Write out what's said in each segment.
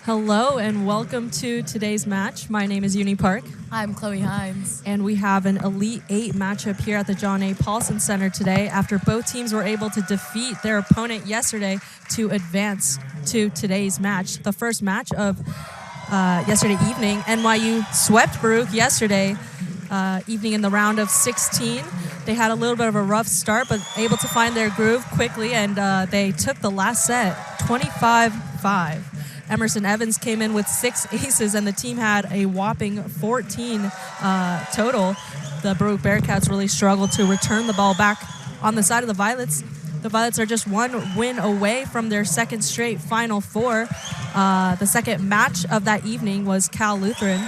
Hello and welcome to today's match. My name is Uni Park. I'm Chloe Hines. And we have an Elite 8 matchup here at the John A. Paulson Center today after both teams were able to defeat their opponent yesterday to advance to today's match. The first match of yesterday evening, NYU swept Baruch yesterday evening in the round of 16. They had a little bit of a rough start, but able to find their groove quickly, and they took the last set 25-5. Emerson Evans came in with 6 aces, and the team had a whopping 14 total. The Baruch Bearcats really struggled to return the ball back on the side of the Violets. The Violets are just one win away from their second straight Final Four. The second match of that evening was Cal Lutheran.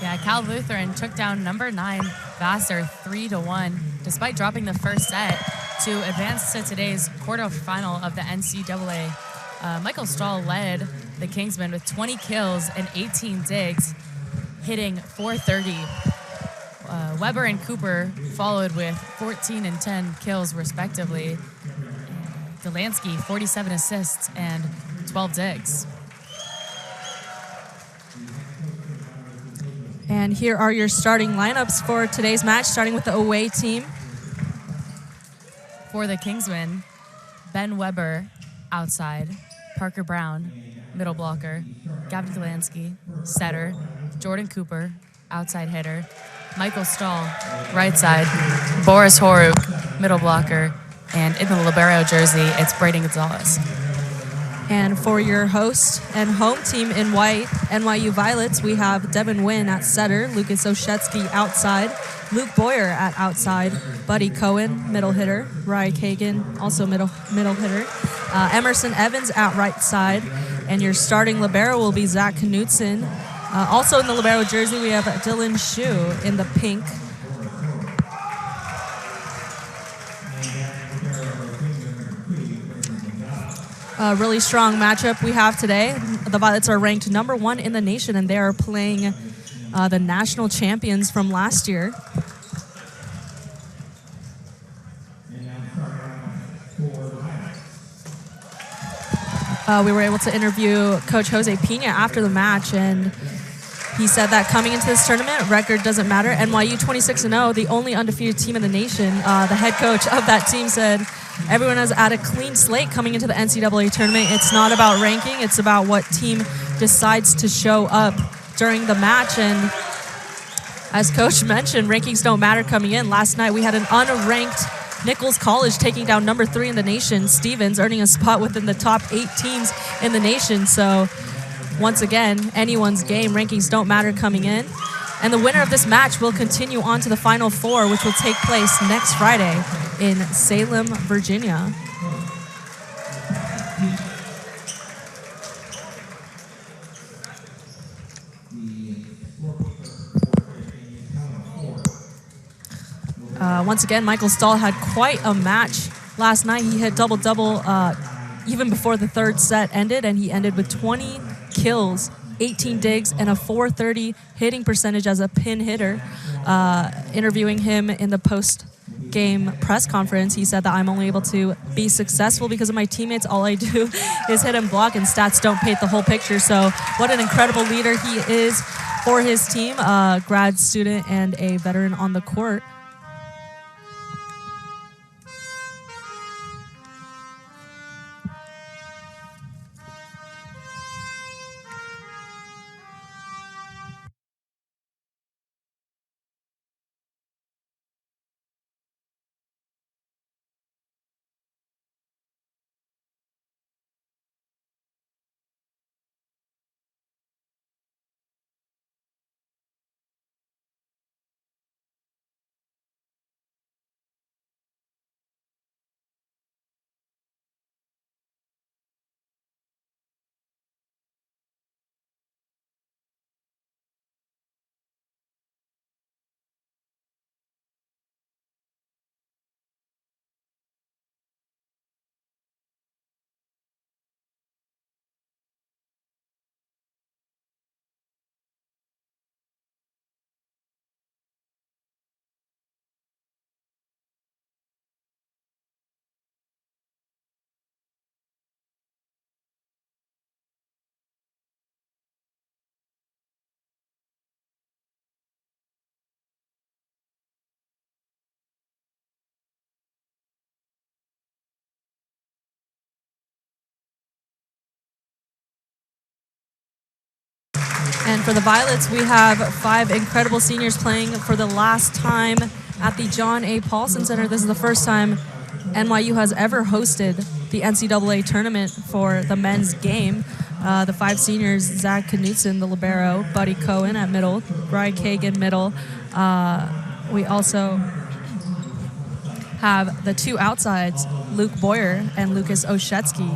Yeah, Cal Lutheran took down number 9 Vassar 3-1, despite dropping the first set to advance to today's quarterfinal of the NCAA. Michael Stahl led the Kingsmen with 20 kills and 18 digs, hitting .430. Weber and Cooper followed with 14 and 10 kills, respectively. Delansky, 47 assists and 12 digs. And here are your starting lineups for today's match, starting with the away team. For the Kingsmen, Ben Weber, outside. Parker Brown, middle blocker. Gavin Delansky, setter. Jordan Cooper, outside hitter. Michael Stahl, right side. Boris Horuk, middle blocker. And in the libero jersey, it's Braden Gonzalez. And for your host and home team in white, NYU Violets, we have Devin Wynn at setter, Lucas Oshetsky outside, Luke Boyer at outside, Buddy Cohen, middle hitter, Rye Kagan, also middle hitter, Emerson Evans at right side, and your starting libero will be Zach Knutson. Also in the libero jersey, we have Dylan Shu in the pink. A really strong matchup we have today. The Violets are ranked number 1 in the nation, and they are playing the national champions from last year. We were able to interview Coach Jose Pina after the match, and he said that coming into this tournament, record doesn't matter. NYU 26-0, the only undefeated team in the nation. The head coach of that team said everyone is at a clean slate coming into the NCAA tournament. It's not about ranking. It's about what team decides to show up during the match. And as Coach mentioned, rankings don't matter coming in. Last night we had an unranked Nichols College taking down number 3 in the nation, Stevens, earning a spot within the top 8 teams in the nation. So once again, anyone's game. Rankings don't matter coming in. And the winner of this match will continue on to the Final Four, which will take place next Friday in Salem, Virginia. Once again, Michael Stahl had quite a match last night. He hit double-double even before the third set ended, and he ended with 20 kills, 18 digs, and a .430 hitting percentage as a pin hitter. Interviewing him in the post-game press conference, he said that I'm only able to be successful because of my teammates. All I do is hit and block, and stats don't paint the whole picture. So what an incredible leader he is for his team, a grad student and a veteran on the court. And for the Violets, we have 5 incredible seniors playing for the last time at the John A. Paulson Center. This is the first time NYU has ever hosted the NCAA tournament for the men's game. The 5 seniors, Zach Knutson, the libero, Buddy Cohen at middle, Bry Kagan middle. We also have the 2 outsides, Luke Boyer and Lucas Oshetsky.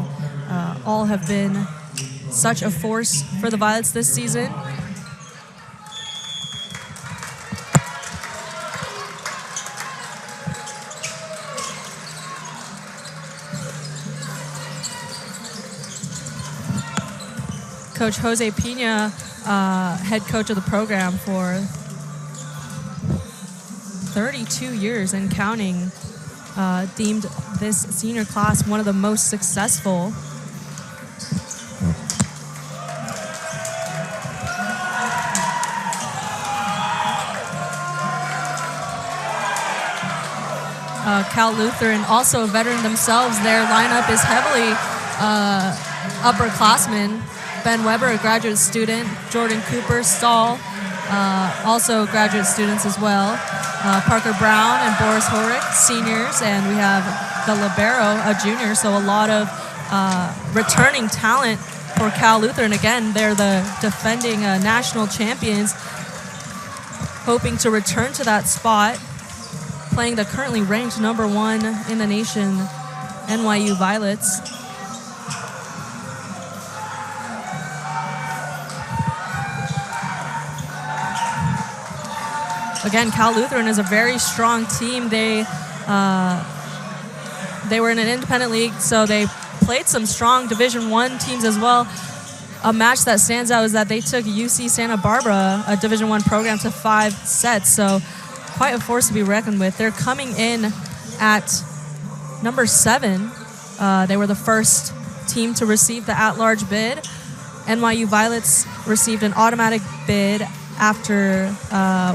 All have been such a force for the Violets this season. Coach Jose Pina, head coach of the program for 32 years and counting, deemed this senior class one of the most successful. Cal Lutheran, also a veteran themselves. Their lineup is heavily upperclassmen. Ben Weber, a graduate student. Jordan Cooper, Stahl, also graduate students as well. Parker Brown and Boris Horrick, seniors. And we have the libero, a junior, so a lot of returning talent for Cal Lutheran. Again, they're the defending national champions, hoping to return to that spot, playing the currently ranked #1 in the nation, NYU Violets. Again, Cal Lutheran is a very strong team. They were in an independent league, so they played some strong Division I teams as well. A match that stands out is that they took UC Santa Barbara, a Division I program, to 5 sets. So quite a force to be reckoned with. They're coming in at number 7. They were the first team to receive the at-large bid. NYU Violets received an automatic bid after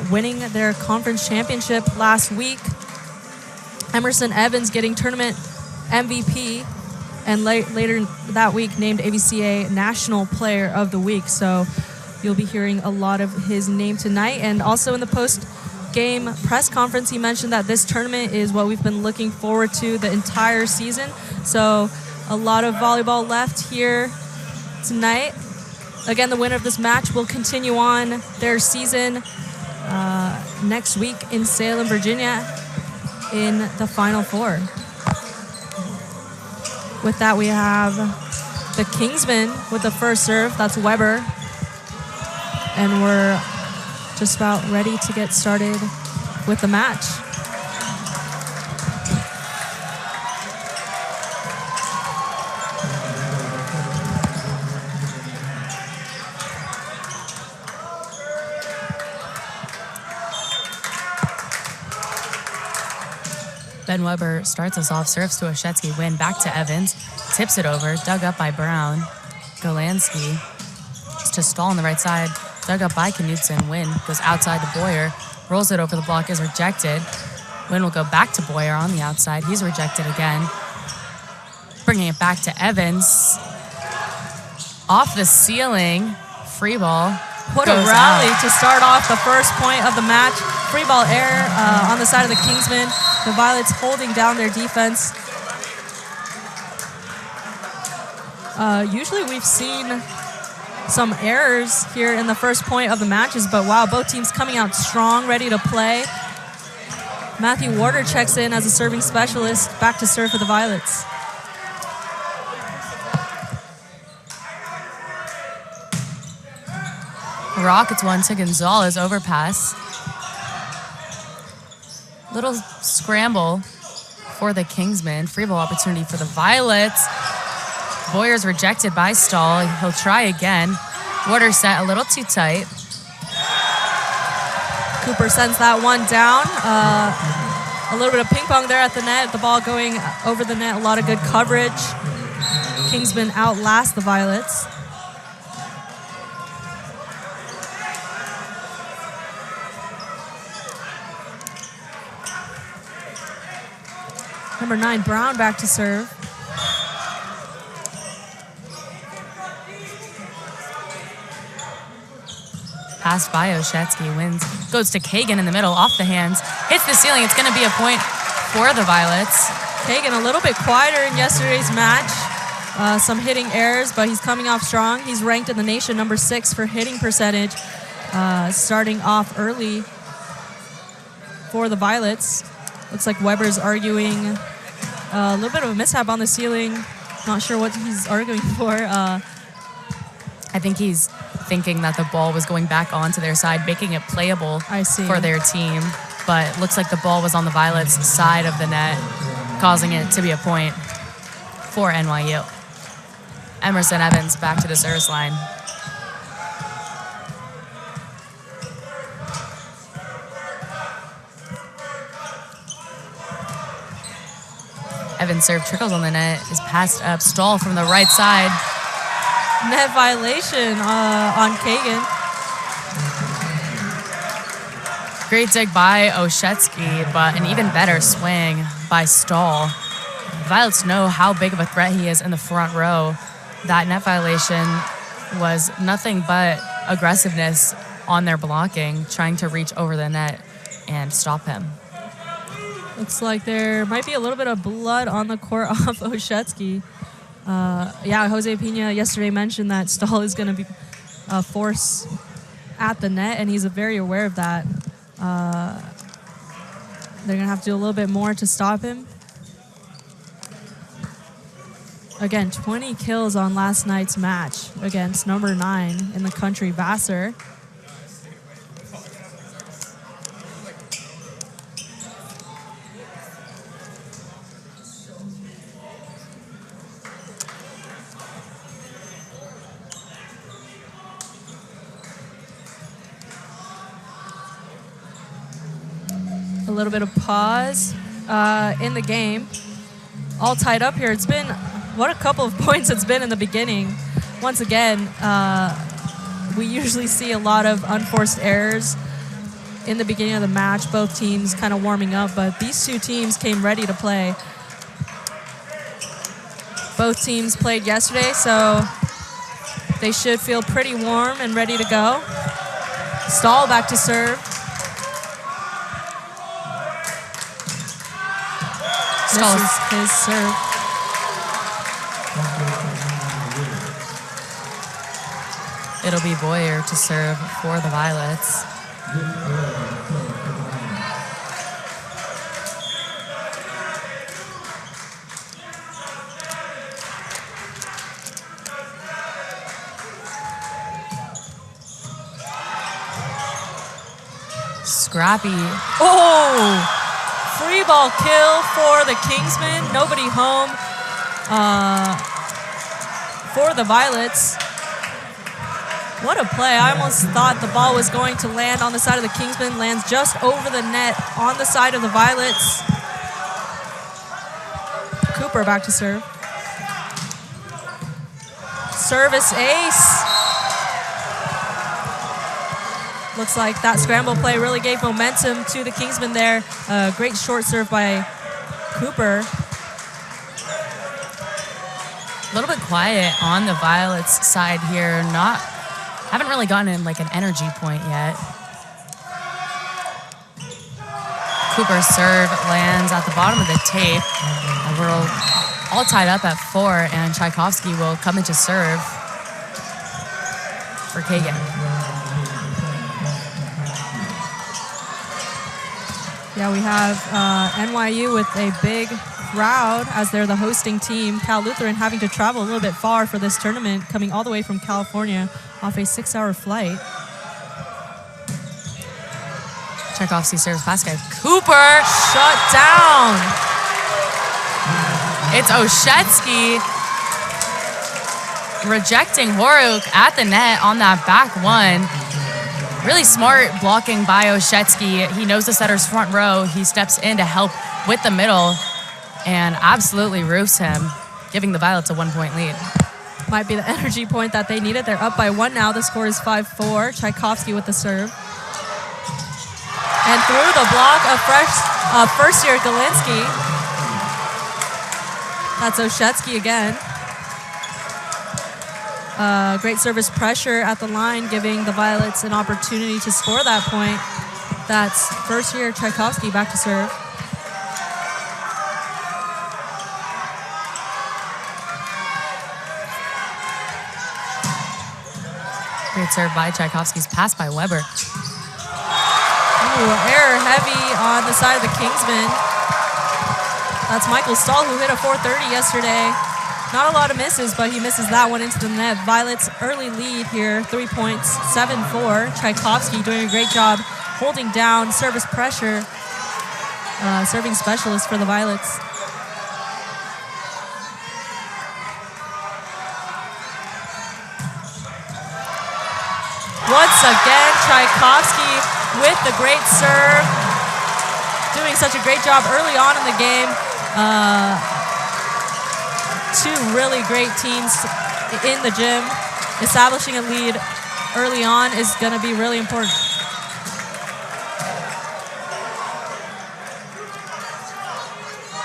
winning their conference championship last week. Emerson Evans getting tournament MVP, and later that week named AVCA National Player of the Week. So you'll be hearing a lot of his name tonight. And also in the post-game press conference, he mentioned that this tournament is what we've been looking forward to the entire season. So a lot of volleyball left here tonight. Again, the winner of this match will continue on their season next week in Salem, Virginia, in the Final Four. With that, we have the Kingsmen with the first serve. That's Weber. And we're just about ready to get started with the match. Ben Weber starts us off, serves to Oshetsky, win back to Evans, tips it over, dug up by Brown. Golansky to Stahl on the right side, dug up by Knutson. Win goes outside to Boyer, rolls it over the block, is rejected. Win will go back to Boyer on the outside. He's rejected again. Bringing it back to Evans. Off the ceiling, free ball. What a rally to start off the first point of the match. Free ball error on the side of the Kingsmen. The Violets holding down their defense. Usually we've seen some errors here in the first point of the matches, but wow, both teams coming out strong, ready to play. Matthew Warder checks in as a serving specialist, back to serve for the Violets. Rockets one to Gonzalez, overpass. Little scramble for the Kingsmen. Free ball opportunity for the Violets. Boyer's rejected by Stahl. He'll try again. Water set a little too tight. Cooper sends that one down. A little bit of ping pong there at the net. The ball going over the net. A lot of good coverage. Kingsmen outlast the Violets. Number 9, Brown, back to serve. Passed by Oshetsky, wins. Goes to Kagan in the middle, off the hands. Hits the ceiling. It's going to be a point for the Violets. Kagan a little bit quieter in yesterday's match. Some hitting errors, but he's coming off strong. He's ranked in the nation number 6 for hitting percentage, starting off early for the Violets. Looks like Weber's arguing a little bit of a mishap on the ceiling. Not sure what he's arguing for. I think he's thinking that the ball was going back onto their side, making it playable for their team. But it looks like the ball was on the Violets' side of the net, causing it to be a point for NYU. Emerson Evans back to the service line. Evans' serve trickles on the net, is passed up. Stahl from the right side. Net violation on Kagan. Great dig by Oshetsky, but an even better swing by Stahl. The Violets know how big of a threat he is in the front row. That net violation was nothing but aggressiveness on their blocking, trying to reach over the net and stop him. Looks like there might be a little bit of blood on the court off Oshetsky. Yeah, Jose Pina yesterday mentioned that Stahl is going to be a force at the net, and he's very aware of that. They're going to have to do a little bit more to stop him. Again, 20 kills on last night's match against number 9 in the country, Vassar. A little bit of pause in the game. All tied up here. It's been, what a couple of points it's been in the beginning. Once again, we usually see a lot of unforced errors in the beginning of the match, both teams kind of warming up, but these two teams came ready to play. Both teams played yesterday, so they should feel pretty warm and ready to go. Stahl back to serve. This is his serve. It'll be Boyer to serve for the Violets. Scrappy. Oh! Free ball kill for the Kingsmen. Nobody home for the Violets. What a play. I almost thought the ball was going to land on the side of the Kingsmen. Lands just over the net on the side of the Violets. Cooper back to serve. Service ace. Looks like that scramble play really gave momentum to the Kingsmen there. Great short serve by Cooper. A little bit quiet on the Violets side here. Haven't really gotten in like an energy point yet. Cooper's serve lands at the bottom of the tape. And we're all tied up at 4, and Tchaikovsky will come into serve for Kagan. Yeah, we have NYU with a big crowd as they're the hosting team. Cal Lutheran having to travel a little bit far for this tournament, coming all the way from California off a 6-hour flight. Tchaikovsky serves pass guy. Cooper shut down. It's Oshetsky rejecting Horuk at the net on that back one. Really smart blocking by Oshetsky. He knows the setter's front row. He steps in to help with the middle and absolutely roofs him, giving the Violets a 1-point lead. Might be the energy point that they needed. They're up by 1 now. The score is 5-4. Tchaikovsky with the serve. And through the block of first-year Galinsky. That's Oshetsky again. Great service pressure at the line, giving the Violets an opportunity to score that point. That's first year Tchaikovsky back to serve. Great serve by Tchaikovsky's pass by Weber. Ooh, error heavy on the side of the Kingsmen. That's Michael Stahl, who hit a 430 yesterday. Not a lot of misses, but he misses that one into the net. Violets early lead here, 3 points, 7-4. Tchaikovsky doing a great job holding down service pressure. Serving specialist for the Violets. Once again, Tchaikovsky with the great serve. Doing such a great job early on in the game. Two really great teams in the gym. Establishing a lead early on is going to be really important.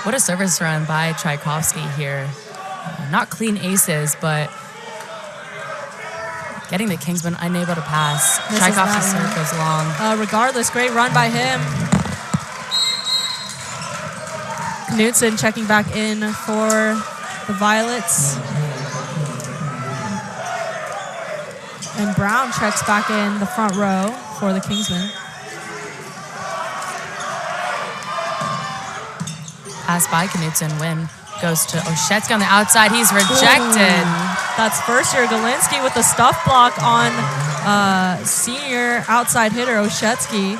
What a service run by Tchaikovsky here. Not clean aces, but getting the Kingsmen unable to pass. Tchaikovsky's serve goes long. Regardless, great run by him. Knutson checking back in for the Violets. And Brown checks back in the front row for the Kingsmen. Pass by Knutson. Win goes to Oshetsky on the outside. He's rejected. Ooh, that's first year Galinsky with the stuff block on senior outside hitter Oshetsky.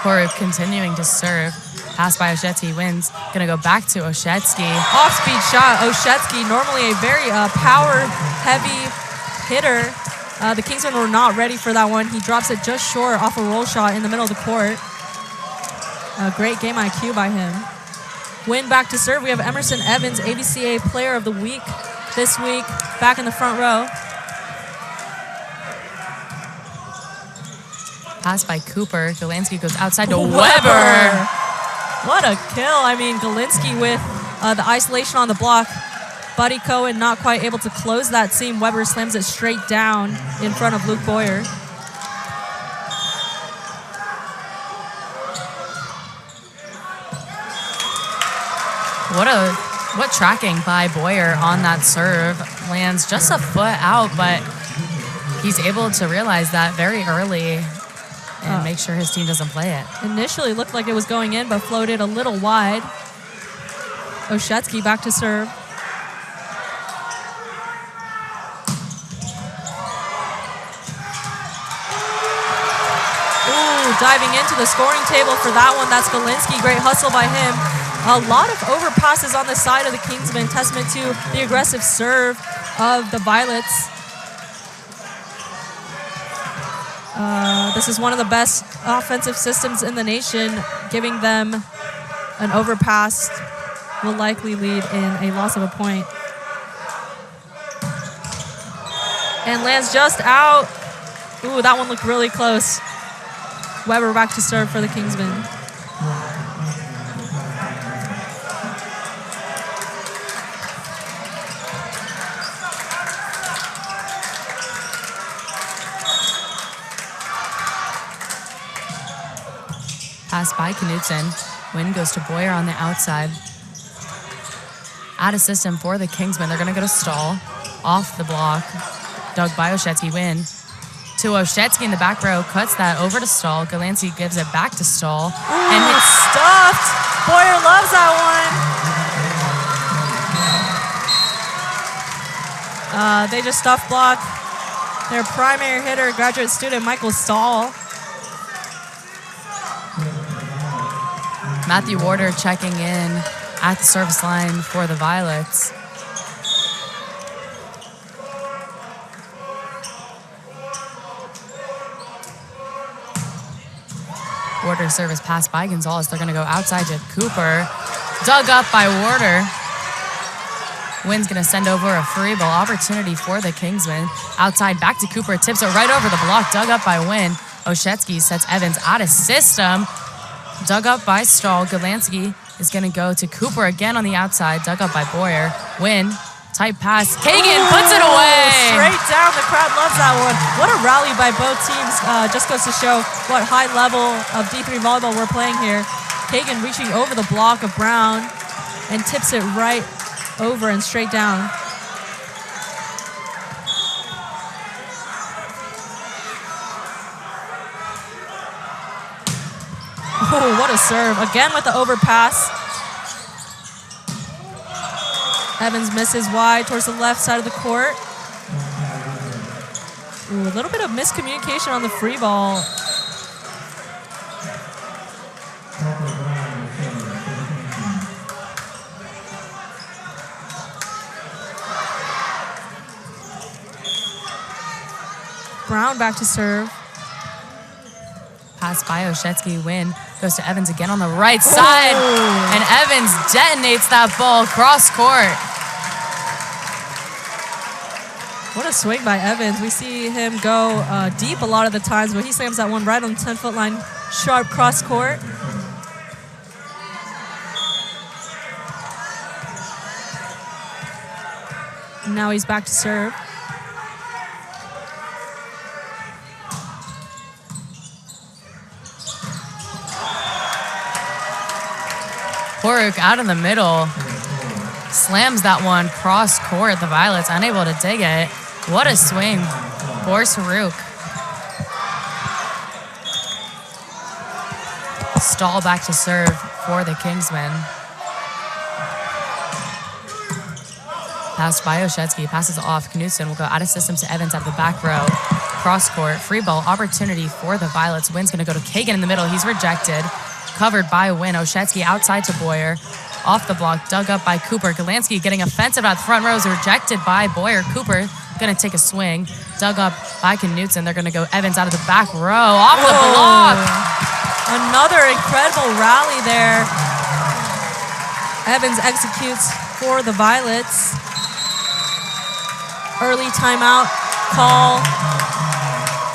Koru continuing to serve. Pass by Oshetsky, wins. Gonna go back to Oshetsky. Off-speed shot. Oshetsky, normally a very power-heavy hitter. The Kingsmen were not ready for that one. He drops it just short off a roll shot in the middle of the court. Great game IQ by him. Win back to serve. We have Emerson Evans, ABCA Player of the Week this week, back in the front row. Pass by Cooper. Galinsky goes outside to Weber. What a kill. I mean, Galinsky with the isolation on the block. Buddy Cohen not quite able to close that seam. Weber slams it straight down in front of Luke Boyer. What tracking by Boyer on that serve. Lands just a foot out, but he's able to realize that very early and make sure his team doesn't play it. Initially looked like it was going in, but floated a little wide. Oshetsky back to serve. Ooh, diving into the scoring table for that one. That's Galinsky. Great hustle by him. A lot of overpasses on the side of the Kingsmen, testament to the aggressive serve of the Violets. This is one of the best offensive systems in the nation. Giving them an overpass will likely lead in a loss of a point. And lands just out. Ooh, that one looked really close. Weber back to serve for the Kingsmen. Pass by Knutson. Win goes to Boyer on the outside. Out of system for the Kingsmen. They're going to go to Stahl. Off the block. Dug by Oshetsky. Win to Oshetsky in the back row. Cuts that over to Stahl. Galinsky gives it back to Stahl. And it's stuffed. Boyer loves that one. They just stuff block their primary hitter, graduate student Michael Stahl. Matthew Warder checking in at the service line for the Violets. Warder service pass by Gonzalez. They're going to go outside to Cooper. Dug up by Warder. Wynn's going to send over a free ball opportunity for the Kingsmen. Outside back to Cooper. Tips it right over the block. Dug up by Wynn. Oshetsky sets Evans out of system. Dug up by Stahl. Galansky is going to go to Cooper again on the outside. Dug up by Boyer. Win. Tight pass. Kagan puts it away. Straight down. The crowd loves that one. What a rally by both teams. Just goes to show what high level of D3 volleyball we're playing here. Kagan reaching over the block of Brown and tips it right over and straight down. Oh, what a serve. Again with the overpass. Evans misses wide towards the left side of the court. Ooh, a little bit of miscommunication on the free ball. Brown back to serve. Pass by Oshetsky. Win goes to Evans again on the right side. Ooh. And Evans detonates that ball cross court. What a swing by Evans. We see him go deep a lot of the times, but he slams that one right on the 10-foot line, sharp cross court. And now he's back to serve. Horuk out in the middle. Slams that one cross court. The Violets unable to dig it. What a swing. Boris Haruk. Stahl back to serve for the Kingsmen. Pass by Oshetsky. Passes off. Knudsen will go out of system to Evans out of the back row. Cross court. Free ball opportunity for the Violets. Win's going to go to Kagan in the middle. He's rejected. Covered by Win. Oshetsky outside to Boyer. Off the block, dug up by Cooper. Galansky getting offensive out the front row is rejected by Boyer. Cooper going to take a swing. Dug up by Knudsen. They're going to go Evans out of the back row. Off the block. Another incredible rally there. Evans executes for the Violets. Early timeout call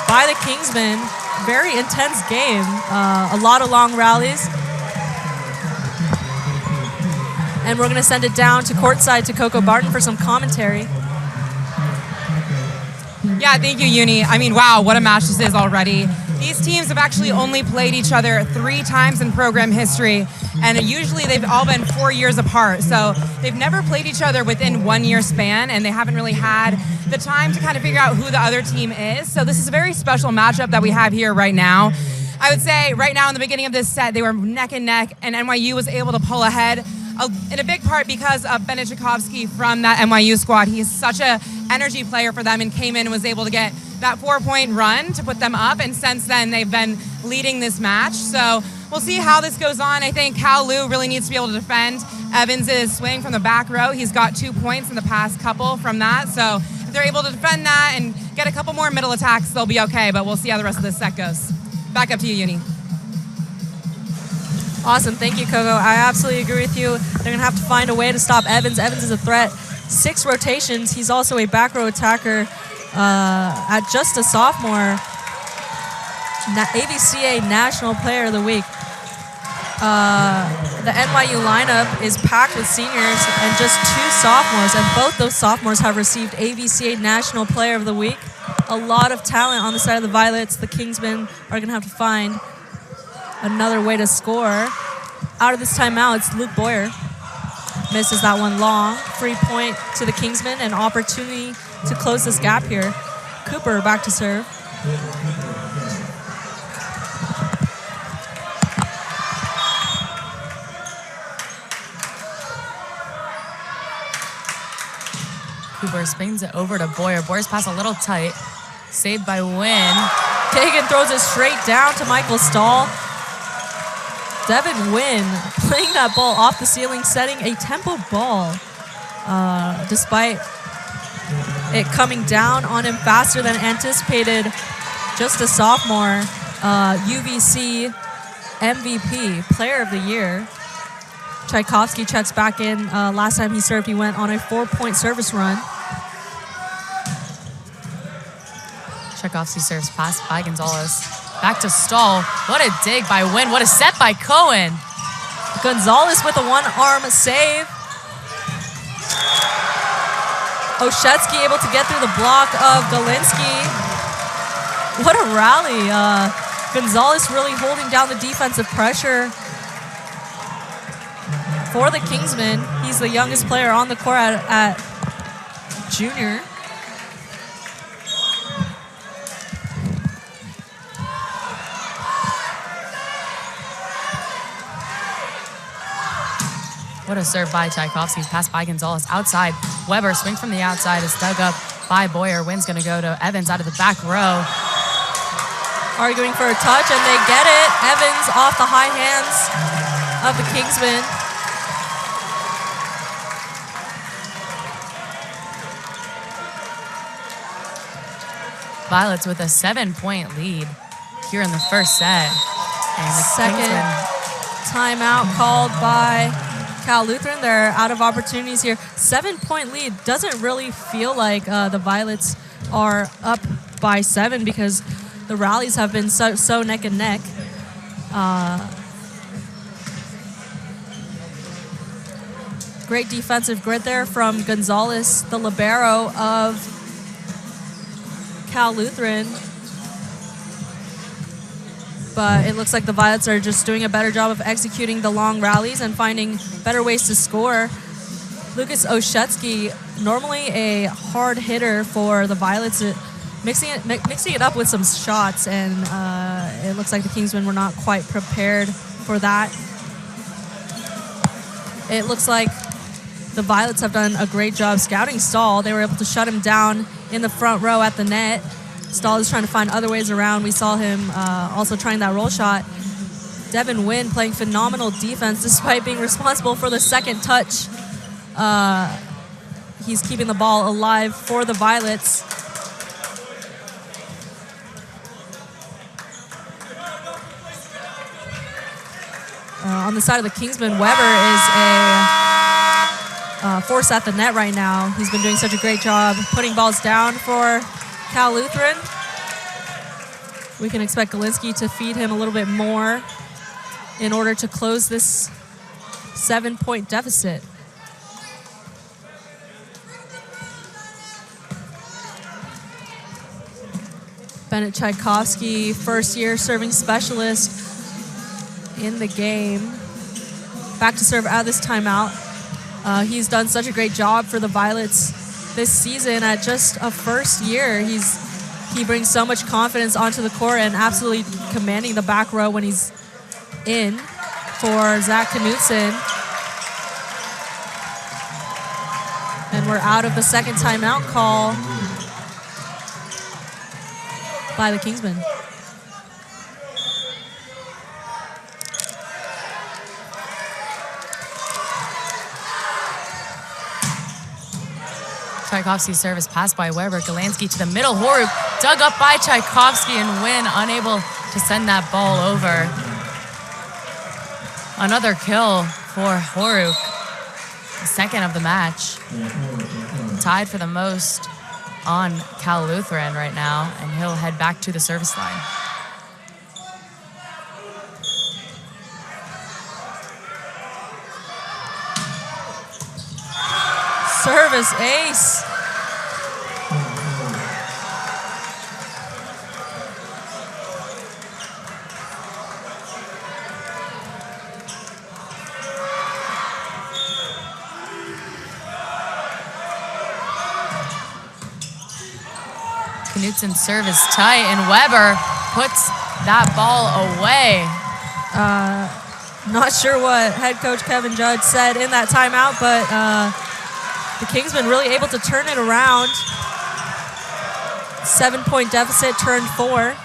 by the Kingsmen. Very intense game. A lot of long rallies. And we're going to send it down to courtside to Coco Barton for some commentary. Yeah, thank you, Uni. I mean, wow, what a match this is already. These teams have actually only played each other 3 times in program history, and usually they've all been 4 years apart. So they've never played each other within 1 year span, and they haven't really had the time to kind of figure out who the other team is. So this is a very special matchup that we have here right now. I would say right now in the beginning of this set, they were neck and neck, and NYU was able to pull ahead. In a big part because of Bennett Tchaikovsky from that NYU squad. He's such a energy player for them and came in and was able to get that 4-point run to put them up. And since then, they've been leading this match. So we'll see how this goes on. I think CLU really needs to be able to defend Evans' swing from the back row. He's got 2 points in the past couple from that. So if they're able to defend that and get a couple more middle attacks, they'll be okay. But we'll see how the rest of this set goes. Back up to you, Uni. Awesome. Thank you, Coco. I absolutely agree with you. They're going to have to find a way to stop Evans. Evans is a threat. 6 rotations. He's also a back row attacker at just a sophomore. AVCA National Player of the Week. The NYU lineup is packed with seniors and just 2 sophomores, and both those sophomores have received AVCA National Player of the Week. A lot of talent on the side of the Violets. The Kingsmen are going to have to find another way to score. Out of this timeout, it's Luke Boyer. Misses that one long. Free point to the Kingsmen, an opportunity to close this gap here. Cooper back to serve. Cooper spins it over to Boyer. Boyer's pass a little tight. Saved by Win. Kagan throws it straight down to Michael Stahl. Devin Wynn playing that ball off the ceiling, setting a tempo ball. Despite it coming down on him faster than anticipated. Just a sophomore, UVC MVP, Player of the Year. Tchaikovsky checks back in. Last time he served, he went on a 4-point service run. Tchaikovsky serves pass by Gonzalez. Back to Stahl. What a dig by Wynn. What a set by Cohen. Gonzalez with a one-arm save. Oshetsky able to get through the block of Galinsky. What a rally. Gonzalez really holding down the defensive pressure for the Kingsmen. He's the youngest player on the court at junior. What a serve by Tchaikovsky. Pass by Gonzalez outside. Weber swing from the outside is dug up by Boyer. Wynn's going to go to Evans out of the back row. Arguing for a touch, and they get it. Evans off the high hands of the Kingsmen. Violets with a 7-point lead here in the first set. And the Second timeout called by Cal Lutheran. They're out of opportunities here. 7-point lead doesn't really feel like the Violets are up by 7 because the rallies have been so neck and neck. Great defensive grit there from Gonzalez, the libero of Cal Lutheran. But it looks like the Violets are just doing a better job of executing the long rallies and finding better ways to score. Lucas Oshetsky, normally a hard hitter for the Violets, mixing it up with some shots, and it looks like the Kingsmen were not quite prepared for that. It looks like the Violets have done a great job scouting Stahl. They were able to shut him down in the front row at the net. Stahl is trying to find other ways around. We saw him also trying that roll shot. Devin Wynn playing phenomenal defense despite being responsible for the second touch. He's keeping the ball alive for the Violets. On the side of the Kingsmen, Weber is a force at the net right now. He's been doing such a great job putting balls down for Cal Lutheran. We can expect Galinsky to feed him a little bit more in order to close this 7-point deficit. Bennett Tchaikovsky, first-year serving specialist in the game. Back to serve out of this timeout. He's done such a great job for the Violets this season at just a first year. He brings so much confidence onto the court and absolutely commanding the back row when he's in for Zach Knutson. And we're out of the second timeout call by the Kingsmen. Tchaikovsky's service passed by Weber. Galansky to the middle. Horuk dug up by Tchaikovsky, and Wynn unable to send that ball over. Another kill for Horuk. The second of the match. Tied for the most on Cal Lutheran right now, and he'll head back to the service line. Service ace. Knutson's service tight, and Weber puts that ball away. Not sure what head coach Kevin Judge said in that timeout, but the Kingsmen really able to turn it around. 7-point deficit turned 4.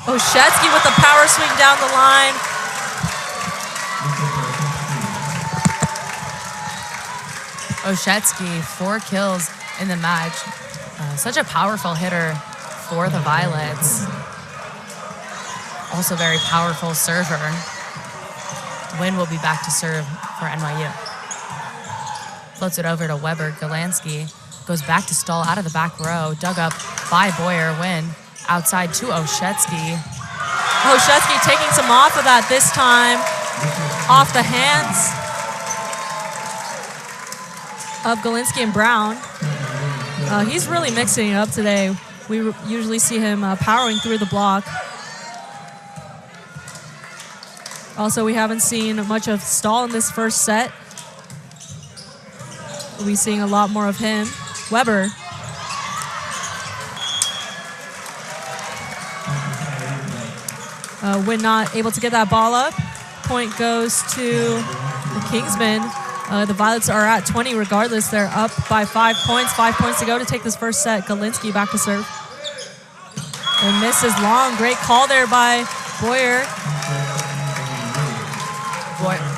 Oshetsky with the power swing down the line. Oshetsky, 4 kills in the match. Such a powerful hitter for the Violets. Also very powerful server. Wynn will be back to serve for NYU. Floats it over to Weber. Galansky goes back to Stahl out of the back row. Dug up by Boyer. Win outside to Oshetsky. Oshetsky taking some off of that this time. Off the hands of Galinsky and Brown. He's really mixing it up today. We usually see him powering through the block. Also, we haven't seen much of Stahl in this first set. We'll be seeing a lot more of him. Weber. Wynn not able to get that ball up. Point goes to the Kingsmen. The Violets are at 20 regardless. They're up by 5 points. 5 points to go to take this first set. Galinsky back to serve. And misses long. Great call there by Boyer.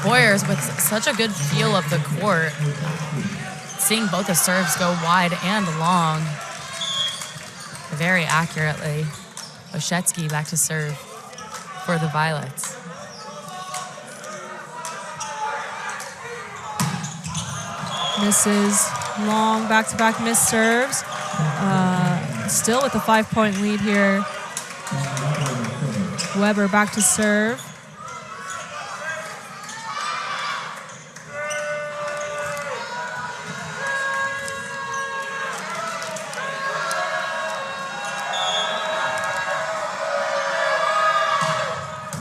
Boyer's with such a good feel of the court. Seeing both the serves go wide and long very accurately. Oshetsky back to serve for the Violets. Misses long back-to-back missed serves. Still with a 5-point lead here. Weber back to serve.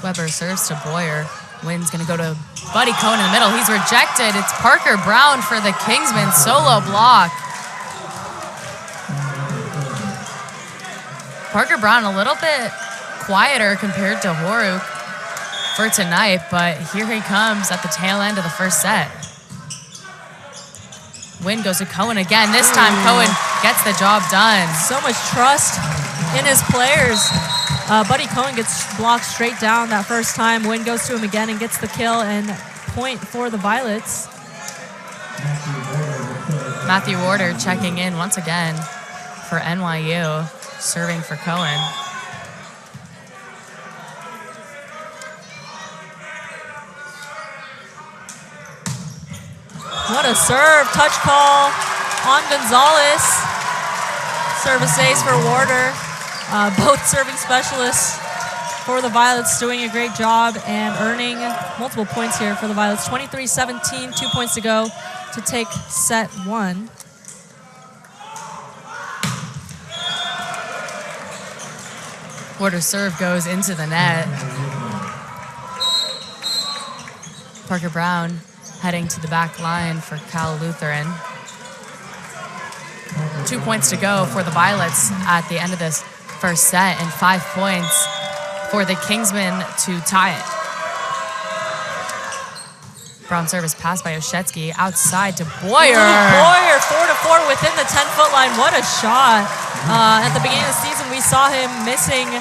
Weber serves to Boyer. Wynn's going to go to Buddy Cohen in the middle. He's rejected. It's Parker Brown for the Kingsmen. Solo block. Parker Brown a little bit quieter compared to Horuk for tonight, but here he comes at the tail end of the first set. Wynn goes to Cohen again. This time Cohen gets the job done. So much trust in his players. Buddy Cohen gets blocked straight down that first time. Wynn goes to him again and gets the kill and point for the Violets. Matthew Warder checking in once again for NYU, serving for Cohen. What a serve. Touch call on Gonzalez. Service ace for Warder. Both serving specialists for the Violets doing a great job and earning multiple points here for the Violets. 23-17, 2 points to go to take set one. Warder's serve goes into the net. Parker Brown heading to the back line for Cal Lutheran. 2 points to go for the Violets at the end of this first set and 5 points for the Kingsmen to tie it. Brown service passed by Oshetsky outside to Boyer. Boyer 4-4 within the 10-foot line. What a shot. At the beginning of the season, we saw him missing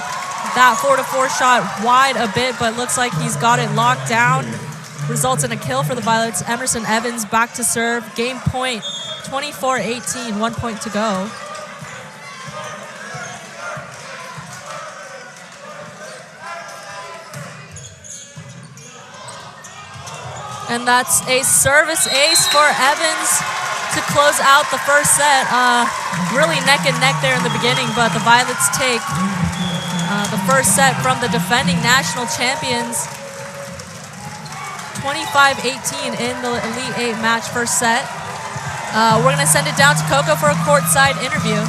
that 4-4 shot wide a bit, but looks like he's got it locked down. Results in a kill for the Violets. Emerson Evans back to serve. Game point 24-18, 1 point to go. And that's a service ace for Evans to close out the first set. Really neck and neck there in the beginning, but the Violets take the first set from the defending national champions. 25-18 in the Elite Eight match first set. We're going to send it down to Coco for a courtside interview.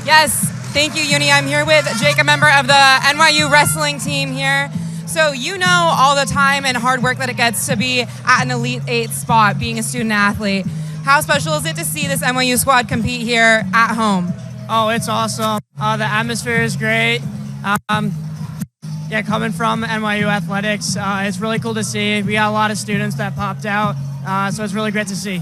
Yes, thank you, Uni. I'm here with Jake, a member of the NYU wrestling team here. So you know all the time and hard work that it gets to be at an Elite Eight spot, being a student athlete. How special is it to see this NYU squad compete here at home? Oh, it's awesome. The atmosphere is great. Yeah, coming from NYU athletics, it's really cool to see. We got a lot of students that popped out, so it's really great to see.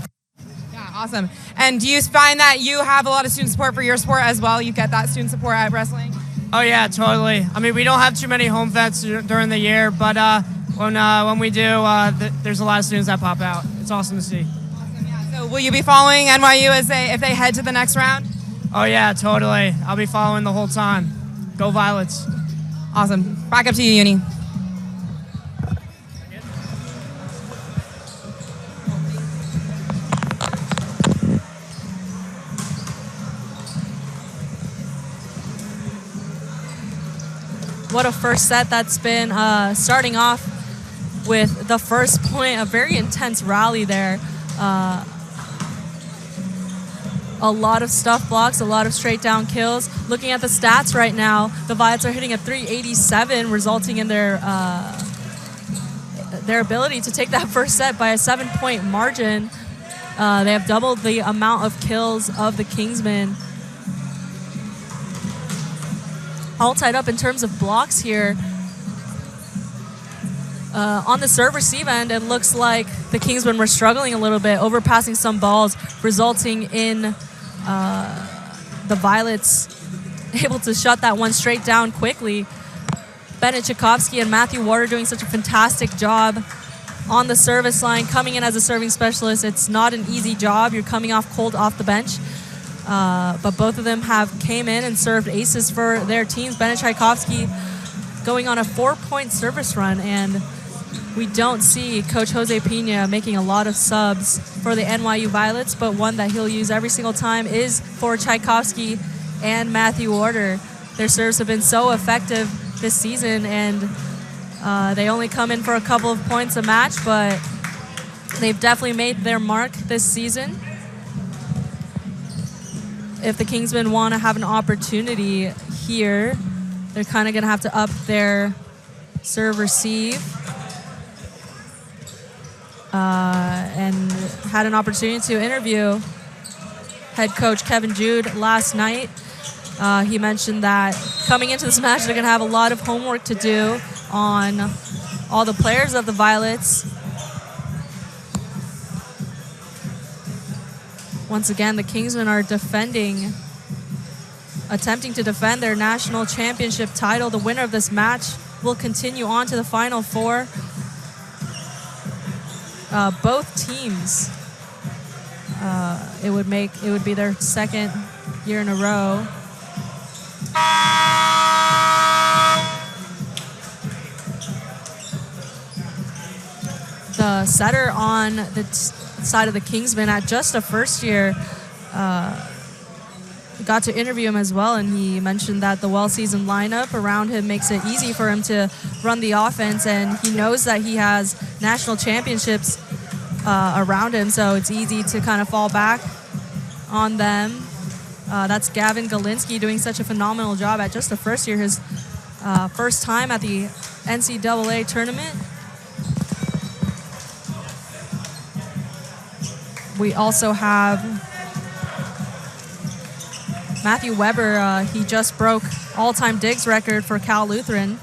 Yeah, awesome. And do you find that you have a lot of student support for your sport as well? You get that student support at wrestling? Oh yeah, totally. I mean, we don't have too many home vets during the year, but when we do, there's a lot of students that pop out. It's awesome to see. Awesome, yeah. So will you be following NYU if they head to the next round? Oh yeah, totally. I'll be following the whole time. Go Violets. Awesome. Back up to you, Uni. What a first set that's been, starting off with the first point, a very intense rally there. A lot of stuff blocks, a lot of straight down kills. Looking at the stats right now, the Violets are hitting a 387, resulting in their ability to take that first set by a 7-point margin. They have doubled the amount of kills of the Kingsmen. All tied up in terms of blocks here. On the serve-receive end, it looks like the Kingsmen were struggling a little bit, overpassing some balls, resulting in the Violets able to shut that one straight down quickly. Bennett Tchaikovsky and Matthew Warder doing such a fantastic job on the service line, coming in as a serving specialist. It's not an easy job. You're coming off cold off the bench. But both of them came in and served aces for their teams. Bennett Tchaikovsky going on a 4-point service run, and we don't see Coach Jose Pina making a lot of subs for the NYU Violets, but one that he'll use every single time is for Tchaikovsky and Matthew Warder. Their serves have been so effective this season, and they only come in for a couple of points a match, but they've definitely made their mark this season. If the Kingsmen want to have an opportunity here, they're kind of going to have to up their serve-receive. And had an opportunity to interview head coach Kevin Jude last night. He mentioned that coming into this match, they're going to have a lot of homework to do on all the players of the Violets. Once again, the Kingsmen are attempting to defend their national championship title. The winner of this match will continue on to the Final Four. Both teams, it would be their second year in a row. The setter on the side of the Kingsmen at just a first year, got to interview him as well, and he mentioned that the well-seasoned lineup around him makes it easy for him to run the offense, and he knows that he has national championships around him, so it's easy to kind of fall back on them. That's Gavin Galinsky doing such a phenomenal job at just the first year, his first time at the NCAA tournament. We also have Matthew Weber. He just broke all-time digs record for Cal Lutheran.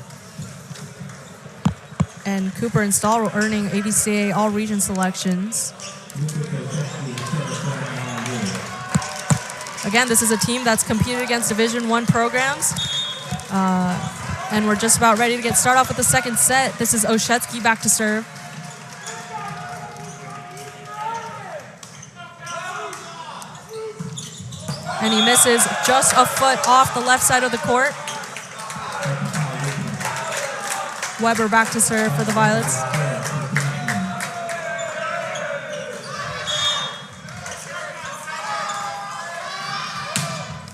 And Cooper and Stahl earning ABCA all-region selections. Again, this is a team that's competed against Division I programs. And we're just about ready to start off with the second set. This is Oshetsky back to serve. And he misses just a foot off the left side of the court. Weber back to serve for the Violets.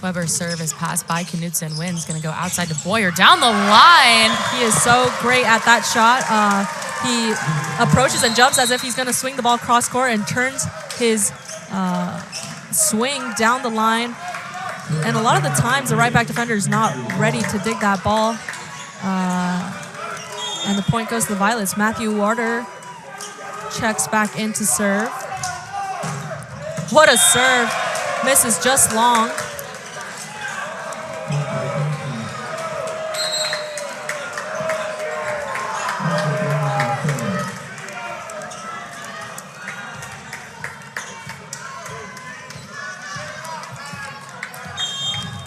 Weber's serve is passed by Knudsen. Wins going to go outside to Boyer down the line. He is so great at that shot. He approaches and jumps as if he's going to swing the ball cross court and turns his swing down the line. And a lot of the times the right back defender is not ready to dig that ball. And the point goes to the Violets. Matthew Warder checks back in to serve. What a serve. Misses just long.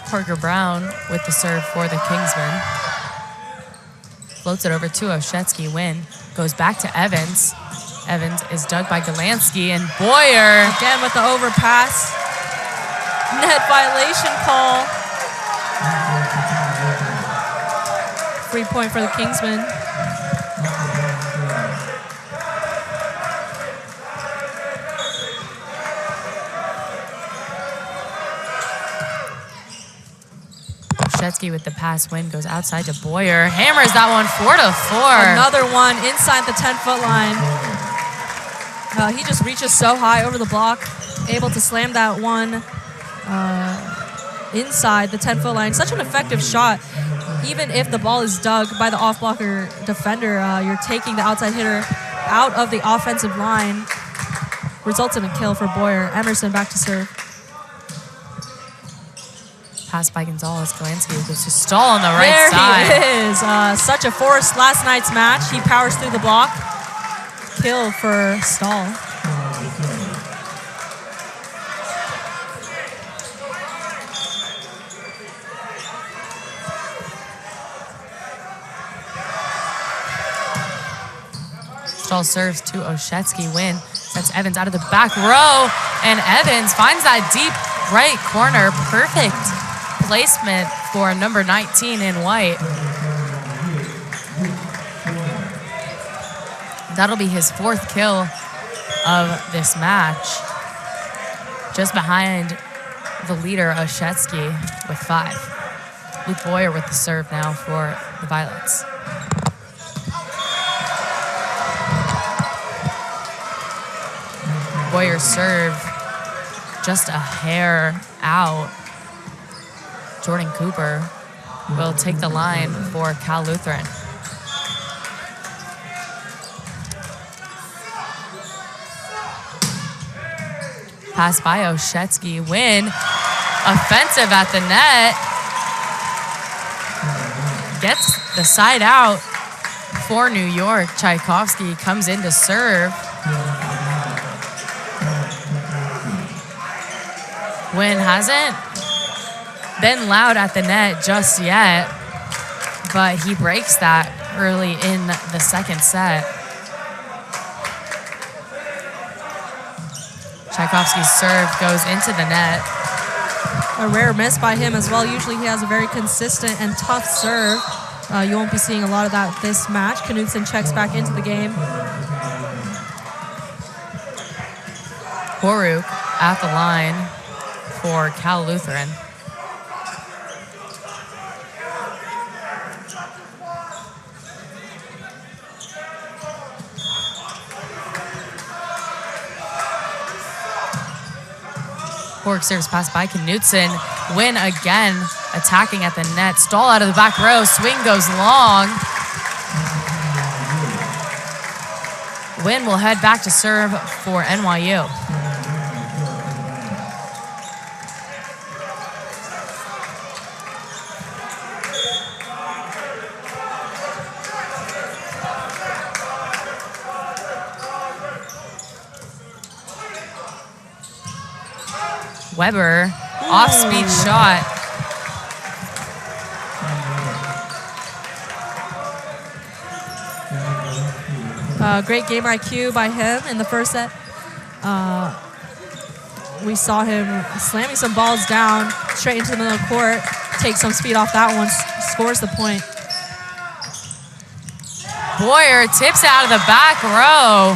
Parker Brown with the serve for the Kingsmen. Floats it over to Oshetsky. Win goes back to Evans. Evans is dug by Galansky, and Boyer again with the overpass. Net violation call. Free point for the Kingsmen. Oshetsky with the pass. Win goes outside to Boyer. Hammers that one 4-4. Another one inside the 10-foot line. He just reaches so high over the block, able to slam that one inside the 10-foot line. Such an effective shot. Even if the ball is dug by the off-blocker defender, you're taking the outside hitter out of the offensive line. Results in a kill for Boyer. Emerson back to serve. Pass by Gonzalez. Galansky goes to Stahl on the right side. There he is. Such a force last night's match. He powers through the block. Kill for Stahl. Stahl serves to Oshetsky. Win sets Evans out of the back row, and Evans finds that deep right corner. Perfect placement for number 19 in white. That'll be his 4th kill of this match. Just behind the leader, Oshetsky, with 5. Luke Boyer with the serve now for the Violets. Boyer's serve just a hair out. Jordan Cooper will take the line for Cal Lutheran. Pass by Oshetsky. Win. Offensive at the net. Gets the side out for New York. Tchaikovsky comes in to serve. Win hasn't been loud at the net just yet, but he breaks that early in the second set. Tchaikovsky's serve goes into the net. A rare miss by him as well. Usually he has a very consistent and tough serve. You won't be seeing a lot of that this match. Knudsen checks back into the game. Horuk at the line for Cal Lutheran. Horuk serves pass by Knudsen. Win again, attacking at the net. Stahl out of the back row. Swing goes long. Win will head back to serve for NYU. Weber, off-speed shot. Great game IQ by him in the first set. We saw him slamming some balls down straight into the middle of the court, take some speed off that one, scores the point. Boyer tips it out of the back row.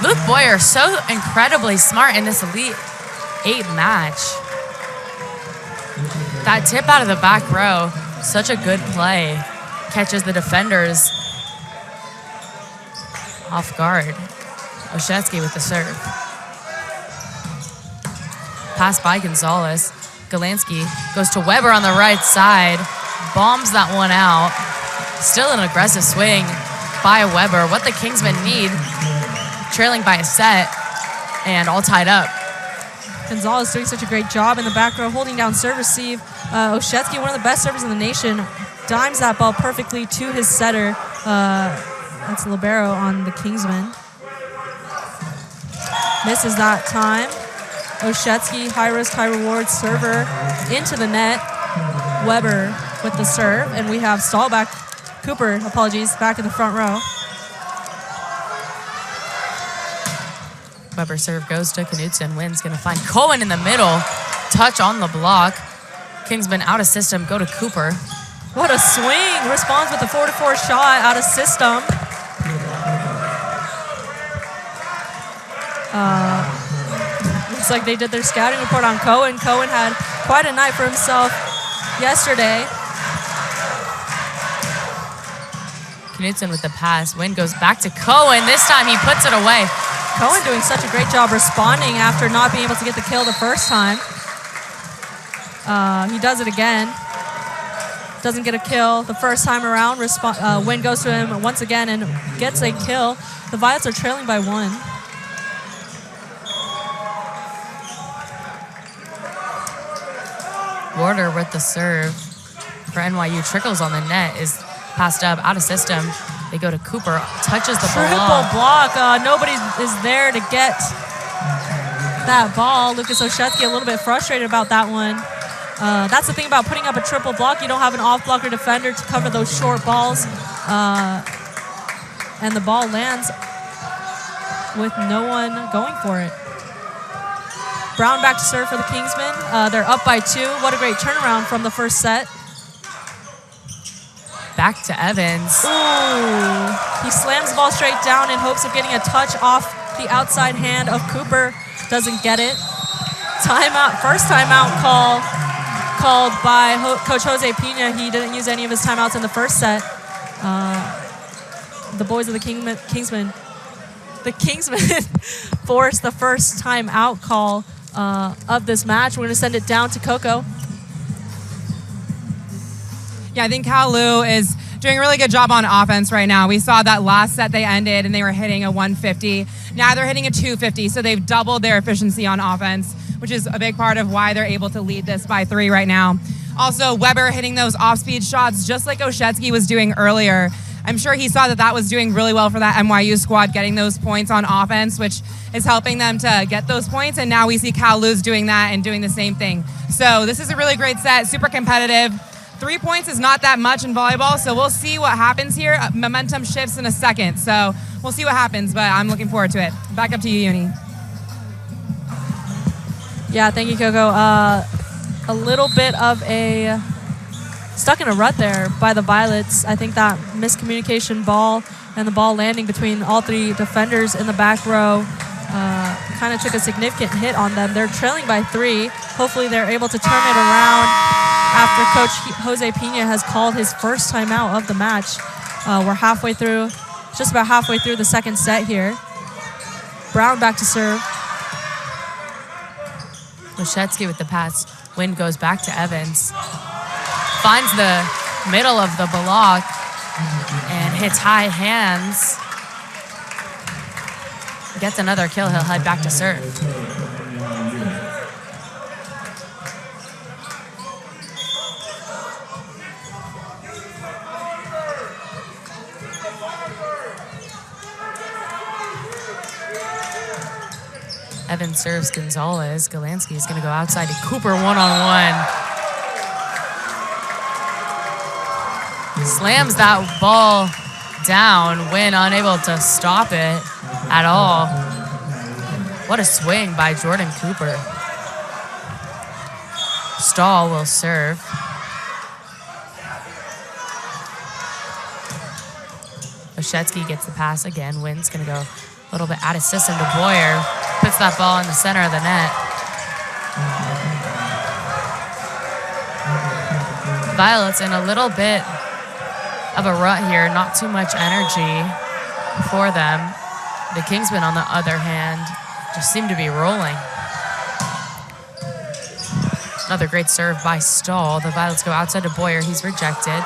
Luke Boyer, so incredibly smart in this Elite 8 match. That tip out of the back row, such a good play. Catches the defenders off guard. Oshetsky with the serve. Pass by Gonzalez. Galansky goes to Weber on the right side. Bombs that one out. Still an aggressive swing by Weber. What the Kingsmen need. Trailing by a set and all tied up. Gonzalez doing such a great job in the back row, holding down serve receive. Oshetsky, one of the best servers in the nation, dimes that ball perfectly to his setter. That's Libero on the Kingsmen. Misses that time. Oshetsky, high risk, high reward server into the net. Weber with the serve, and we have Stahl back. Cooper, apologies, back in the front row. Weber serve goes to Knudsen. Win's going to find Cohen in the middle. Touch on the block. Kingsman out of system. Go to Cooper. What a swing. Responds with a 4-4 shot out of system. Looks like they did their scouting report on Cohen. Cohen had quite a night for himself yesterday. Knudsen with the pass. Wynn goes back to Cohen. This time he puts it away. Cohen doing such a great job responding after not being able to get the kill the first time. He does it again. Doesn't get a kill the first time around. Wynn goes to him once again and gets a kill. The Violets are trailing by 1. Warder with the serve for NYU. Trickles on the net, is passed up, out of system. They go to Cooper, touches the Triple block. Nobody is there to get that ball. Lucas Oshetsky a little bit frustrated about that one. That's the thing about putting up a triple block. You don't have an off-blocker defender to cover those short balls. And the ball lands with no one going for it. Brown back to serve for the Kingsmen. They're up by 2. What a great turnaround from the first set. Back to Evans. Ooh. He slams the ball straight down in hopes of getting a touch off the outside hand of Cooper. Doesn't get it. Timeout. First timeout called by Coach Jose Pina. He didn't use any of his timeouts in the first set. The boys of the Kingsmen forced the first timeout call of this match. We're going to send it down to Coco. Yeah, I think CLU is doing a really good job on offense right now. We saw that last set they ended and they were hitting a 150. Now they're hitting a 250, so they've doubled their efficiency on offense, which is a big part of why they're able to lead this by 3 right now. Also, Weber hitting those off-speed shots just like Oshetsky was doing earlier. I'm sure he saw that was doing really well for that NYU squad, getting those points on offense, which is helping them to get those points. And now we see CLU's doing that and doing the same thing. So this is a really great set, super competitive. 3 points is not that much in volleyball, so we'll see what happens here. Momentum shifts in a second, so we'll see what happens, but I'm looking forward to it. Back up to you, Uni. Yeah, thank you, Coco. A little bit of a stuck in a rut there by the Violets. I think that miscommunication ball and the ball landing between all 3 defenders in the back row kind of took a significant hit on them. They're trailing by 3. Hopefully they're able to turn it around after Coach Jose Pina has called his first timeout of the match. We're halfway through, just about halfway through the second set here. Brown back to serve. Oshetsky with the pass. Wynn goes back to Evans. Finds the middle of the block and hits high hands. Gets another kill. He'll head back to serve. Evans serves Gonzalez. Galansky is going to go outside to Cooper one-on-one. Slams that ball down. Wynn unable to stop it at all. What a swing by Jordan Cooper. Stahl will serve. Oshetsky gets the pass again. Wynn's going to go a little bit out of system to Boyer. Puts that ball in the center of the net. Violets in a little bit of a rut here. Not too much energy for them. The Kingsmen, on the other hand, just seem to be rolling. Another great serve by Stahl. The Violets go outside to Boyer. He's rejected.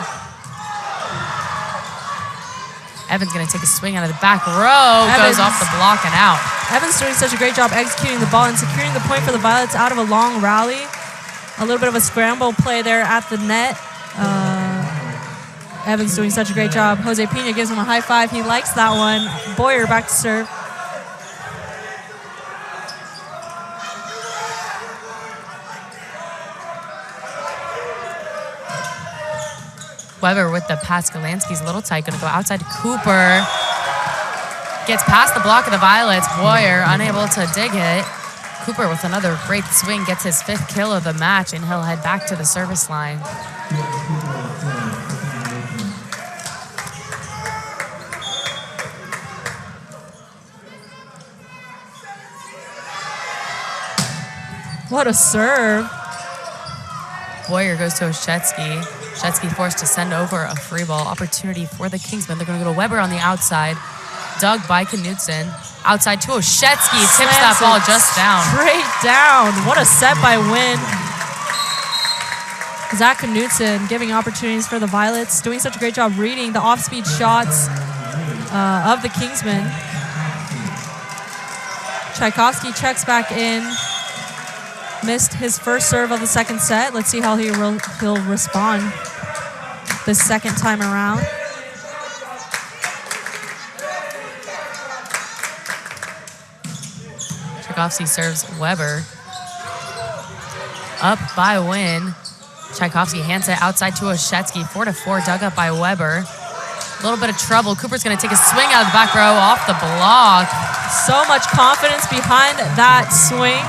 Evans going to take a swing out of the back row. Goes off the block and out. Evans doing such a great job executing the ball and securing the point for the Violets out of a long rally. A little bit of a scramble play there at the net. Evans doing such a great job. Jose Pina gives him a high five. He likes that one. Boyer back to serve. Weber with the pass. Galansky's a little tight. Going to go outside to Cooper. Gets past the block of the Violets. Boyer unable to dig it. Cooper with another great swing. Gets his 5th kill of the match, and he'll head back to the service line. What a serve. Boyer goes to Oshetsky. Oshetsky forced to send over a free ball opportunity for the Kingsmen. They're going to go to Weber on the outside. Dug by Knutson. Outside to Oshetsky. Tips that ball just down. Straight down. What a set by Wynn. Zach Knutson giving opportunities for the Violets. Doing such a great job reading the off-speed shots of the Kingsmen. Tchaikovsky checks back in. Missed his first serve of the second set. Let's see how he'll respond the second time around. Tchaikovsky serves Weber. Up by Wynn. Tchaikovsky hands it outside to Oshetsky. 4-4, dug up by Weber. A little bit of trouble. Cooper's going to take a swing out of the back row off the block. So much confidence behind that swing.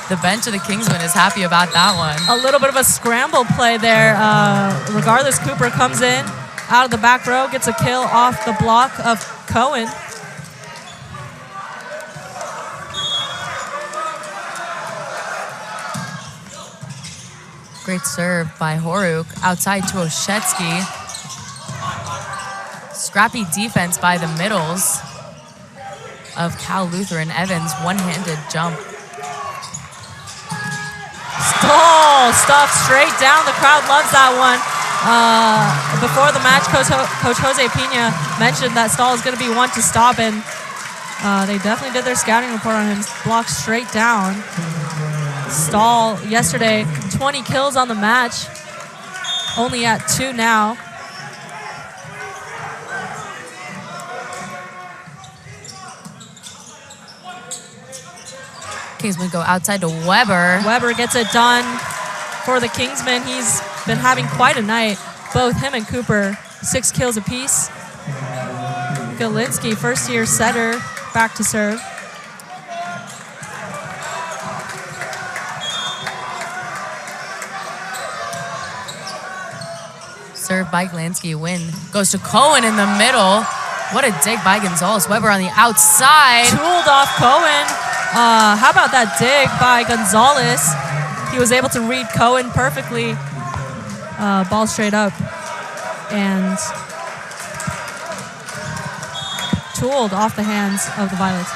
The bench of the Kingsmen is happy about that one. A little bit of a scramble play there. Regardless, Cooper comes in out of the back row, gets a kill off the block of Cohen. Great serve by Horuk. Outside to Oshetsky. Scrappy defense by the middles of Cal Lutheran. Evans, one-handed jump. Stall stuff straight down. The crowd loves that one. Before the match, Coach Jose Pina mentioned that Stall is going to be one to stop, and they definitely did their scouting report on him. Blocked straight down. Stall yesterday, 20 kills on the match. Only at 2 now. Kingsmen go outside to Weber. Weber gets it done for the Kingsmen. He's been having quite a night. Both him and Cooper, 6 kills apiece. Galinsky, first-year setter, back to serve. Serve by Glansky. Win goes to Cohen in the middle. What a dig by Gonzalez. Weber on the outside. Tooled off Cohen. How about that dig by Gonzalez? He was able to read Cohen perfectly. Ball straight up. And tooled off the hands of the Violets.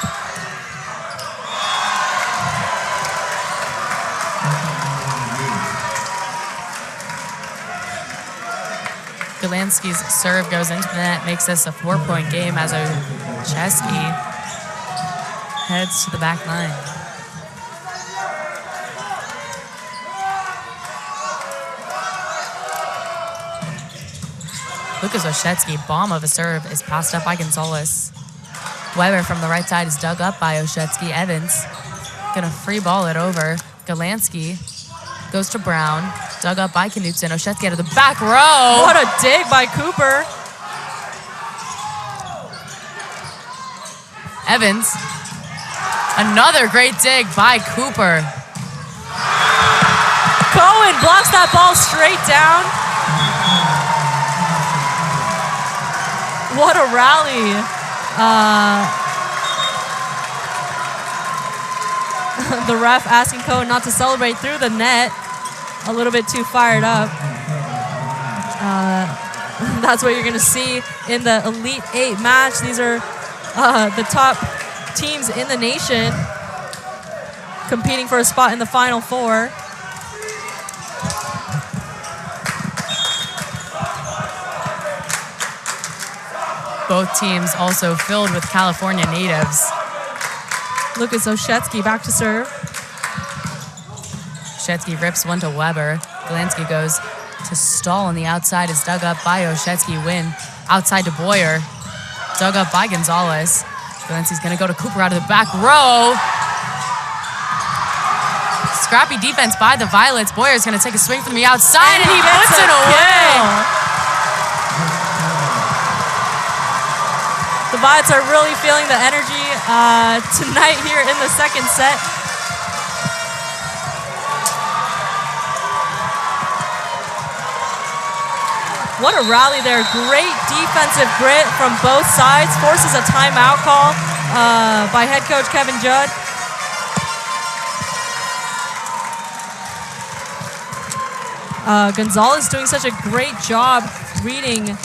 Galansky's serve goes into the net, makes this a 4-point game as Oshetsky heads to the back line. Lucas Oshetsky, bomb of a serve, is passed up by Gonzalez. Weber from the right side is dug up by Oshetsky. Evans gonna free ball it over. Galansky goes to Brown, dug up by Knutson. Oshetsky out of the back row. What a dig by Cooper. Evans, another great dig by Cooper. Cohen blocks that ball straight down. What a rally. The ref asking Cohen not to celebrate through the net. A little bit too fired up. That's what you're going to see in the Elite 8 match. These are the top teams in the nation competing for a spot in the Final Four. Both teams also filled with California natives. Lucas Oshetsky back to serve. Oshetsky rips one to Weber. Galansky goes to Stahl on the outside. Is dug up by Oshetsky. Win outside to Boyer. Dug up by Gonzalez. Galansky's going to go to Cooper out of the back row. Scrappy defense by the Violets. Boyer's going to take a swing from the outside, and he puts it away. The Violets are really feeling the energy tonight here in the second set. What a rally there. Great defensive grit from both sides. Forces a timeout call by head coach Kevin Judd. Gonzalez doing such a great job reading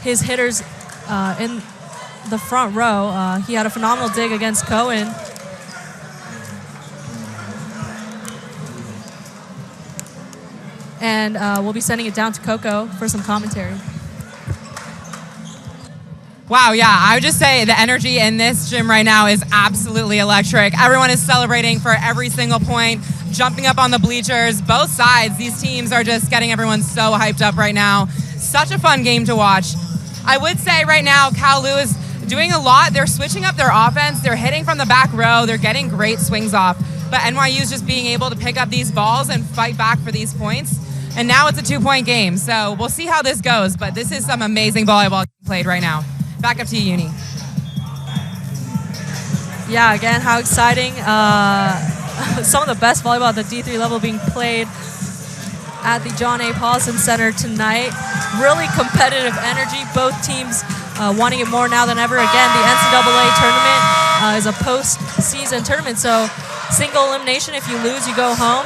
his hitters in the front row. He had a phenomenal dig against Cohen. And we'll be sending it down to Coco for some commentary. Wow, yeah, I would just say the energy in this gym right now is absolutely electric. Everyone is celebrating for every single point, jumping up on the bleachers, both sides. These teams are just getting everyone so hyped up right now. Such a fun game to watch. I would say right now, CLU is doing a lot. They're switching up their offense. They're hitting from the back row. They're getting great swings off. But NYU is just being able to pick up these balls and fight back for these points. And now it's a 2-point game. So we'll see how this goes. But this is some amazing volleyball played right now. Back up to you, Uni. Yeah, again, how exciting. Some of the best volleyball at the D3 level being played at the John A. Paulson Center tonight. Really competitive energy. Both teams wanting it more now than ever. Again, the NCAA tournament is a post-season tournament, so single elimination. If you lose, you go home.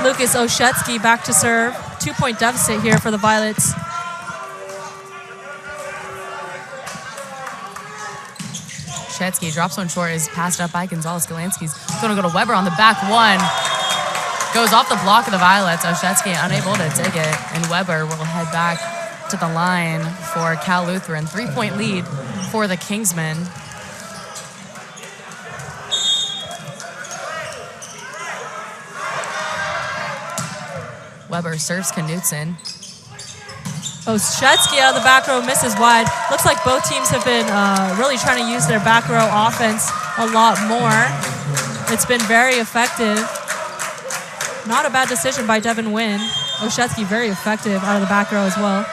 Lucas Oshetsky back to serve. 2-point deficit here for the Violets. Oshetsky drops one short, is passed up by Gonzalez. Galansky's going to go to Weber on the back one. Goes off the block of the Violets. Oshetsky unable to dig it, and Weber will head back to the line for Cal Lutheran. 3-point lead for the Kingsmen. Weber serves Knutson. Oshetsky out of the back row misses wide. Looks like both teams have been really trying to use their back row offense a lot more. It's been very effective. Not a bad decision by Devin Wynn. Oshetsky very effective out of the back row as well.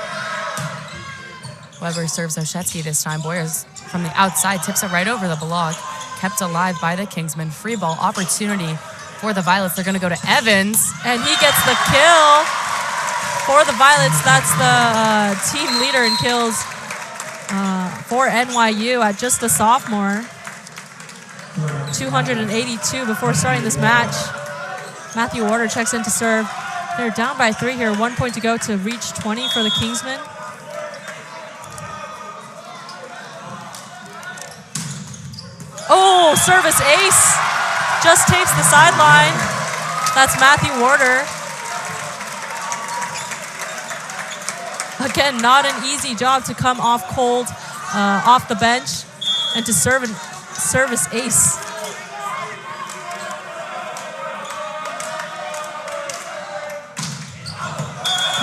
Weber serves Oshetsky this time. Boyers from the outside tips it right over the block. Kept alive by the Kingsmen. Free ball opportunity for the Violets. They're going to go to Evans. And he gets the kill for the Violets. That's the team leader in kills for NYU at just a sophomore. 282 before starting this match. Matthew Warder checks in to serve. They're down by 3 here. 1 point to go to reach 20 for the Kingsmen. Oh, service ace. Just takes the sideline. That's Matthew Warder. Again, not an easy job to come off cold, off the bench, and to serve a service ace.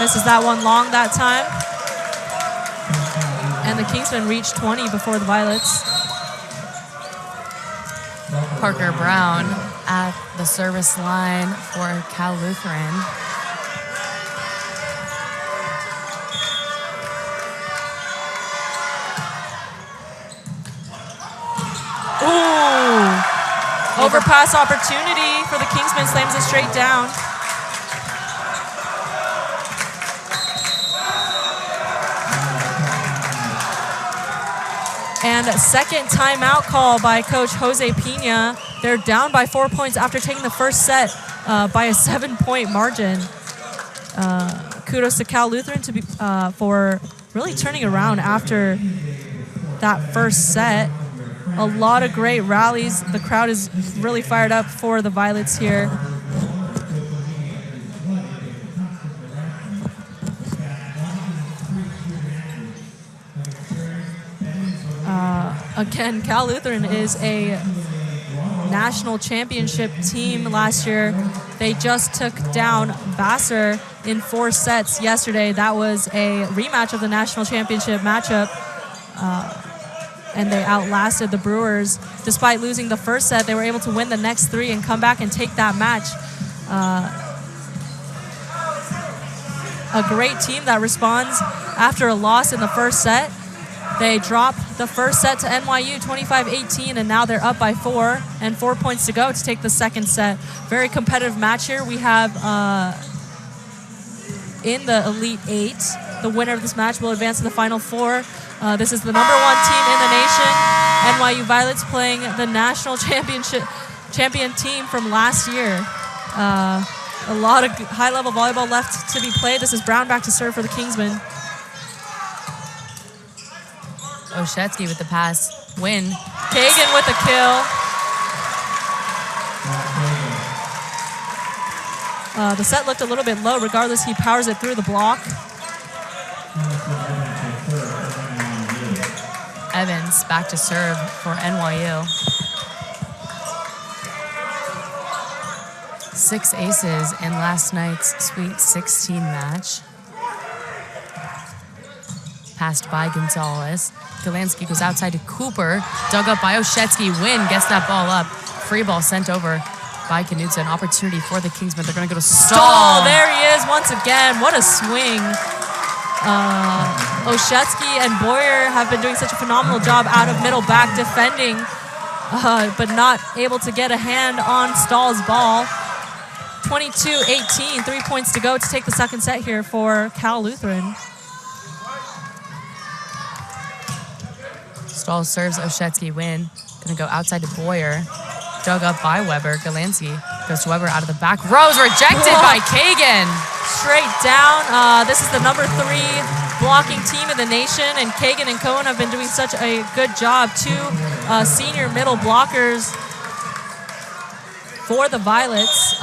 Misses that one long that time. And the Kingsmen reached 20 before the Violets. Parker Brown at the service line for Cal Lutheran. Ooh! Overpass opportunity for the Kingsmen, slams it straight down. And a second timeout call by Coach Jose Pina. They're down by 4 points after taking the first set by a 7-point margin. Kudos to Cal Lutheran for really turning around after that first set. A lot of great rallies. The crowd is really fired up for the Violets here. Again, Cal Lutheran is a national championship team last year. They just took down Vassar in 4 sets yesterday. That was a rematch of the national championship matchup. And they outlasted the Brewers. Despite losing the first set, they were able to win the next 3 and come back and take that match. A great team that responds after a loss in the first set. They dropped the first set to NYU 25-18, and now they're up by 4 and 4 points to go to take the second set. Very competitive match here. We have in the Elite 8, the winner of this match will advance to the Final 4. This is the #1 team in the nation. NYU Violets playing the national champion team from last year. A lot of high-level volleyball left to be played. This is Brown back to serve for the Kingsmen. Oshetsky with the pass. Win. Kagan with a kill. The set looked a little bit low. Regardless, he powers it through the block. Evans back to serve for NYU. 6 aces in last night's Sweet 16 match. Passed by Gonzalez. Galansky goes outside to Cooper. Dug up by Oshetsky. Win gets that ball up. Free ball sent over by Knudsen. Opportunity for the Kingsmen. They're going to go to Stahl. There he is once again. What a swing. Oshetsky and Boyer have been doing such a phenomenal job out of middle back defending, but not able to get a hand on Stahl's ball. 22-18, 3 points to go to take the second set here for Cal Lutheran. Stahl serves Oshetsky. Win. Gonna go outside to Boyer. Dug up by Weber. Galansky goes to Weber out of the back. Rose rejected by Kagan. Straight down. This is the number 3 blocking team in the nation, and Kagan and Cohen have been doing such a good job. 2 senior middle blockers for the Violets.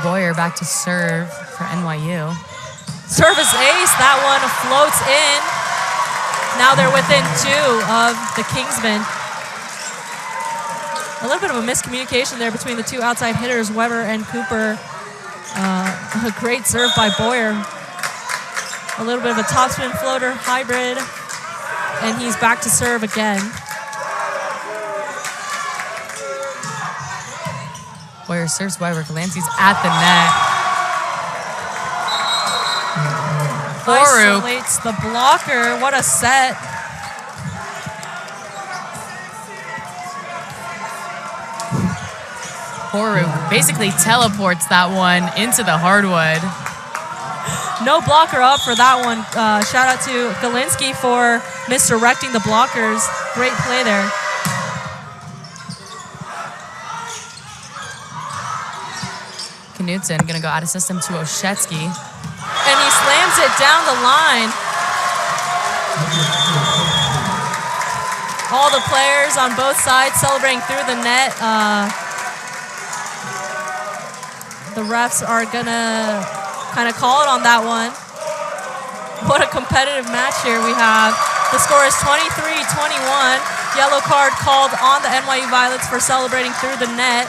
Boyer back to serve for NYU. Service ace, that one floats in. Now they're within 2 of the Kingsmen. A little bit of a miscommunication there between the 2 outside hitters, Weber and Cooper. A great serve by Boyer. A little bit of a topspin floater hybrid, and he's back to serve again. Boyer serves Weber. Galansky's at the net. Isolates the blocker. What a set. Horu basically teleports that one into the hardwood. No blocker up for that one. Shout out to Galinsky for misdirecting the blockers. Great play there. Knudsen gonna go out of system to Oshetsky. And he slams it down the line. All the players on both sides celebrating through the net. The refs are gonna kind of call it on that one. What a competitive match here we have. The score is 23-21. Yellow card called on the NYU Violets for celebrating through the net.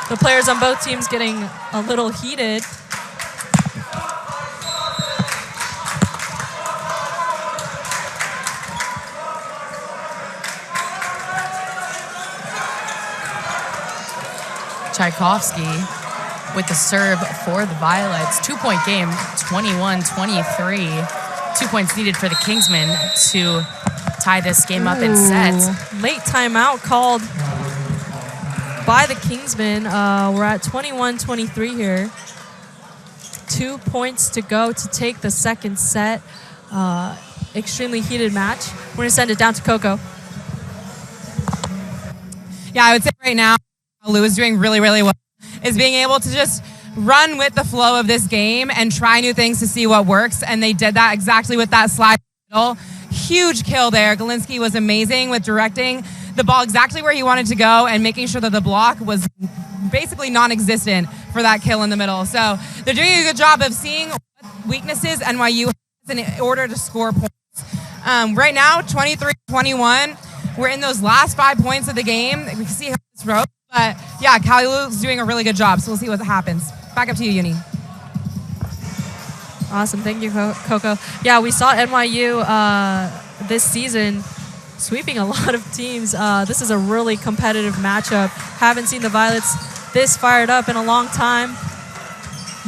The players on both teams getting a little heated. Tchaikovsky with the serve for the Violets. 2-point game, 21-23. 2 points needed for the Kingsmen to tie this game up in sets. Late timeout called by the Kingsmen. We're at 21-23 here. 2 points to go to take the second set. Extremely heated match. We're going to send it down to Coco. Yeah, I would say right now, Lou is doing really, really well. Is being able to just run with the flow of this game and try new things to see what works. And they did that exactly with that slide middle. Huge kill there. Galinsky was amazing with directing the ball exactly where he wanted to go and making sure that the block was basically non-existent for that kill in the middle. So they're doing a good job of seeing what weaknesses NYU has in order to score points. Right now, 23-21. We're in those last 5 points of the game. We can see how this road. But yeah, CLU's doing a really good job, so we'll see what happens. Back up to you, Uni. Awesome. Thank you, Coco. Yeah, we saw NYU this season sweeping a lot of teams. This is a really competitive matchup. Haven't seen the Violets this fired up in a long time.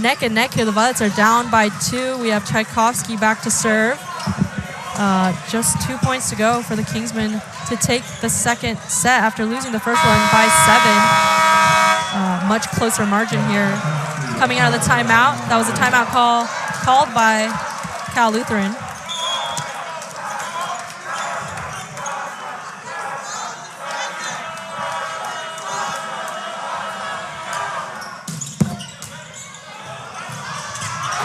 Neck and neck here. The Violets are down by 2. We have Tchaikovsky back to serve. Just 2 points to go for the Kingsmen to take the second set after losing the first one by 7. Much closer margin here. Coming out of the timeout, that was a timeout called by Cal Lutheran.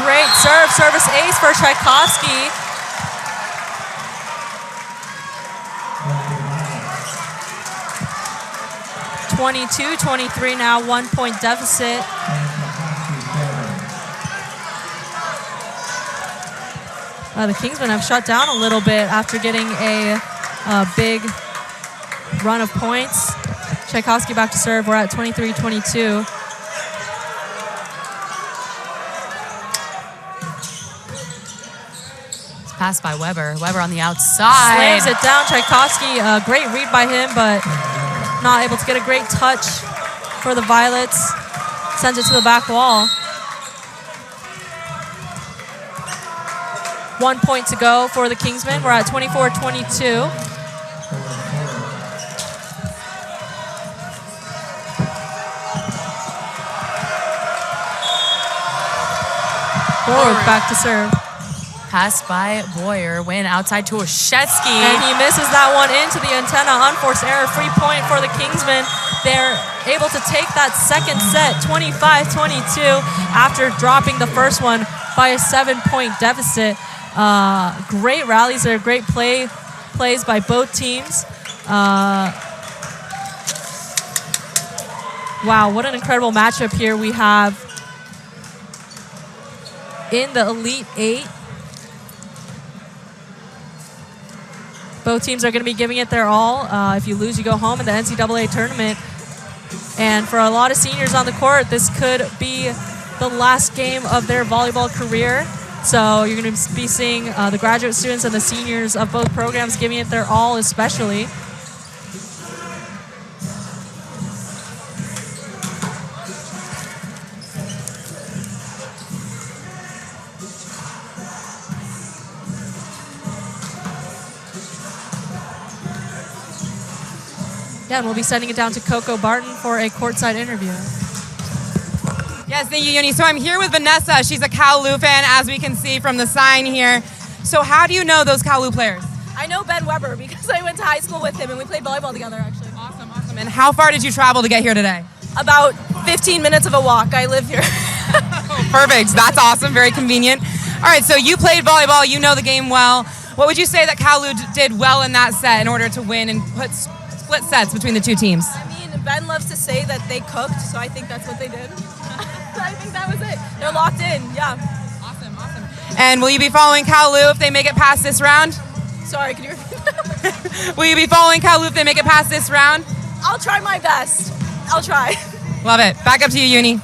Great service ace for Tchaikovsky. (22-23) now, 1-point deficit. The Kingsmen have shut down a little bit after getting a big run of points. Tchaikovsky back to serve. We're at 23-22. Pass by Weber. Weber on the outside. Slams it down. Tchaikovsky, great read by him, but not able to get a great touch for the Violets. Sends it to the back wall. 1 point to go for the Kingsmen. We're at 24-22. Borg back to serve. Pass by Boyer. Win outside to Oshetsky. And he misses that one into the antenna. Unforced error. Free point for the Kingsmen. They're able to take that second set, 25-22, after dropping the first one by a 7-point deficit. Great rallies there. Great plays by both teams. Wow, what an incredible matchup here we have in the Elite Eight. Both teams are going to be giving it their all. If you lose, you go home in the NCAA tournament. And for a lot of seniors on the court, this could be the last game of their volleyball career. So you're going to be seeing the graduate students and the seniors of both programs giving it their all, especially. Yeah, and we'll be sending it down to Coco Barton for a courtside interview. Yes, thank you, Uni. So I'm here with Vanessa. She's a Cal Lu fan, as we can see from the sign here. So how do you know those Cal Lu players? I know Ben Weber because I went to high school with him and we played volleyball together, actually. Awesome, awesome. And how far did you travel to get here today? About 15 minutes of a walk. I live here. Oh, perfect. That's awesome. Very convenient. All right, so you played volleyball. You know the game well. What would you say that Cal Lu did well in that set in order to win and put split sets between the two teams? I mean, Ben loves to say that they cooked, so I think that's what they did. I think that was it. They're locked in, yeah. Awesome, awesome. And will you be following Cal Lu if they make it past this round? Sorry, can you repeat that? Will you be following Cal Lu if they make it past this round? I'll try my best. I'll try. Love it. Back up to you, Uni.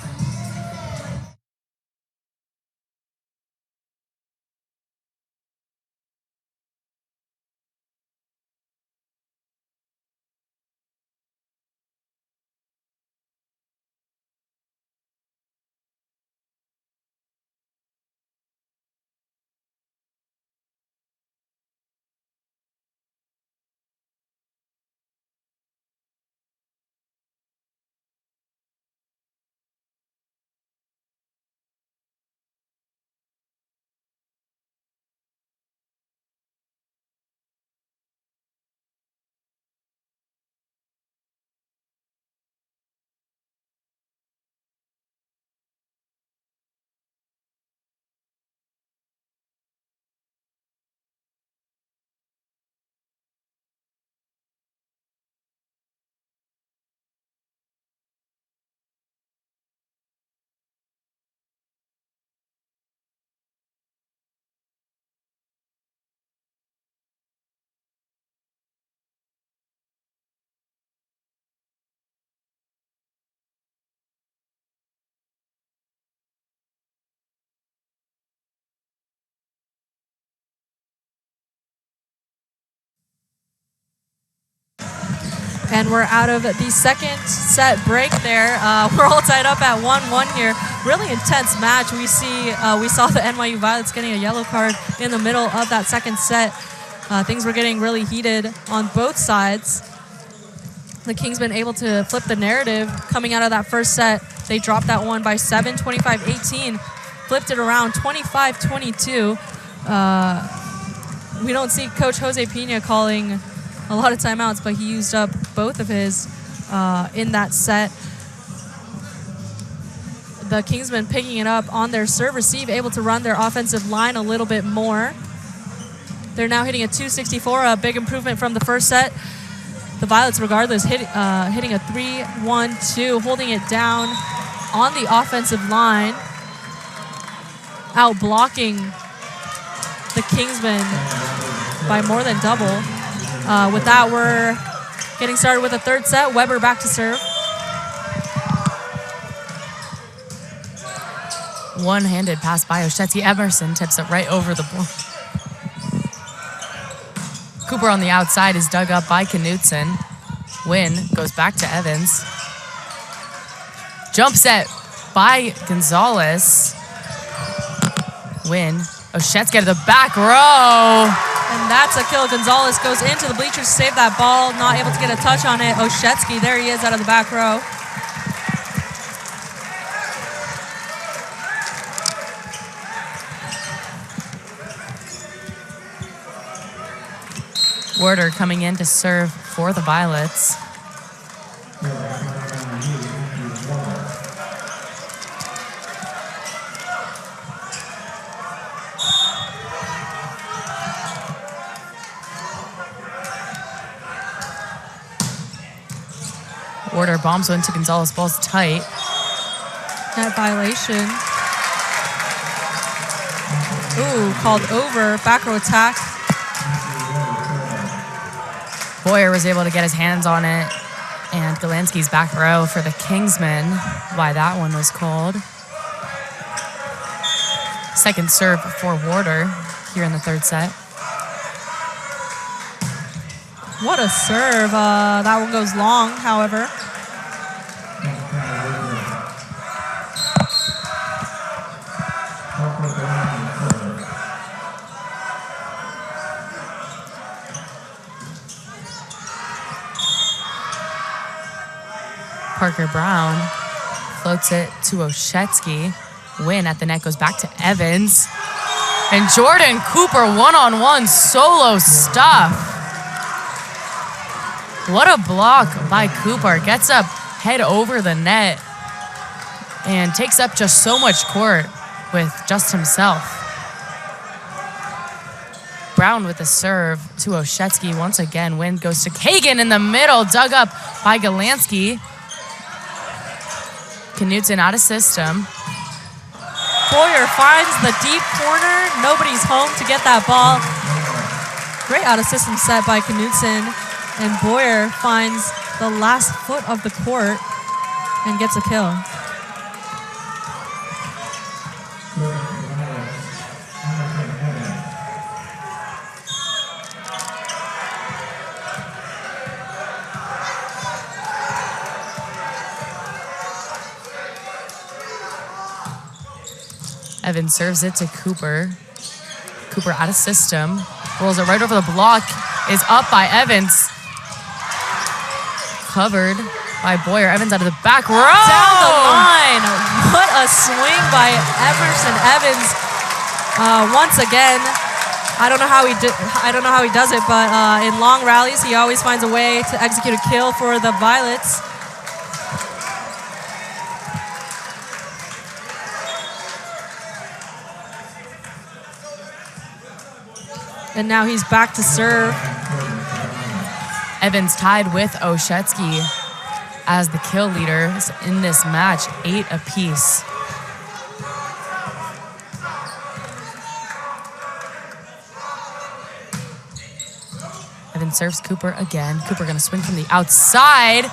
And we're out of the second set break there. We're all tied up at 1-1 here. Really intense match. We saw the NYU Violets getting a yellow card in the middle of that second set. Things were getting really heated on both sides. The Kingsmen able to flip the narrative coming out of that first set. They dropped that one by 7, 25-18. Flipped it around 25-22. We don't see Coach Jose Pina calling a lot of timeouts, but he used up both of his in that set. The Kingsmen picking it up on their serve receive, able to run their offensive line a little bit more. They're now hitting a 264, a big improvement from the first set. The Violets, regardless, hitting a 3-1-2, holding it down on the offensive line, out blocking the Kingsmen by more than double. With that, we're getting started with a third set. Weber back to serve. One-handed pass by Oshetsky. Emerson tips it right over the board. Cooper on the outside is dug up by Knutson. Wynn goes back to Evans. Jump set by Gonzalez. Wynn. Oshetsky to the back row. And that's a kill. Gonzalez goes into the bleachers to save that ball. Not able to get a touch on it. Oshetsky, there he is out of the back row. Werder coming in to serve for the Violets. Werder bombs into Gonzalez, ball's tight. Net violation. Ooh, called over, back row attack. Boyer was able to get his hands on it, and Galansky's back row for the Kingsmen. Why that one was called. Second serve for Werder here in the third set. What a serve. That one goes long, however. Parker Brown floats it to Oshetsky. Wynn at the net goes back to Evans. And Jordan Cooper one-on-one solo stuff. What a block by Cooper. Gets up head over the net and takes up just so much court with just himself. Brown with the serve to Oshetsky. Once again, Wynn goes to Kagan in the middle, dug up by Galansky. Knutson out of system. Boyer finds the deep corner. Nobody's home to get that ball. Great out of system set by Knutson. And Boyer finds the last foot of the court and gets a kill. Evans serves it to Cooper. Cooper out of system. Rolls it right over the block. Is up by Evans. Covered by Boyer. Evans out of the back row. Down the line. What a swing by Emerson Evans. Once again, I don't know how he does it, but in long rallies, he always finds a way to execute a kill for the Violets. And now he's back to serve. Evans tied with Oshetsky as the kill leaders in this match, 8 apiece. Evans serves Cooper again. Cooper gonna swing from the outside.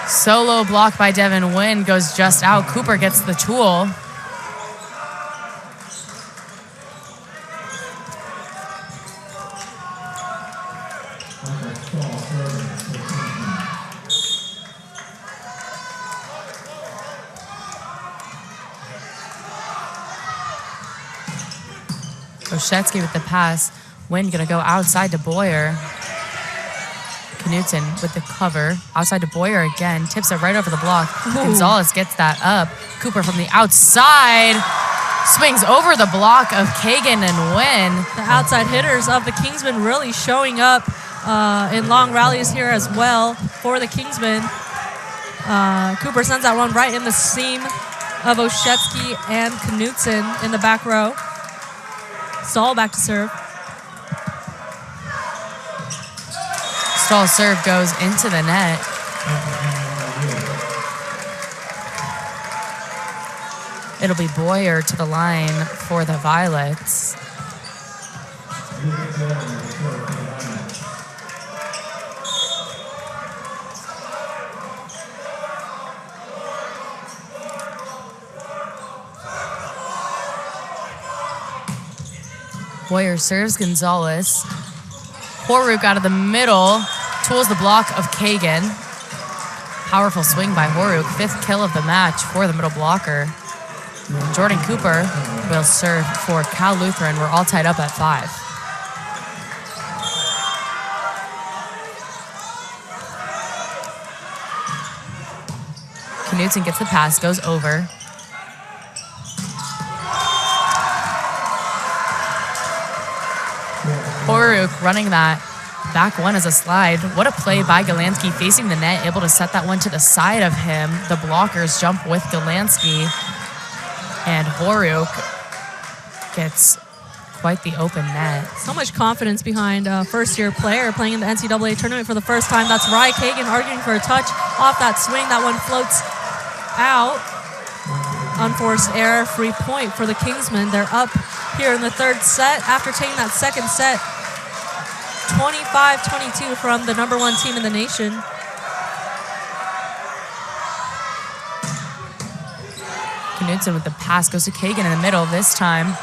Solo block by Devin Wynn goes just out. Cooper gets the tool. Oshetsky with the pass. Wynn gonna go outside to Boyer. Knutson with the cover. Outside to Boyer again. Tips it right over the block. Ooh. Gonzalez gets that up. Cooper from the outside. Swings over the block of Kagan and Wynn. The outside hitters of the Kingsmen really showing up in long rallies here as well for the Kingsmen. Cooper sends that one right in the seam of Oshetsky and Knutson in the back row. Stahl back to serve. Stahl's serve goes into the net. It'll be Boyer to the line for the Violets. Boyer serves Gonzalez. Horuk out of the middle, tools the block of Kagan. Powerful swing by Horuk, 5th kill of the match for the middle blocker. Jordan Cooper will serve for Cal Lutheran. We're all tied up at 5. Knutson gets the pass, goes over. Horuk running that back one as a slide. What a play by Galansky, facing the net, able to set that one to the side of him. The blockers jump with Galansky, and Horuk gets quite the open net. So much confidence behind a first-year player playing in the NCAA tournament for the first time. That's Rye Kagan arguing for a touch off that swing. That one floats out. Unforced error, free point for the Kingsmen. They're up here in the 3rd set after taking that 2nd set. 25-22 from the #1 team in the nation. Knutson with the pass goes to Kagan in the middle this time.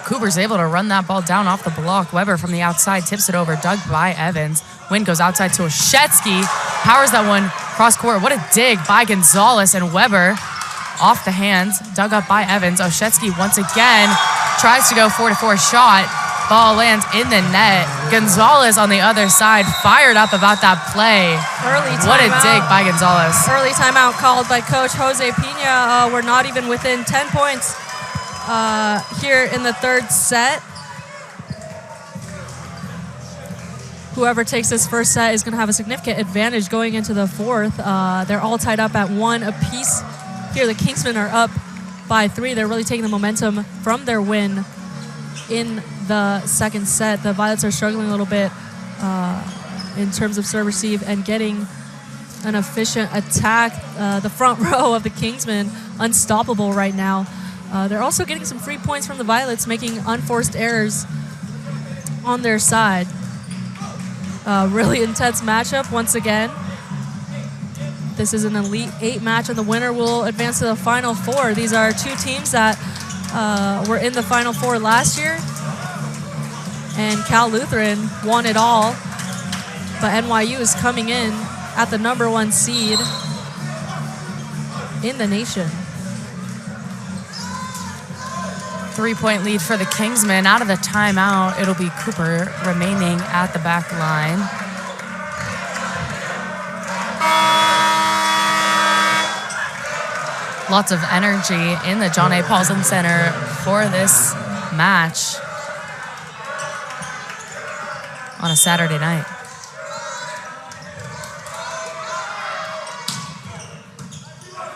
Cooper's able to run that ball down off the block. Weber from the outside tips it over, dug by Evans. Wynn goes outside to Oshetsky, powers that one cross court. What a dig by Gonzalez, and Weber off the hands, dug up by Evans. Oshetsky once again tries to go 4-4 shot. Ball lands in the net. Gonzalez on the other side, fired up about that play. Early timeout. What a dig by Gonzalez. Early timeout called by Coach Jose Pina. We're not even within 10 points here in the 3rd set. Whoever takes this first set is going to have a significant advantage going into the 4th. They're all tied up at 1 apiece. Here the Kingsmen are up by 3. They're really taking the momentum from their win in the 2nd set. The Violets are struggling a little bit in terms of serve receive and getting an efficient attack. The front row of the Kingsmen unstoppable right now. They're also getting some free points from the Violets, making unforced errors on their side. Really intense matchup once again. This is an Elite 8 match, and the winner will advance to the Final 4. These are 2 teams that were in the Final 4 last year, and Cal Lutheran won it all, but NYU is coming in at the #1 seed in the nation. 3-point lead for the Kingsmen. Out of the timeout, it'll be Cooper remaining at the back line. Lots of energy in the John A. Paulson Center for this match on a Saturday night.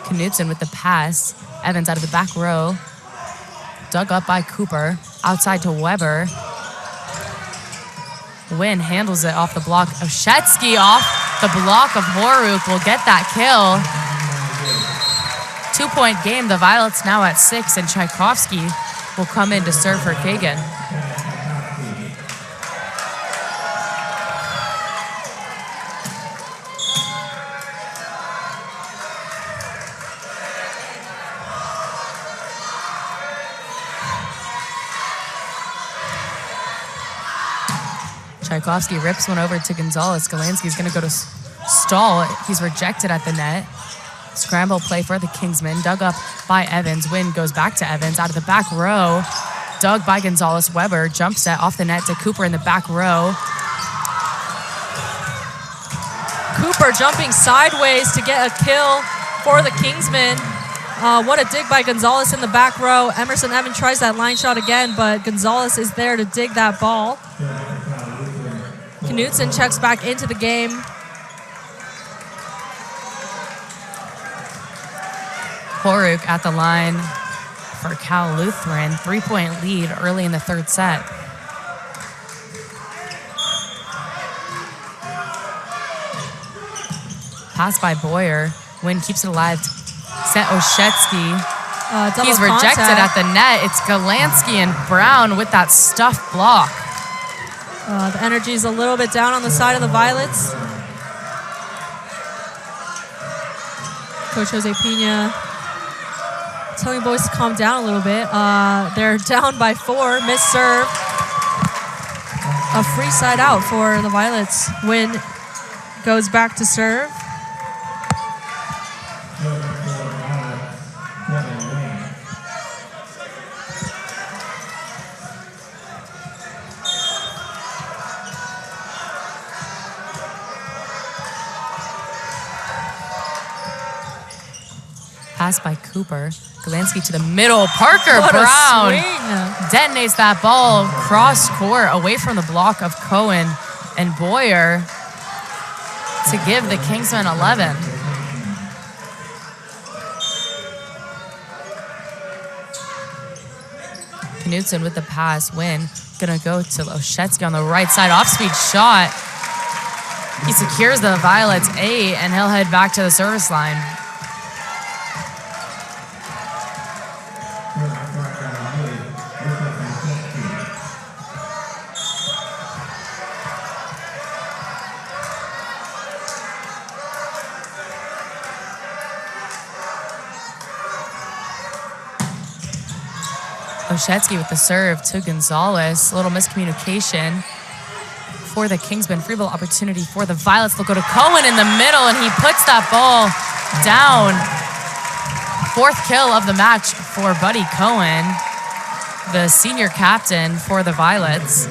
Knutson with the pass. Evans out of the back row. Dug up by Cooper. Outside to Weber. Wynn handles it off the block. Oshetsky off the block of Horuk will get that kill. 2-point game. The Violets now at 6, and Tchaikovsky will come in to serve for Kagan. Tchaikovsky rips one over to Gonzalez. Galansky's going to go to Stahl. He's rejected at the net. Scramble play for the Kingsmen. Dug up by Evans. Wynn goes back to Evans out of the back row. dug by Gonzalez. Weber jump set off the net to Cooper in the back row. Cooper jumping sideways to get a kill for the Kingsmen. What a dig by Gonzalez in the back row. Emerson Evan tries that line shot again, but Gonzalez is there to dig that ball. Knutson checks back into the game. Horuk at the line for Cal Lutheran. 3-point lead early in the third set. Pass by Boyer. Wynn keeps it alive. Set Oshetsky. He's rejected at the net. It's Galansky and Brown with that stuffed block. The energy is a little bit down on the side of the Violets. Coach Jose Pina telling boys to calm down a little bit. They're down by 4. Missed serve. A free side out for the Violets. Wynn goes back to serve. Pass by Cooper. Galansky to the middle. Parker What Brown a swing. detonates that ball cross court away from the block of Cohen and Boyer to give the Kingsmen 11. Knutson with the pass. Wynn gonna go to Oshetsky on the right side. Off-speed shot. He secures the Violets 8, and he'll head back to the service line. Oshetsky with the serve to Gonzalez. A little miscommunication for the Kingsmen. Free ball opportunity for the Violets. They'll go to Cohen in the middle, and he puts that ball down. 4th kill of the match for Buddy Cohen, the senior captain for the Violets.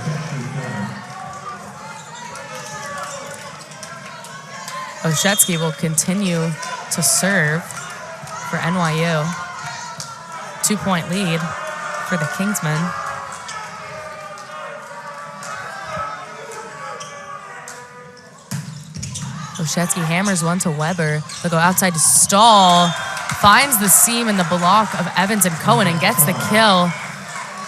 Oshetsky will continue to serve for NYU. 2-point lead for the Kingsmen. Oshetsky hammers one to Weber. They'll go outside to Stahl. Finds the seam in the block of Evans and Cohen and gets the kill.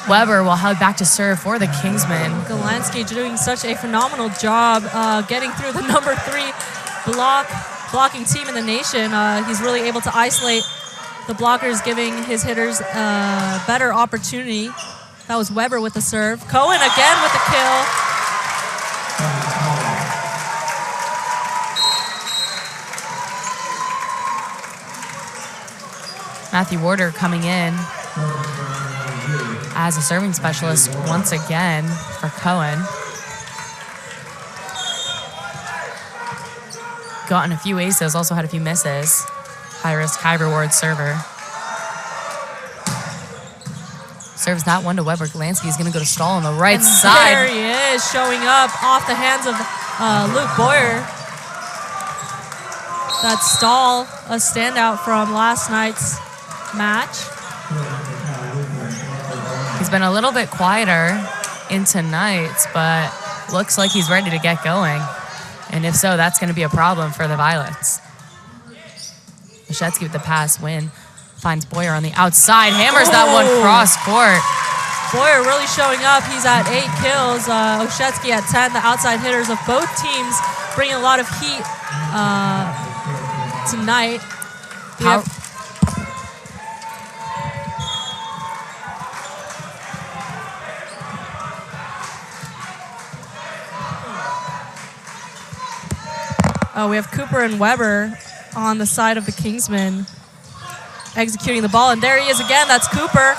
Weber will head back to serve for the Kingsmen. Galansky doing such a phenomenal job getting through the number 3 blocking team in the nation. He's really able to isolate the blockers, giving his hitters a better opportunity. That was Weber with the serve. Cohen again with the kill. Matthew Warder coming in as a serving specialist once again for Cohen. Gotten a few aces, also had a few misses. High risk, high reward server. Serves that one to Weber. Galansky is going to go to Stahl on the right side. There he is, showing up off the hands of Luke Boyer. That's Stahl, a standout from last night's match. He's been a little bit quieter in tonight's, but looks like he's ready to get going. And if so, that's going to be a problem for the Violets. Oshetsky with the pass. Wynn finds Boyer on the outside. Hammers that one cross court. Boyer really showing up. He's at 8 kills. Oshetsky at 10. The outside hitters of both teams bringing a lot of heat tonight. We have Cooper and Weber on the side of the Kingsmen executing the ball. And there he is again. That's Cooper.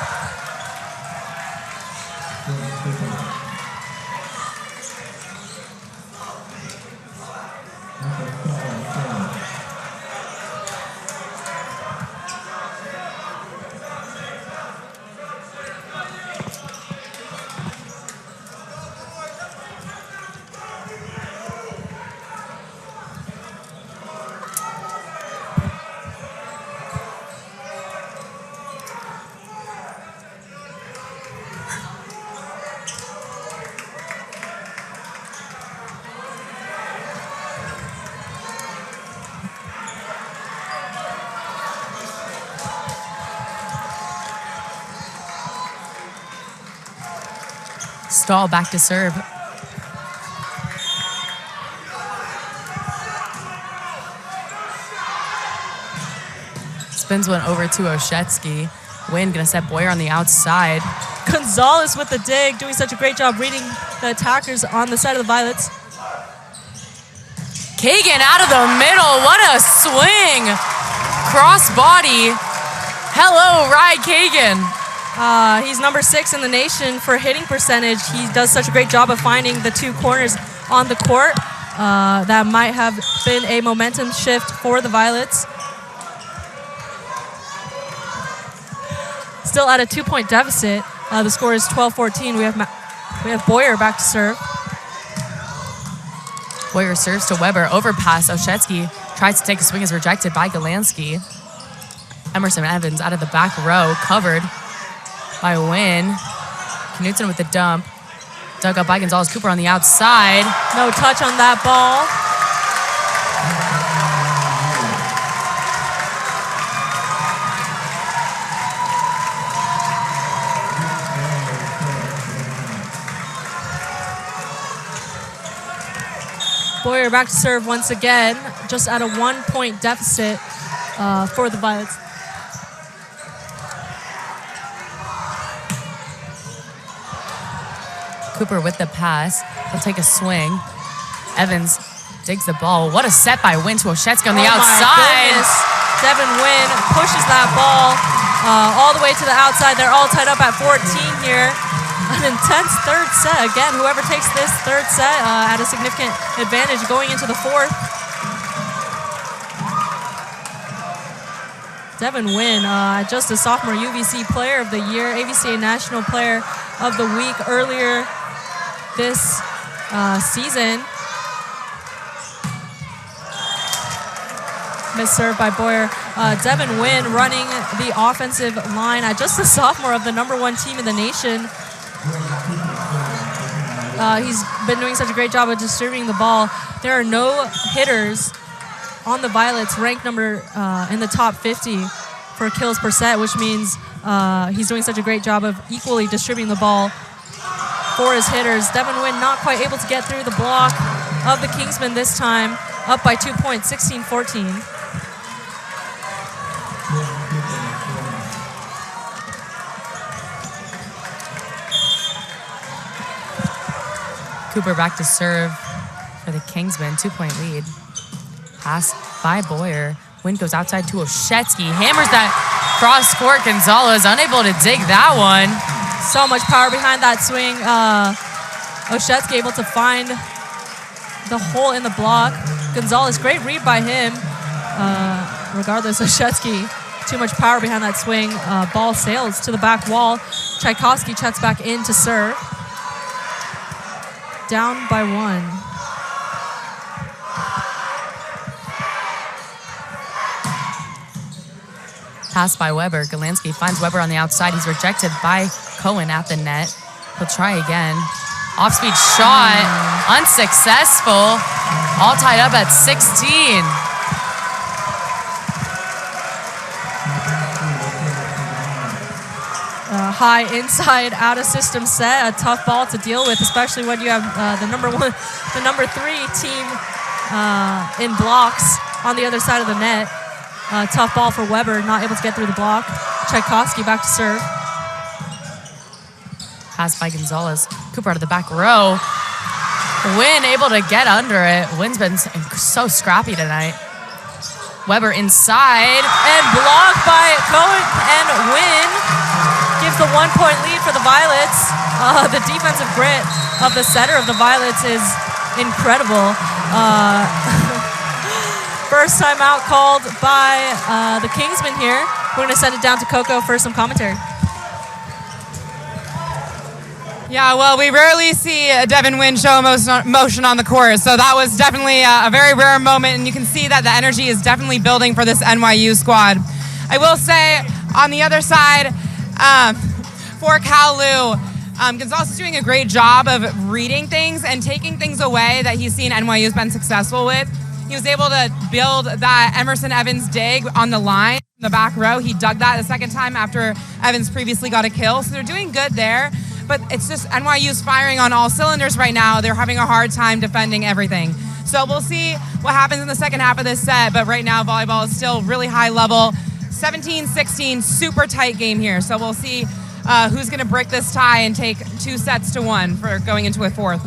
Stahl back to serve. Spins one over to Oshetsky. Wynn gonna set Boyer on the outside. Gonzalez with the dig, doing such a great job reading the attackers on the side of the Violets. Kagan out of the middle. What a swing. Cross body. Hello, Ryan Kagan. He's number 6 in the nation for hitting percentage. He does such a great job of finding the 2 corners on the court. That might have been a momentum shift for the Violets. Still at a 2-point deficit. The score is 12-14. We have Boyer back to serve. Boyer serves to Weber. Overpass. Oshetsky tries to take a swing, is rejected by Galansky. Emerson Evans out of the back row, covered by Wynn. Knutson with the dump. Dug up by Gonzalez. Cooper on the outside. No touch on that ball. Boyer back to serve once again, just at a 1-point deficit for the Violets. Cooper with the pass. He'll take a swing. Evans digs the ball. What a set by Wynn to Oshetsky on the outside. Devin Wynn pushes that ball all the way to the outside. They're all tied up at 14 here. An intense third set. Again, whoever takes this third set at a significant advantage going into the fourth. Devin Wynn, just a sophomore UVC Player of the Year, AVCA National Player of the Week earlier this season. Missed serve by Boyer. Devin Wynn running the offensive line, just a sophomore of the #1 team in the nation. He's been doing such a great job of distributing the ball. There are no hitters on the Violets ranked in the top 50 for kills per set, which means he's doing such a great job of equally distributing the ball for his hitters. Devin Wynn not quite able to get through the block of the Kingsmen this time, up by 2 points, 16-14. Cooper back to serve for the Kingsmen, 2-point lead. Pass by Boyer. Wynn goes outside to Oshetsky. Hammers that cross court. Gonzalez unable to dig that one. So much power behind that swing. Oshetsky able to find the hole in the block. Gonzalez, great read by him. Regardless, Oshetsky, too much power behind that swing. Ball sails to the back wall. Tchaikovsky checks back in to serve. Down by 1. Pass by Weber. Galansky finds Weber on the outside. He's rejected by Cohen at the net. He'll try again. Off-speed shot. Unsuccessful. All tied up at 16. High inside out of system set, a tough ball to deal with, especially when you have the number 3 team in blocks on the other side of the net. Tough ball for Weber, not able to get through the block. Tchaikovsky back to serve. Pass by Gonzalez. Cooper out of the back row. Wynn able to get under it. Wynn's been so scrappy tonight. Weber inside. And blocked by Cohen, and Wynn gives the 1-point lead for the Violets. The defensive grit of the setter of the Violets is incredible. First timeout called by the Kingsmen here. We're going to send it down to Coco for some commentary. Yeah, well, we rarely see Devin Wynn show motion on the court, so that was definitely a very rare moment, and you can see that the energy is definitely building for this NYU squad. I will say, on the other side, for CLU, Gonzalez is doing a great job of reading things and taking things away that he's seen NYU's been successful with. He was able to build that Emerson Evans dig on the line, the back row. He dug that the second time after Evans previously got a kill, so they're doing good there. but it's just NYU's firing on all cylinders right now. They're having a hard time defending everything. So we'll see what happens in the second half of this set, but right now volleyball is still really high level. 17-16, super tight game here. So we'll see who's going to break this tie and take 2-1 for going into a fourth.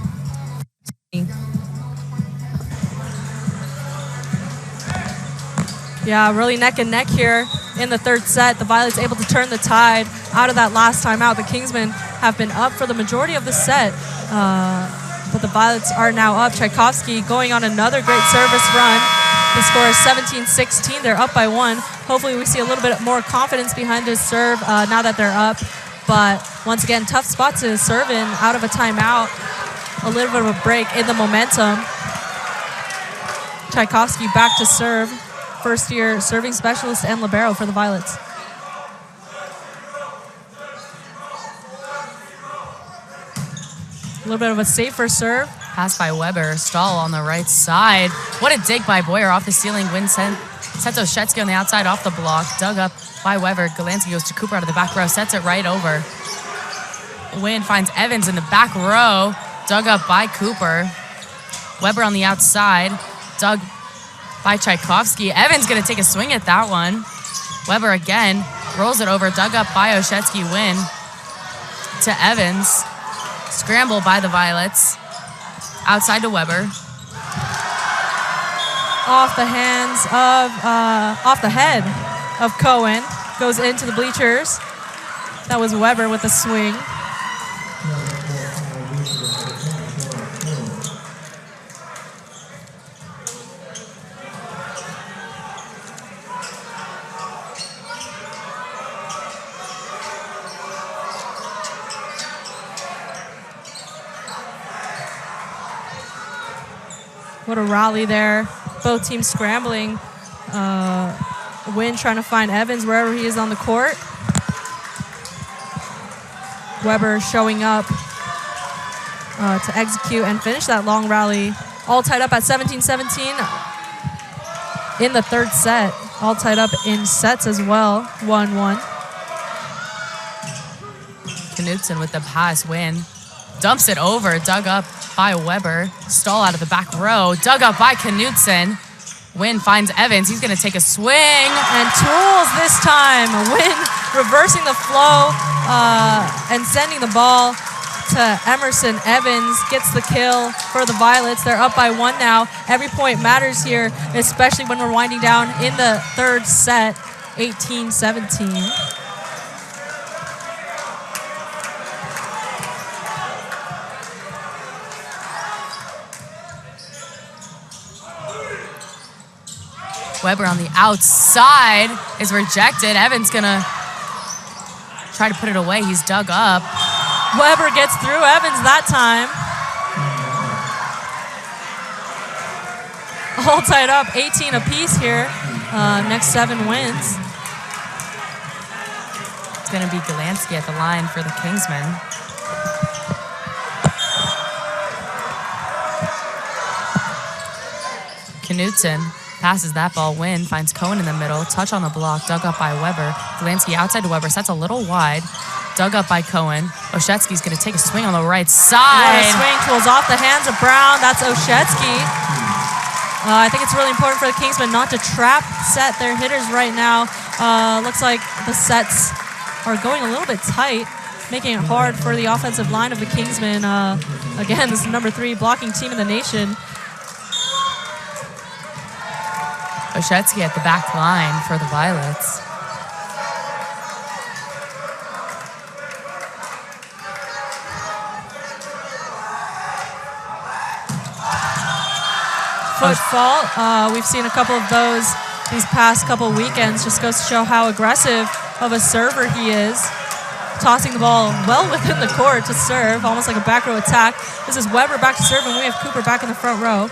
Yeah, really neck and neck here in the third set. The Violets able to turn the tide out of that last timeout. The Kingsmen have been up for the majority of the set, but the Violets are now up. Tchaikovsky going on another great service run. The score is 17-16. They're up by 1. Hopefully we see a little bit more confidence behind this serve now that they're up. But once again, tough spot to serve in out of a timeout. A little bit of a break in the momentum. Tchaikovsky back to serve. First-year serving specialist and libero for the Violets. A little bit of a safer serve. Pass by Weber. Stall on the right side. What a dig by Boyer off the ceiling. Win sets Oshetsky on the outside off the block. Dug up by Weber. Galansky goes to Cooper out of the back row. Sets it right over. Win finds Evans in the back row. Dug up by Cooper. Weber on the outside. Dug by Tchaikovsky. Evans going to take a swing at that one. Weber again rolls it over. Dug up by Oshetsky. Win to Evans. Scramble by the Violets. Outside to Weber. Off the head of Cohen. Goes into the bleachers. That was Weber with a swing. What a rally there. Both teams scrambling. Wynn trying to find Evans wherever he is on the court. Weber showing up to execute and finish that long rally. All tied up at 17-17 in the third set. All tied up in sets as well. 1-1. Knudsen with the pass. Win. Dumps it over. Dug up by Weber. Stall out of the back row. Dug up by Knudsen. Wynn finds Evans. He's going to take a swing. And tools this time. Wynn reversing the flow and sending the ball to Emerson. Evans gets the kill for the Violets. They're up by 1 now. Every point matters here, especially when we're winding down in the third set, 18-17. Weber on the outside is rejected. Evans gonna try to put it away. He's dug up. Weber gets through Evans that time. All tied up, 18 apiece here. Next 7 wins. It's gonna be Galansky at the line for the Kingsmen. Knudsen passes that ball. Wynn finds Cohen in the middle. Touch on the block. Dug up by Weber. Galansky outside to Weber. Sets a little wide. Dug up by Cohen. Oshetsky's going to take a swing on the right side. What a swing. Tools off the hands of Brown. That's Oshetsky. I think it's really important for the Kingsmen not to trap set their hitters right now. Looks like the sets are going a little bit tight, making it hard for the offensive line of the Kingsmen. Again, this is the number 3 blocking team in the nation. Oshetsky at the back line for the Violets. Foot fault. We've seen a couple of those these past couple weekends. Just goes to show how aggressive of a server he is. Tossing the ball well within the court to serve, almost like a back row attack. This is Weber back to serve, and we have Cooper back in the front row.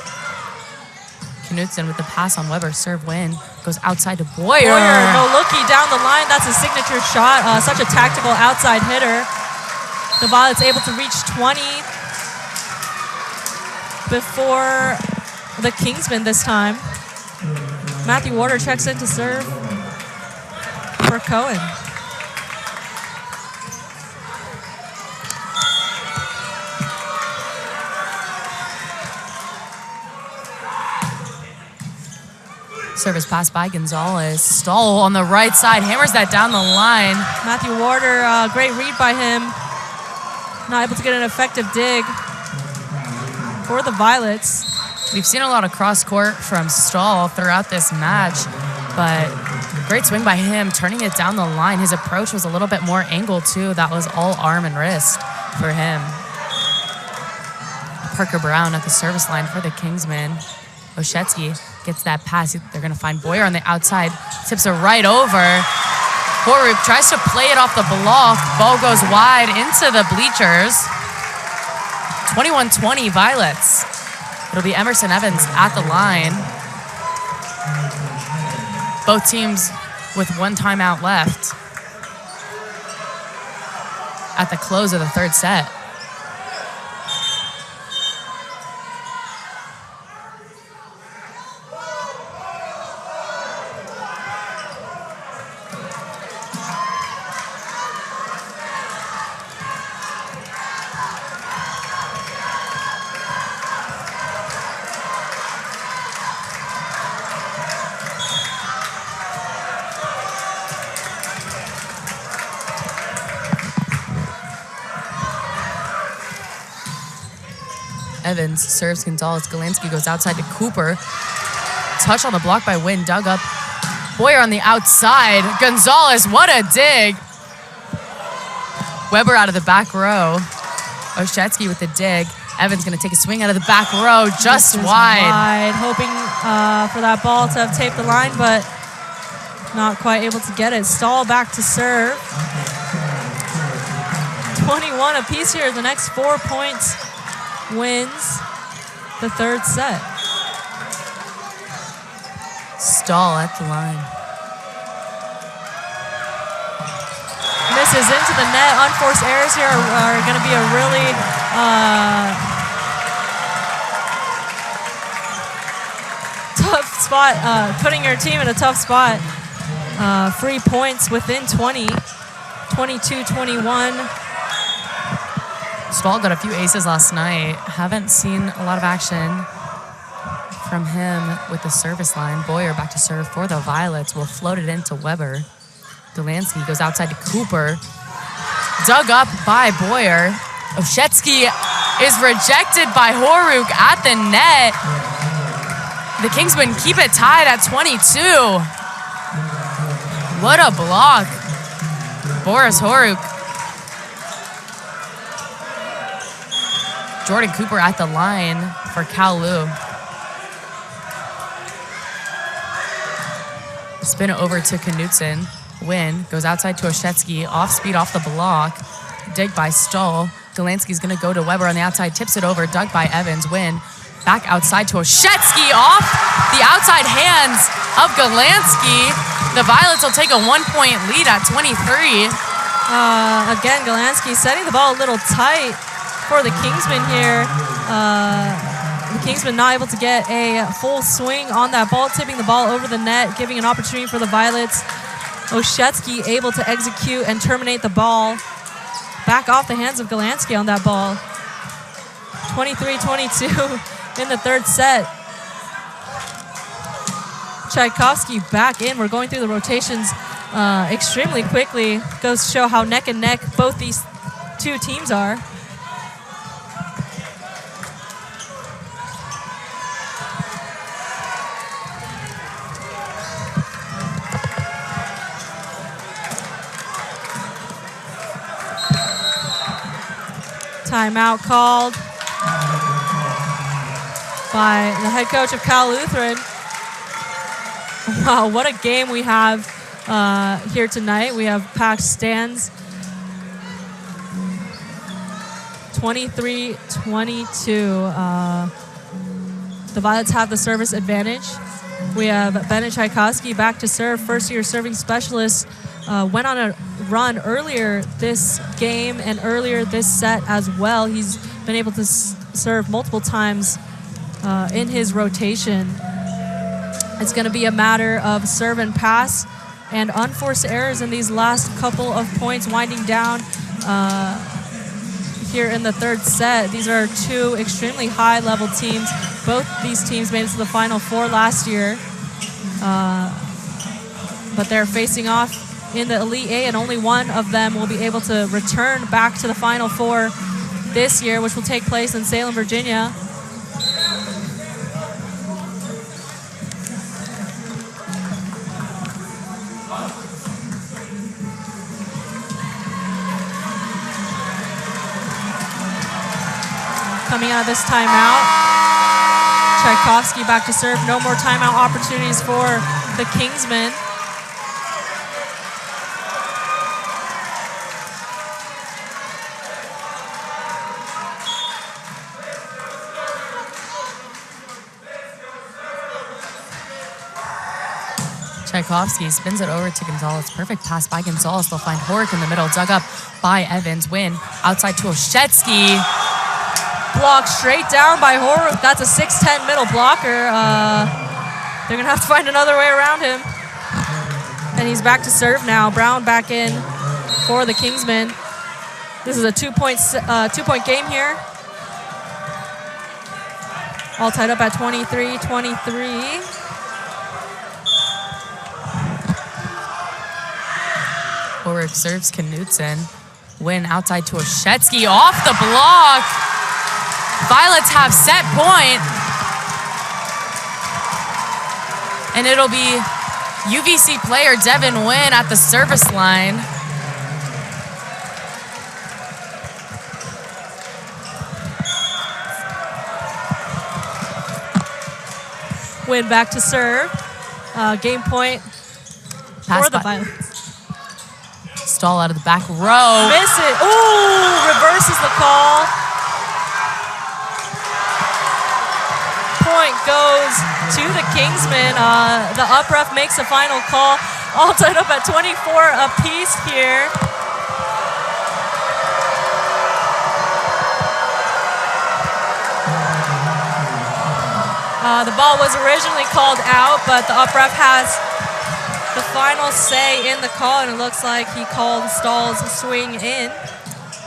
Knudsen with the pass on Weber. Serve Win. Goes outside to Boyer. Boyer, no looky down the line. That's a signature shot. Such a tactical outside hitter. The Violets able to reach 20 before the Kingsmen this time. Matthew Warder checks in to serve for Cohen. Service pass by Gonzalez. Stahl on the right side, hammers that down the line. Matthew Warder, great read by him. Not able to get an effective dig for the Violets. We've seen a lot of cross court from Stahl throughout this match, but great swing by him, turning it down the line. His approach was a little bit more angled too. That was all arm and wrist for him. Parker Brown at the service line for the Kingsmen. Oshetsky gets that pass. They're going to find Boyer on the outside. Tips it right over. Horuk tries to play it off the block. Ball goes wide into the bleachers. 21-20 Violets. It'll be Emerson Evans at the line. Both teams with one timeout left at the close of the third set. Evans serves Gonzalez. Galansky goes outside to Cooper. Touch on the block by Wynn. Dug up. Boyer on the outside. Gonzalez, what a dig. Weber out of the back row. Oshetsky with the dig. Evans going to take a swing out of the back row. Just wide. Hoping for that ball to have taped the line, but not quite able to get it. Stahl back to serve. 21 apiece here. The next 4 points wins the third set. Stahl at the line. Misses into the net. Unforced errors here are going to be a really tough spot, putting your team in a tough spot. 3 points within 20, 22-21. Stahl got a few aces last night. Haven't seen a lot of action from him with the service line. Boyer back to serve for the Violets. Will float it into Weber. Delansky goes outside to Cooper. Dug up by Boyer. Oshetsky is rejected by Horuk at the net. The Kingsmen keep it tied at 22. What a block. Boris Horuk. Jordan Cooper at the line for CLU. Spin it over to Knutson. Wynn goes outside to Oshetsky. Off speed off the block. Dig by Stahl. Delansky's going to go to Weber on the outside. Tips it over. Dug by Evans. Wynn back outside to Oshetsky. Off the outside hands of Galansky. The Violets will take a 1-point lead at 23. Again, Galansky setting the ball a little tight for the Kingsmen here. The Kingsmen not able to get a full swing on that ball, tipping the ball over the net, giving an opportunity for the Violets. Oshetsky able to execute and terminate the ball. Back off the hands of Galansky on that ball. 23-22 in the third set. Tchaikovsky back in. We're going through the rotations extremely quickly. Goes to show how neck and neck both these two teams are. Timeout called by the head coach of Cal Lutheran. Wow, what a game we have here tonight. We have packed stands. 23-22. The Violets have the service advantage. We have Bennett Tchaikovsky back to serve, first-year serving specialist. Went on a run earlier this game and earlier this set as well. He's been able to serve multiple times in his rotation. It's going to be a matter of serve and pass and unforced errors in these last couple of points, winding down here in the third set. These are two extremely high-level teams. Both these teams made it to the Final Four last year. But they're facing off in the Elite Eight, and only one of them will be able to return back to the Final Four this year, which will take place in Salem, Virginia. Coming out of this timeout, Tchaikovsky back to serve. No more timeout opportunities for the Kingsmen. Tchaikovsky spins it over to Gonzalez. Perfect pass by Gonzalez. They'll find Horick in the middle, dug up by Evans. Win outside to Oshetsky. Blocked straight down by Horick. That's a 6'10" middle blocker. They're going to have to find another way around him. And he's back to serve now. Brown back in for the Kingsmen. This is a two-point game here. All tied up at 23-23. Horick serves Knutson. Win outside to Oshetsky off the block. Violets have set point. And it'll be UVC player Devin Wynn at the service line. Wynn back to serve. Game point for the Violets. Stall out of the back row. Miss it. Ooh, reverses the call. Point goes to the Kingsmen. The up ref makes a final call. All tied up at 24 apiece here. The ball was originally called out, but the up ref has the final say in the call, and it looks like he called Stahl's swing in.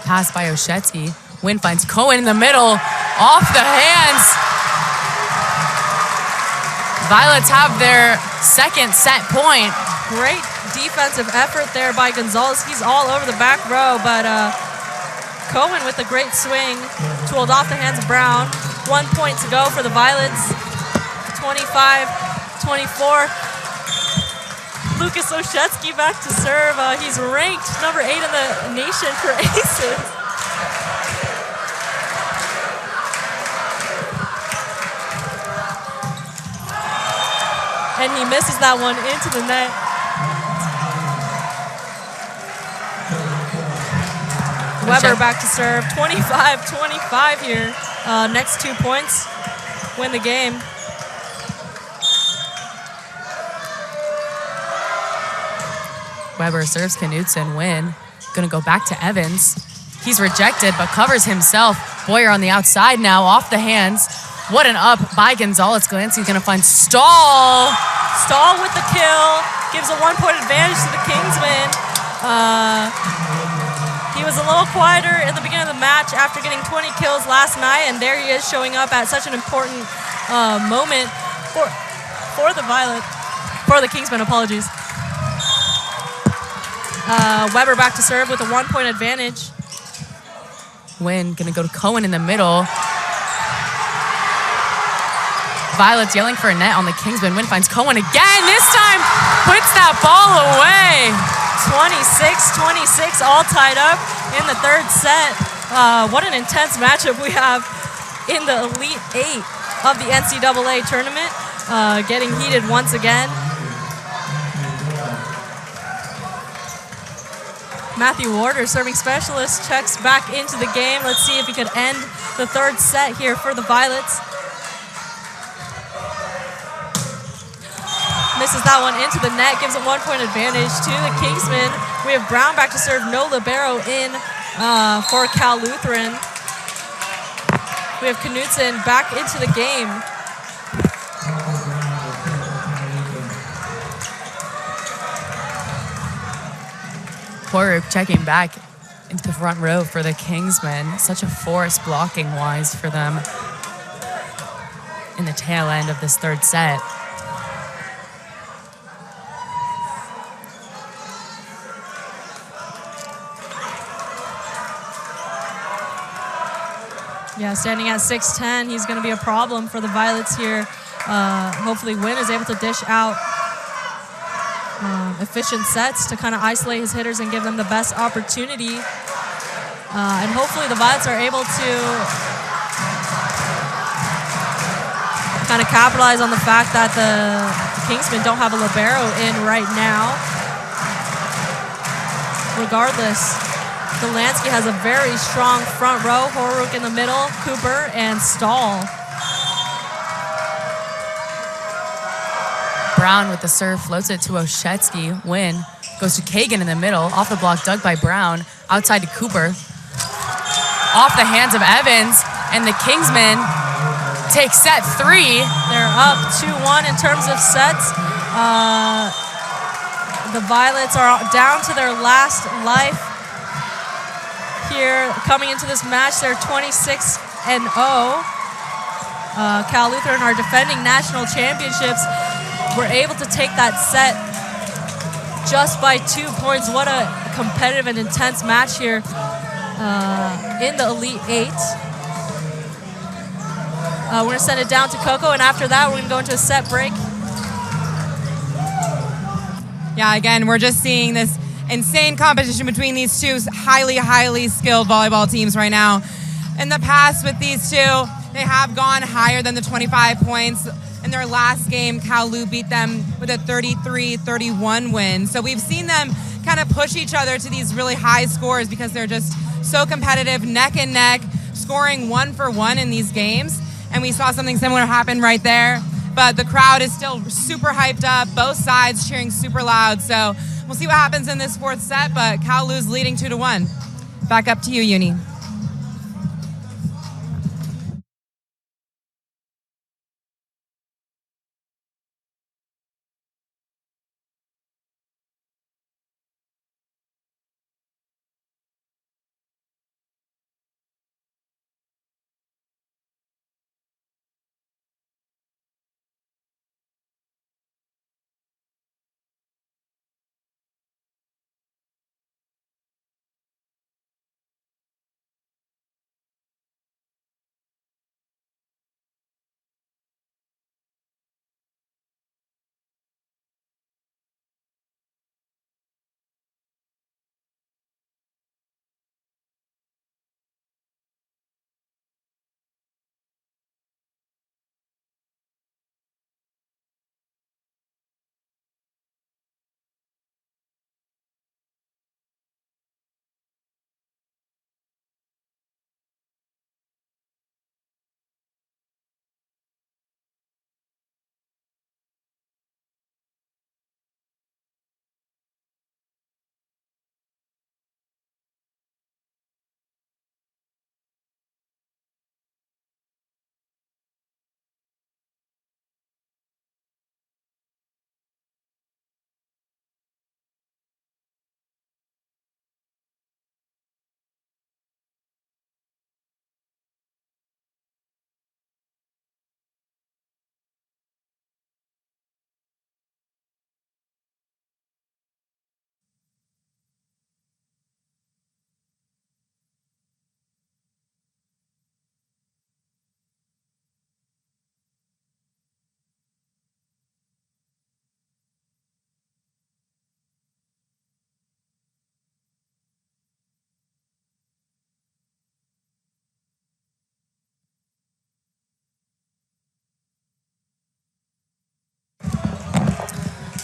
Pass by Oshetsky. Wynn finds Cohen in the middle. Off the hands. Violets have their second set point. Great defensive effort there by Gonzalez. He's all over the back row, but Cohen with a great swing tooled off the hands of Brown. 1 point to go for the Violets. 25-24. Lucas Oshetsky back to serve. He's ranked number 8 in the nation for aces. And he misses that one into the net. Weber back to serve. 25-25 here. Next 2 points win the game. Weber serves Knutson. Win. Gonna go back to Evans. He's rejected, but covers himself. Boyer on the outside now, off the hands. What an up by Gonzalez. Glancy's gonna find Stahl. Stahl with the kill. Gives a 1 point advantage to the Kingsmen. He was a little quieter in the beginning of the match after getting 20 kills last night, and there he is showing up at such an important moment for the Kingsmen, apologies. Weber back to serve with a 1 point advantage. Wynn gonna go to Cohen in the middle. Violets yelling for a net on the Kingsmen. Wynn finds Cohen again. This time puts that ball away. 26-26, all tied up in the third set. What an intense matchup we have in the Elite Eight of the NCAA tournament. Getting heated once again. Matthew Warder, serving specialist, checks back into the game. Let's see if he could end the third set here for the Violets. Misses that one into the net, gives a 1 point advantage to the Kingsmen. We have Brown back to serve, no libero in for Cal Lutheran. We have Knutson back into the game. Poirot checking back into the front row for the Kingsmen. Such a force blocking wise for them in the tail end of this third set. Yeah, standing at 6'10", he's going to be a problem for the Violets here. Hopefully Wynn is able to dish out efficient sets to kind of isolate his hitters and give them the best opportunity. And hopefully the Violets are able to kind of capitalize on the fact that the Kingsmen don't have a libero in right now. Regardless, Delansky has a very strong front row. Horuk in the middle, Cooper, and Stahl. Brown with the serve floats it to Oshetsky. Wynn goes to Kagan in the middle. Off the block, dug by Brown. Outside to Cooper. Off the hands of Evans. And the Kingsmen take set 3. They're up 2-1 in terms of sets. The Violets are down to their last life here coming into this match. They're 26-0. Cal Lutheran are defending national championships. We're able to take that set just by 2 points. What a competitive and intense match here in the Elite 8. We're going to send it down to Coco, and after that, we're going to go into a set break. Yeah, again, we're just seeing this insane competition between these two highly, highly skilled volleyball teams right now. In the past with these two, they have gone higher than the 25 points. In their last game, CalLU beat them with a 33-31 win. So we've seen them kind of push each other to these really high scores because they're just so competitive, neck and neck, scoring 1 for 1 in these games. And we saw something similar happen right there. But the crowd is still super hyped up, both sides cheering super loud. So we'll see what happens in this 4th set, but CalLU's leading 2-1. Back up to you, Uni.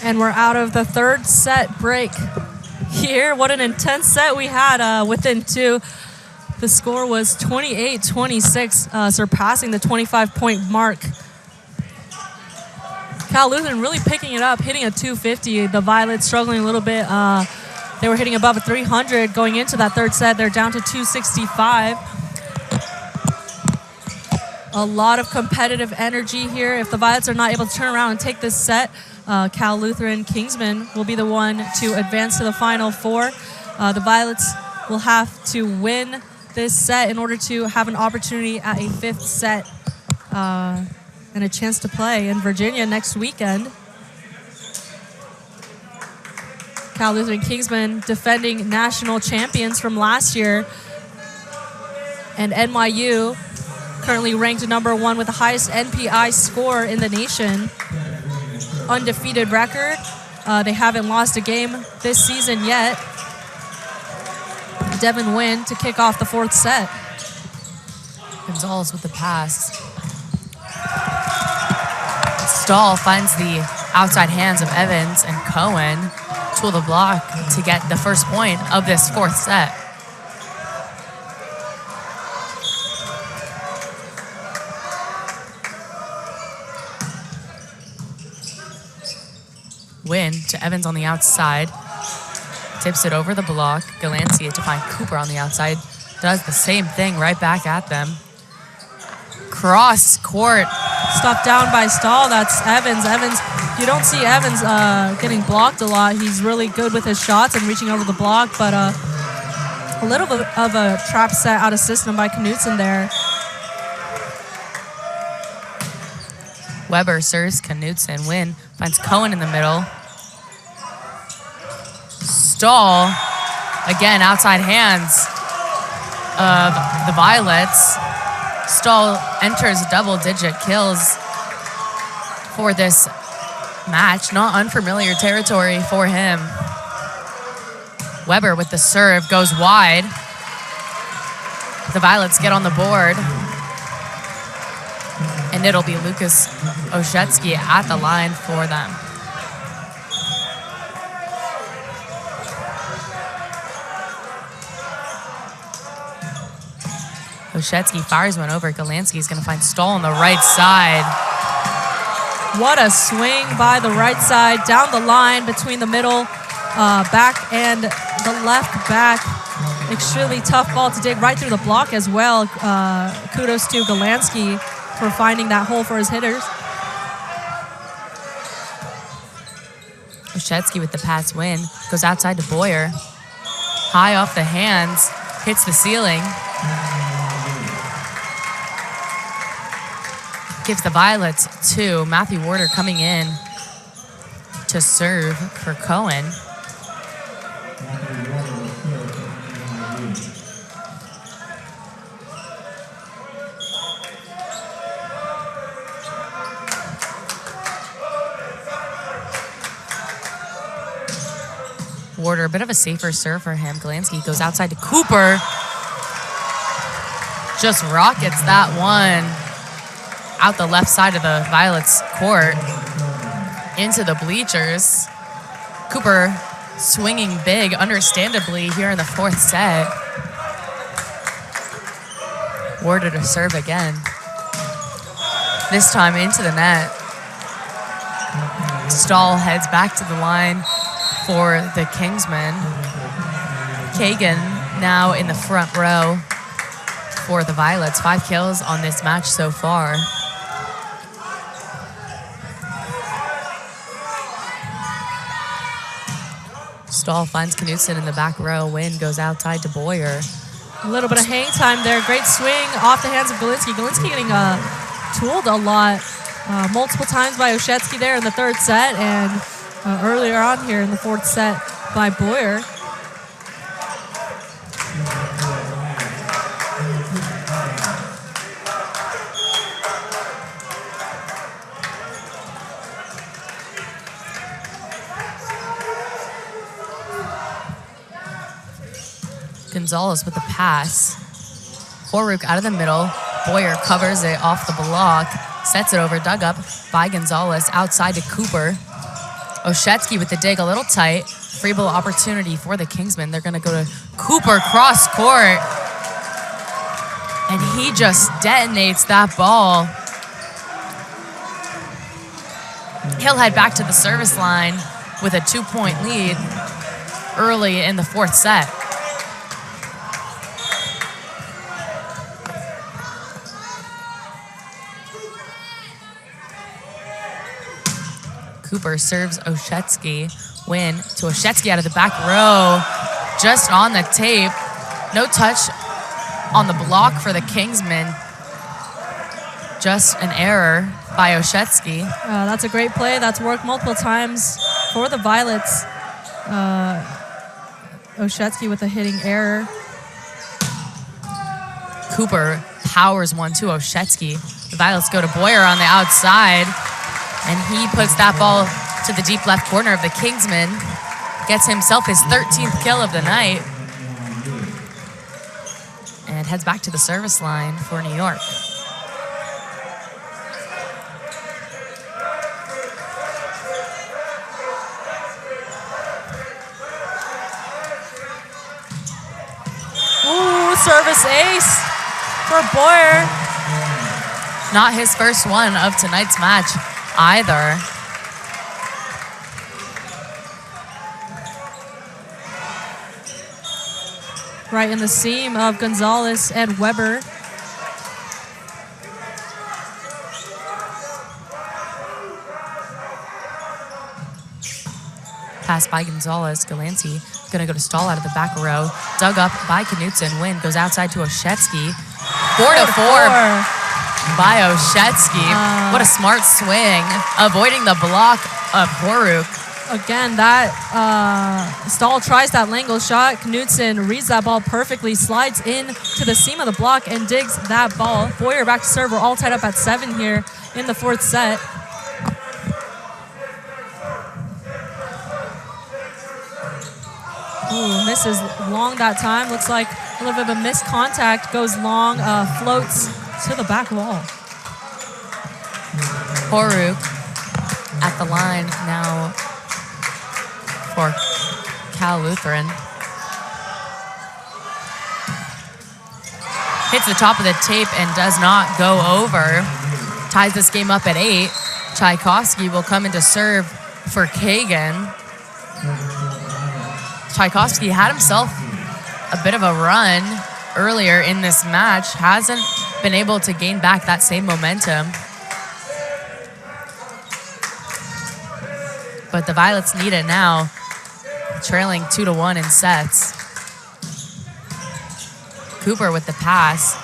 And we're out of the 3rd set break here. What an intense set we had within 2. The score was 28-26, surpassing the 25-point mark. Cal Lutheran really picking it up, hitting a 250. The Violets struggling a little bit. They were hitting above a 300 going into that 3rd set. They're down to 265. A lot of competitive energy here. If the Violets are not able to turn around and take this set, Cal Lutheran Kingsmen will be the one to advance to the Final 4. The Violets will have to win this set in order to have an opportunity at a 5th set and a chance to play in Virginia next weekend. Cal Lutheran Kingsmen defending national champions from last year, and NYU currently ranked number 1 with the highest NPI score in the nation. Undefeated record. They haven't lost a game this season yet. Devin Nguyen to kick off the 4th set. Gonzalez with the pass. Stahl finds the outside hands of Evans, and Cohen tool the block to get the first point of this 4th set. Win to Evans on the outside. Tips it over the block. Galancia to find Cooper on the outside. Does the same thing right back at them. Cross court. Stuffed down by Stahl. That's Evans. Evans, you don't see Evans getting blocked a lot. He's really good with his shots and reaching over the block, but a little bit of a trap set out of system by Knutson there. Weber serves Knutson. Win finds Cohen in the middle. Stahl, again, outside hands of the Violets. Stahl enters double-digit kills for this match. Not unfamiliar territory for him. Weber with the serve goes wide. The Violets get on the board. And it'll be Lucas Oshetsky at the line for them. Oshetsky fires one over. Galansky is going to find Stahl on the right side. What a swing by the right side, down the line between the middle back and the left back. Extremely tough ball to dig right through the block as well. Kudos to Galansky for finding that hole for his hitters. Oshetsky with the pass. Win goes outside to Boyer. High off the hands, hits the ceiling. Gives the Violets 2. Matthew Warder coming in to serve for Cohen. Warder, a bit of a safer serve for him. Galansky goes outside to Cooper. Just rockets that one out the left side of the Violets court into the bleachers. Cooper swinging big, understandably, here in the 4th set. Warder to serve again. This time into the net. Stahl heads back to the line for the Kingsmen. Kagan now in the front row for the Violets. 5 kills on this match so far. Stahl finds Knutson in the back row. Win goes outside to Boyer. A little bit of hang time there. Great swing off the hands of Galinsky. Galinsky getting tooled a lot multiple times by Oshetsky there in the 3rd set, and earlier on here in the 4th set by Boyer. Gonzalez with the pass. Horuk out of the middle. Boyer covers it off the block. Sets it over, dug up by Gonzalez. Outside to Cooper. Oshetsky with the dig, a little tight. Free ball opportunity for the Kingsmen. They're going to go to Cooper cross court. And he just detonates that ball. He'll head back to the service line with a 2-point lead early in the 4th set. Cooper serves Oshetsky. Win to Oshetsky out of the back row. Just on the tape. No touch on the block for the Kingsmen. Just an error by Oshetsky. That's a great play. That's worked multiple times for the Violets. Oshetsky with a hitting error. Cooper powers one to Oshetsky. The Violets go to Boyer on the outside, and he puts that ball to the deep left corner of the Kingsmen. Gets himself his 13th kill of the night, and heads back to the service line for New York. Ooh, service ace for Boyer. Not his first one of tonight's match either. Right in the seam of Gonzalez and Weber. Pass by Gonzalez. Galanti gonna go to Stahl out of the back row. Dug up by Knutson. Win goes outside to Oshetsky. 4-4 by Oshetsky. What a smart swing. Avoiding the block of Horuk. Again, that Stahl tries that Langle shot. Knutson reads that ball perfectly, slides in to the seam of the block and digs that ball. Boyer back to serve. We're all tied up at 7 here in the 4th set. Ooh, misses long that time. Looks like a little bit of a missed contact. Goes long, floats to the back wall. Horuk at the line now for Cal Lutheran. Hits the top of the tape and does not go over. Ties this game up at 8. Tchaikovsky will come in to serve for Kagan. Tchaikovsky had himself a bit of a run earlier in this match. Hasn't been able to gain back that same momentum. But the Violets need it now, trailing 2-1 in sets. Cooper with the pass.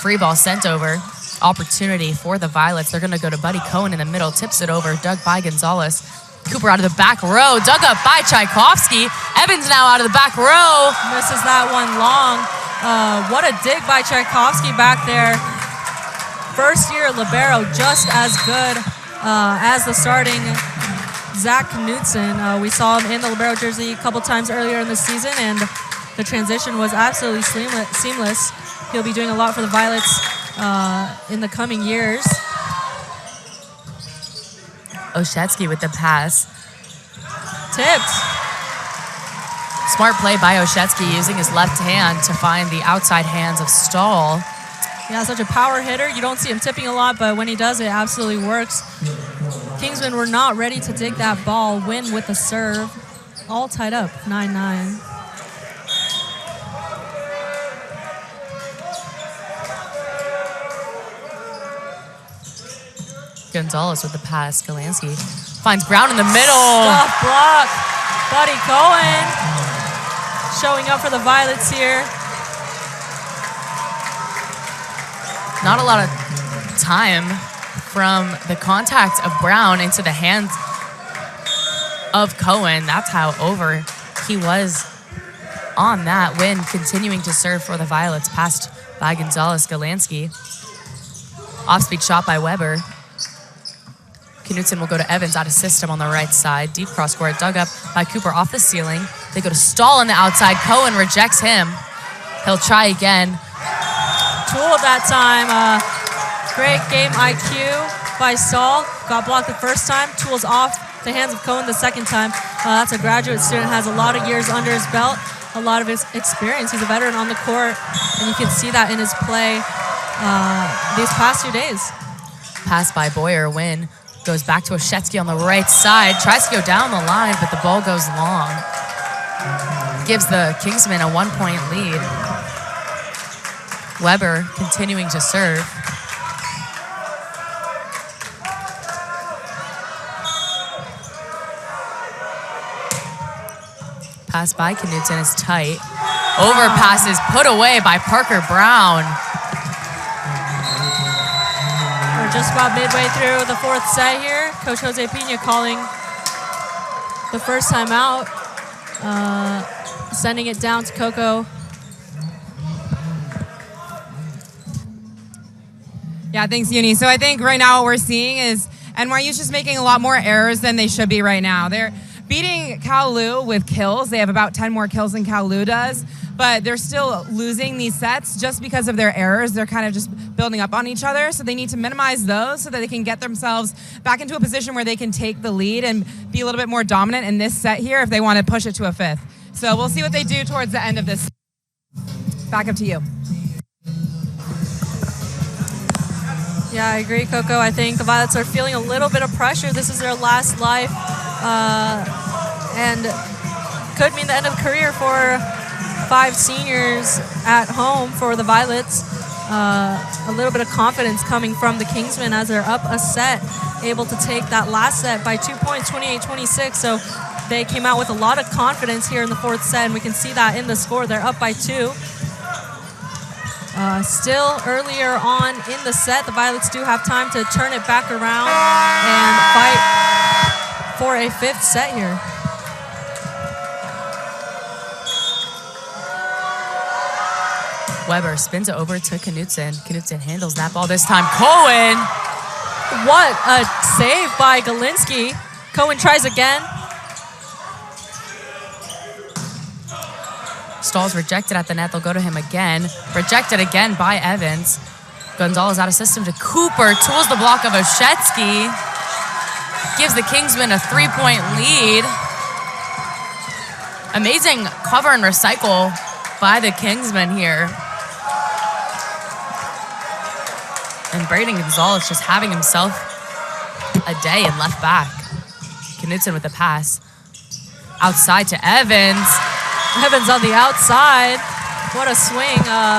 Free ball sent over. Opportunity for the Violets. They're going to go to Buddy Cohen in the middle. Tips it over. Dug by Gonzalez. Cooper out of the back row. Dug up by Tchaikovsky. Evans now out of the back row. Misses that one long. What a dig by Tchaikovsky back there. First year libero, just as good as the starting Zach Knutson. We saw him in the libero jersey a couple times earlier in the season, and the transition was absolutely seamless. He'll be doing a lot for the Violets in the coming years. Oshetsky with the pass. Tipped. Smart play by Oshetsky, using his left hand to find the outside hands of Stahl. Yeah, such a power hitter. You don't see him tipping a lot, but when he does, it absolutely works. Kingsmen were not ready to dig that ball. Win with the serve. All tied up, 9-9. Gonzalez with the pass. Galansky finds Brown in the middle. Tough block. Buddy Cohen showing up for the Violets here. Not a lot of time from the contact of Brown into the hands of Cohen. That's how over he was on that. Win continuing to serve for the Violets. Passed by Gonzalez. Galansky. Off-speed shot by Weber. Knutson will go to Evans out of system on the right side. Deep cross court, dug up by Cooper off the ceiling. They go to Stahl on the outside. Cohen rejects him. He'll try again. Tool that time. Great game IQ by Stahl. Got blocked the first time. Tools off the hands of Cohen the second time. That's a graduate student, has a lot of years under his belt, a lot of his experience. He's a veteran on the court, and you can see that in his play these past 2 days. Pass by Boyer. Win goes back to Oshetsky on the right side. Tries to go down the line, but the ball goes long. Gives the Kingsmen a 1-point lead. Weber continuing to serve. Pass by Knutson is tight. Overpass is put away by Parker Brown. We're just about midway through the fourth set here. Coach Jose Pina calling the first time out, sending it down to Coco. Yeah, thanks, Uni. So I think right now what we're seeing is NYU's just making a lot more errors than they should be right now. They're beating CLU with kills. They have about 10 more kills than CLU does, but they're still losing these sets just because of their errors. They're kind of just building up on each other, so they need to minimize those so that they can get themselves back into a position where they can take the lead and be a little bit more dominant in this set here if they want to push it to a fifth. So we'll see what they do towards the end of this. Back up to you. Yeah, I agree, Coco. I think the Violets are feeling a little bit of pressure. This is their last life, and could mean the end of career for 5 seniors at home for the Violets. A little bit of confidence coming from the Kingsmen as they're up a set, able to take that last set by 2 points, 28-26. So they came out with a lot of confidence here in the 4th set, and we can see that in the score. They're up by 2. Still earlier on in the set, the Violets do have time to turn it back around and fight for a 5th set here. Weber spins it over to Knutson. Knutson handles that ball this time. Cohen! What a save by Galinsky. Cohen tries again. Stahl's rejected at the net. They'll go to him again. Rejected again by Evans. Gonzalez out of system to Cooper. Tools the block of Oshetsky. Gives the Kingsmen a 3-point lead. Amazing cover and recycle by the Kingsmen here. And Braden Gonzalez just having himself a day in left back. Knutson with the pass. Outside to Evans. Evans on the outside. What a swing.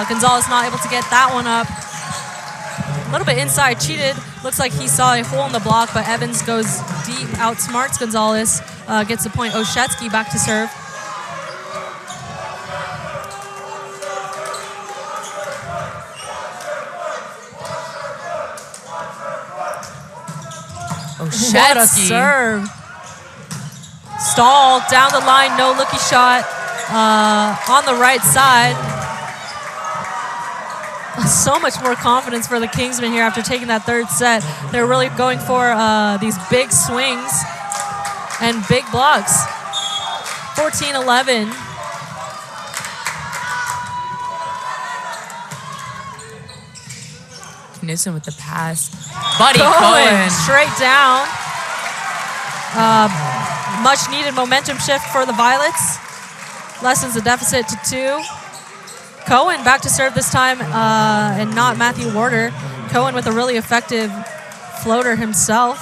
Gonzalez not able to get that one up. A little bit inside, cheated. Looks like he saw a hole in the block, but Evans goes deep, outsmarts Gonzalez. Gets the point. Oshetsky back to serve. Oshetsky. What a serve. Stahl down the line, no looky shot. On the right side. So much more confidence for the Kingsmen here after taking that 3rd set. They're really going for these big swings and big blocks. 14-11. Knutson with the pass. Buddy Cohen. Straight down. Much needed momentum shift for the Violets. Lessens the deficit to 2. Cohen back to serve this time, and not Matthew Warder. Cohen with a really effective floater himself.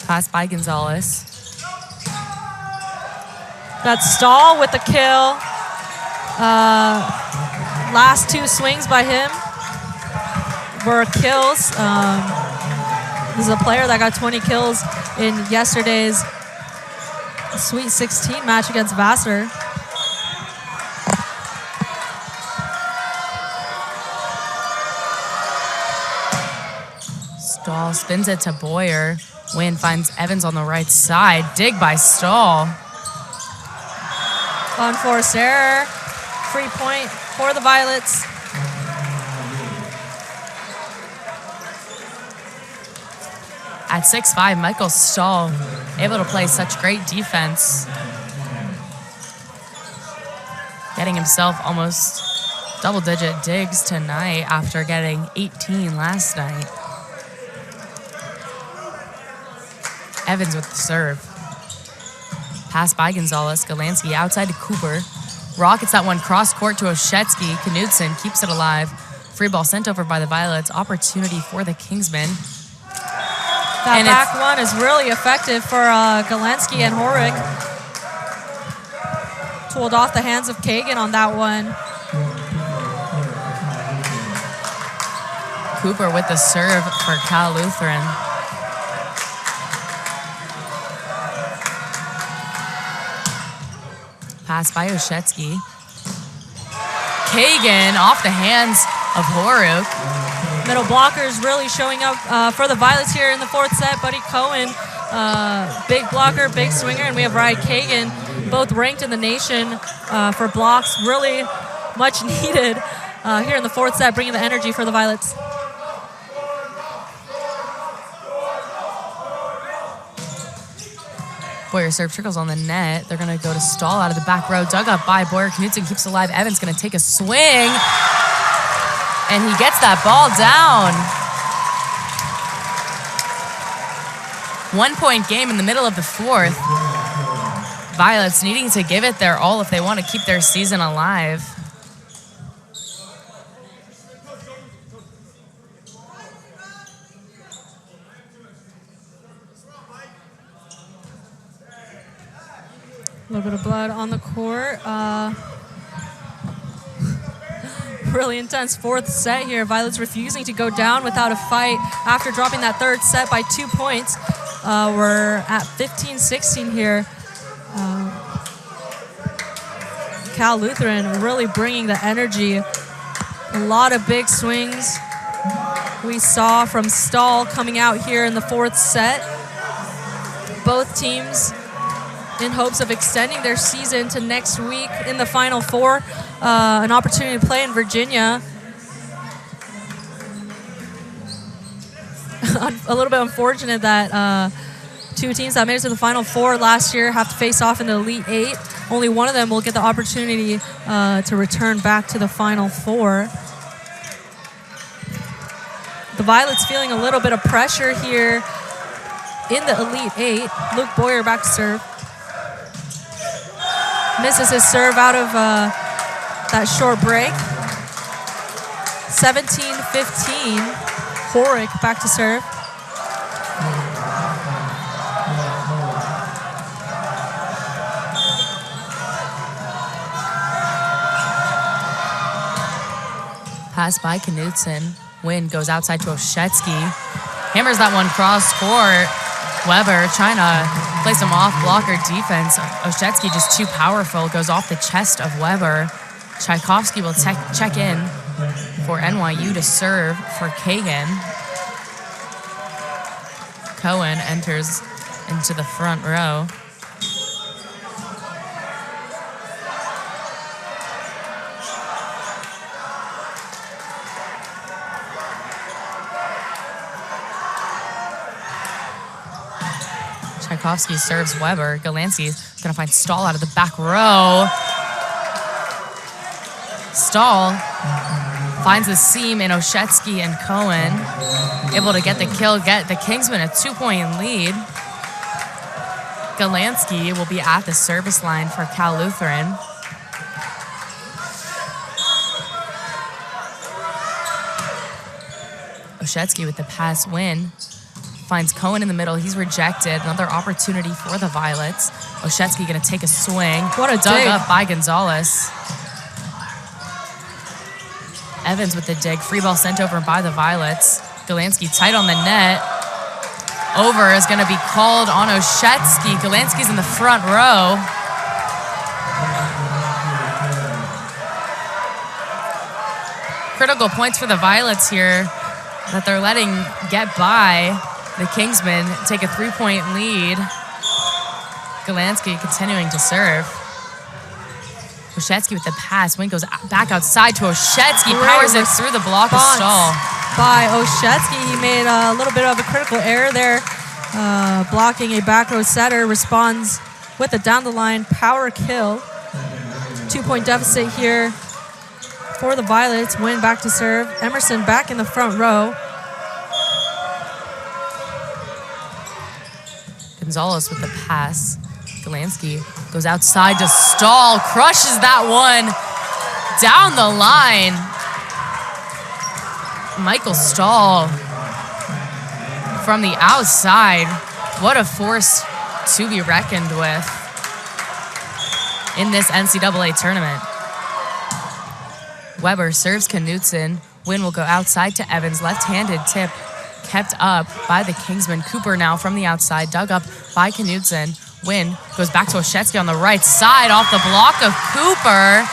Pass by Gonzalez. That's Stahl with the kill. Last 2 swings by him were kills. This is a player that got 20 kills in yesterday's Sweet 16 match against Vassar. Stahl spins it to Boyer. Wynn finds Evans on the right side. Dig by Stahl. Unforced error. Free point for the Violets. At 6'5", Michael Stahl able to play such great defense. Getting himself almost double-digit digs tonight after getting 18 last night. Evans with the serve. Pass by Gonzalez. Galansky outside to Cooper. Rockets that one cross-court to Oshetsky. Knutson keeps it alive. Free ball sent over by the Violets. Opportunity for the Kingsmen. That back one is really effective for Galansky and Horick. Tooled off the hands of Kagan on that one. Cooper with the serve for Cal Lutheran. Pass by Oshetsky. Kagan off the hands of Horuk. Middle blockers really showing up for the Violets here in the 4th set. Buddy Cohen, big blocker, big swinger, and we have Ryan Kagan both ranked in the nation for blocks. Really much needed here in the fourth set, bringing the energy for the Violets. Boyer serve trickles on the net. They're going to go to Stahl out of the back row. Dug up by Boyer. Knudsen keeps alive. Evans going to take a swing. And he gets that ball down. 1 point game in the middle of the fourth. Violets needing to give it their all if they want to keep their season alive. A little bit of blood on the court. Really intense fourth set here. Violets refusing to go down without a fight after dropping that third set by 2 points. We're at 15-16 here. Cal Lutheran really bringing the energy. A lot of big swings we saw from Stahl coming out here in the fourth set. Both teams in hopes of extending their season to next week in the Final Four. An opportunity to play in Virginia. A little bit unfortunate that two teams that made it to the Final Four last year have to face off in the Elite Eight. Only one of them will get the opportunity to return back to the Final Four. The Violets feeling a little bit of pressure here in the Elite Eight. Luke Boyer back to serve. Misses his serve out of that short break. 17-15. Horick back to serve. Pass by Knudsen. Wynn goes outside to Oshetsky. Hammers that one cross court. Weber trying to play some off-blocker defense. Oshetsky just too powerful. Goes off the chest of Weber. Tchaikovsky will check in for NYU to serve for Kagan. Cohen enters into the front row. Tchaikovsky serves Weber. Galansky's going to find Stahl out of the back row. Stahl finds the seam in Oshetsky and Cohen. Able to get the kill, get the Kingsmen a 2-point lead. Galansky will be at the service line for Cal Lutheran. Oshetsky with the pass. Win. Finds Cohen in the middle. He's rejected. Another opportunity for the Violets. Oshetsky going to take a swing. What a dug dig up by Gonzalez. Evans with the dig. Free ball sent over by the Violets. Galansky tight on the net. Over is going to be called on Oshetsky. Galansky's in the front row. Critical points for the Violets here that they're letting get by. The Kingsmen take a 3-point lead. Galansky continuing to serve. Oshetsky with the pass. Wing goes back outside to Oshetsky. Powers it through the block of Stahl. By Oshetsky. He made a little bit of a critical error there. Blocking a back row setter. Responds with a down the line power kill. 2-point deficit here for the Violets. Win back to serve. Emerson back in the front row. Gonzalez with the pass. Galansky goes outside to Stahl. Crushes that one down the line. Michael Stahl from the outside. What a force to be reckoned with in this NCAA tournament. Weber serves Knudsen. Wynn will go outside to Evans. Left-handed tip kept up by the Kingsmen. Cooper now from the outside, dug up by Knudsen. Wynn goes back to Oshetsky on the right side off the block of Cooper.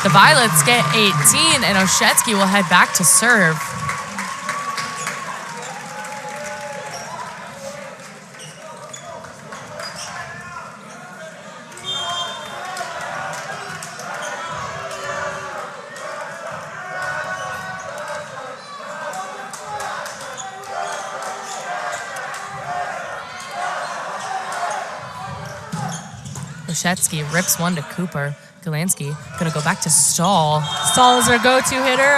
The Violets get 18 and Oshetsky will head back to serve. Lushetsky rips one to Cooper. Galansky going to go back to Stahl. Stahl is their go-to hitter.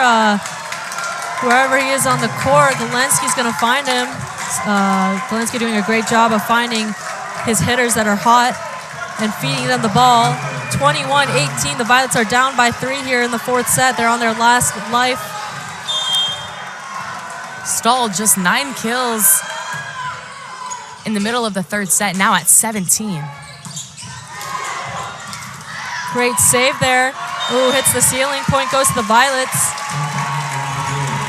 Wherever he is on the court, Galansky's going to find him. Galansky doing a great job of finding his hitters that are hot and feeding them the ball. 21-18. The Violets are down by 3 here in the 4th set. They're on their last life. Stahl just 9 kills in the middle of the 3rd set, now at 17. Great save there. Ooh, hits the ceiling. Point goes to the Violets.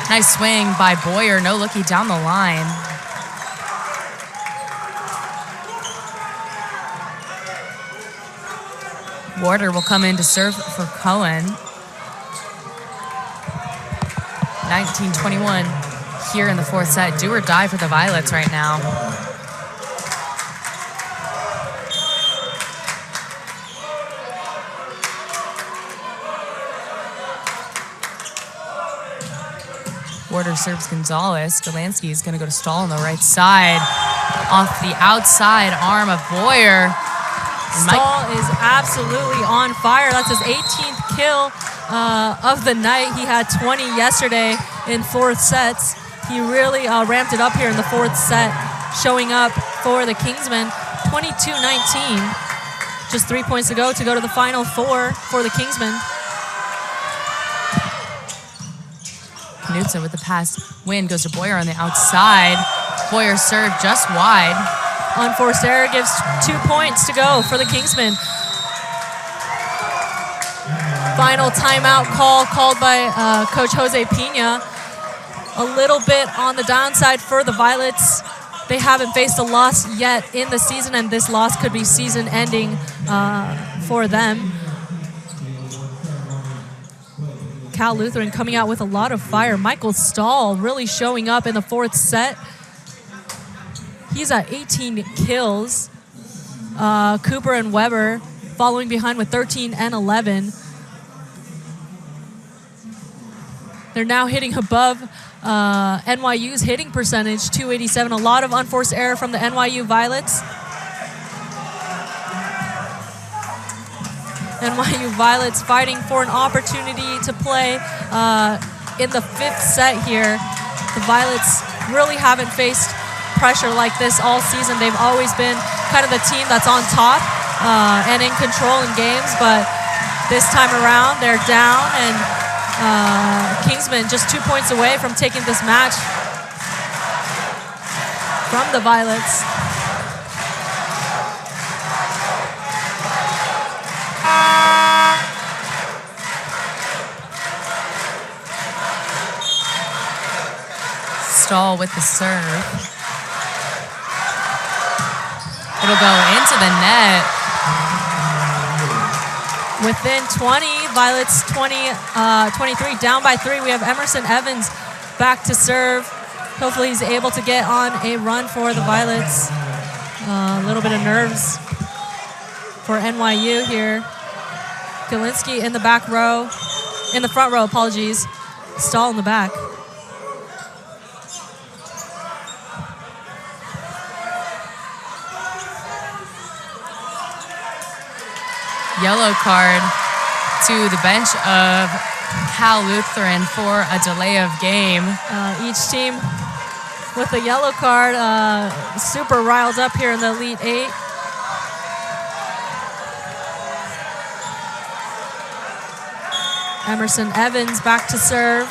Nice swing by Boyer. No looky down the line. Warder will come in to serve for Cohen. 19-21 here in the 4th set. Do or die for the Violets right now. Warder serves Gonzalez. Galansky is going to go to Stahl on the right side. Off the outside arm of Boyer. Stahl is absolutely on fire. That's his 18th kill of the night. He had 20 yesterday in 4th sets. He really ramped it up here in the 4th set, showing up for the Kingsmen. 22-19. Just 3 points to go to the Final Four for the Kingsmen. Knutson with the pass. Win goes to Boyer on the outside. Boyer served just wide. Unforced error gives 2 points to go for the Kingsmen. Final timeout called by Coach Jose Pina. A little bit on the downside for the Violets. They haven't faced a loss yet in the season, and this loss could be season-ending for them. Cal Lutheran coming out with a lot of fire. Michael Stahl really showing up in the 4th set. He's at 18 kills. Cooper and Weber following behind with 13 and 11. They're now hitting above NYU's hitting percentage, 287. A lot of unforced error from the NYU Violets. NYU Violets fighting for an opportunity to play in the 5th set here. The Violets really haven't faced pressure like this all season. They've always been kind of the team that's on top and in control in games, but this time around they're down, and Kingsmen just 2 points away from taking this match from the Violets. Stahl with the serve. It'll go into the net. Within 20, Violets 23, down by 3. We have Emerson Evans back to serve. Hopefully he's able to get on a run for the Violets. A little bit of nerves for NYU here. Galinsky in the back row, in the front row, apologies. Stahl in the back. Yellow card to the bench of Cal Lutheran for a delay of game. Each team with a yellow card, super riled up here in the Elite 8. Emerson Evans back to serve.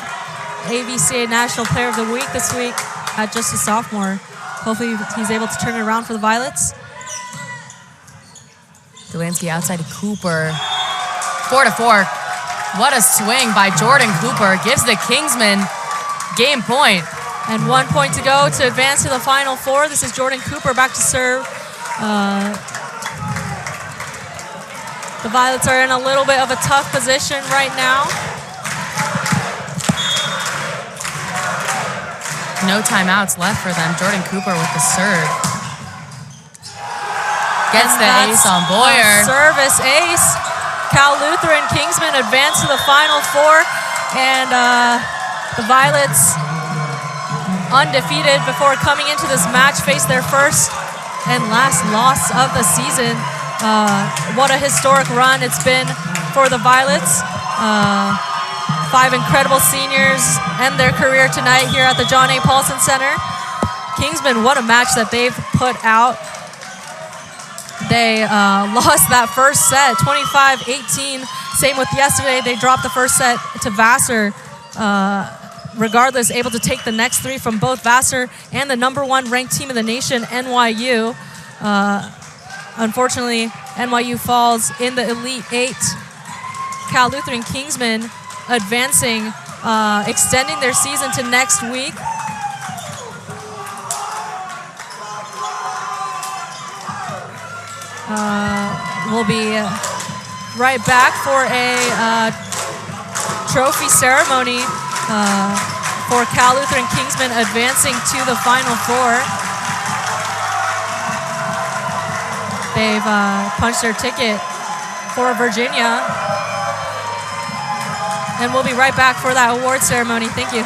AVCA National Player of the Week this week at just a sophomore. Hopefully he's able to turn it around for the Violets. Delansky outside to Cooper. 4-4. What a swing by Jordan Cooper. Gives the Kingsmen game point. And 1 point to go to advance to the Final Four. This is Jordan Cooper back to serve. The Violets are in a little bit of a tough position right now. No timeouts left for them. Jordan Cooper with the serve. Gets the ace on Boyer. Service ace. Cal Lutheran Kingsmen advance to the Final Four. And the Violets, undefeated before coming into this match, face their first and last loss of the season What a historic run it's been for the Violets. 5 incredible seniors end their career tonight here at the John A. Paulson Center. Kingsman, what a match that they've put out. They lost that first set, 25-18. Same with yesterday. They dropped the first set to Vassar. Regardless, able to take the next 3 from both Vassar and the #1 ranked team in the nation, NYU. Unfortunately, NYU falls in the Elite 8. Cal Lutheran Kingsman advancing, extending their season to next week. We'll be right back for a trophy ceremony for Cal Lutheran Kingsman advancing to the Final Four. They've punched their ticket for Virginia. And we'll be right back for that award ceremony. Thank you.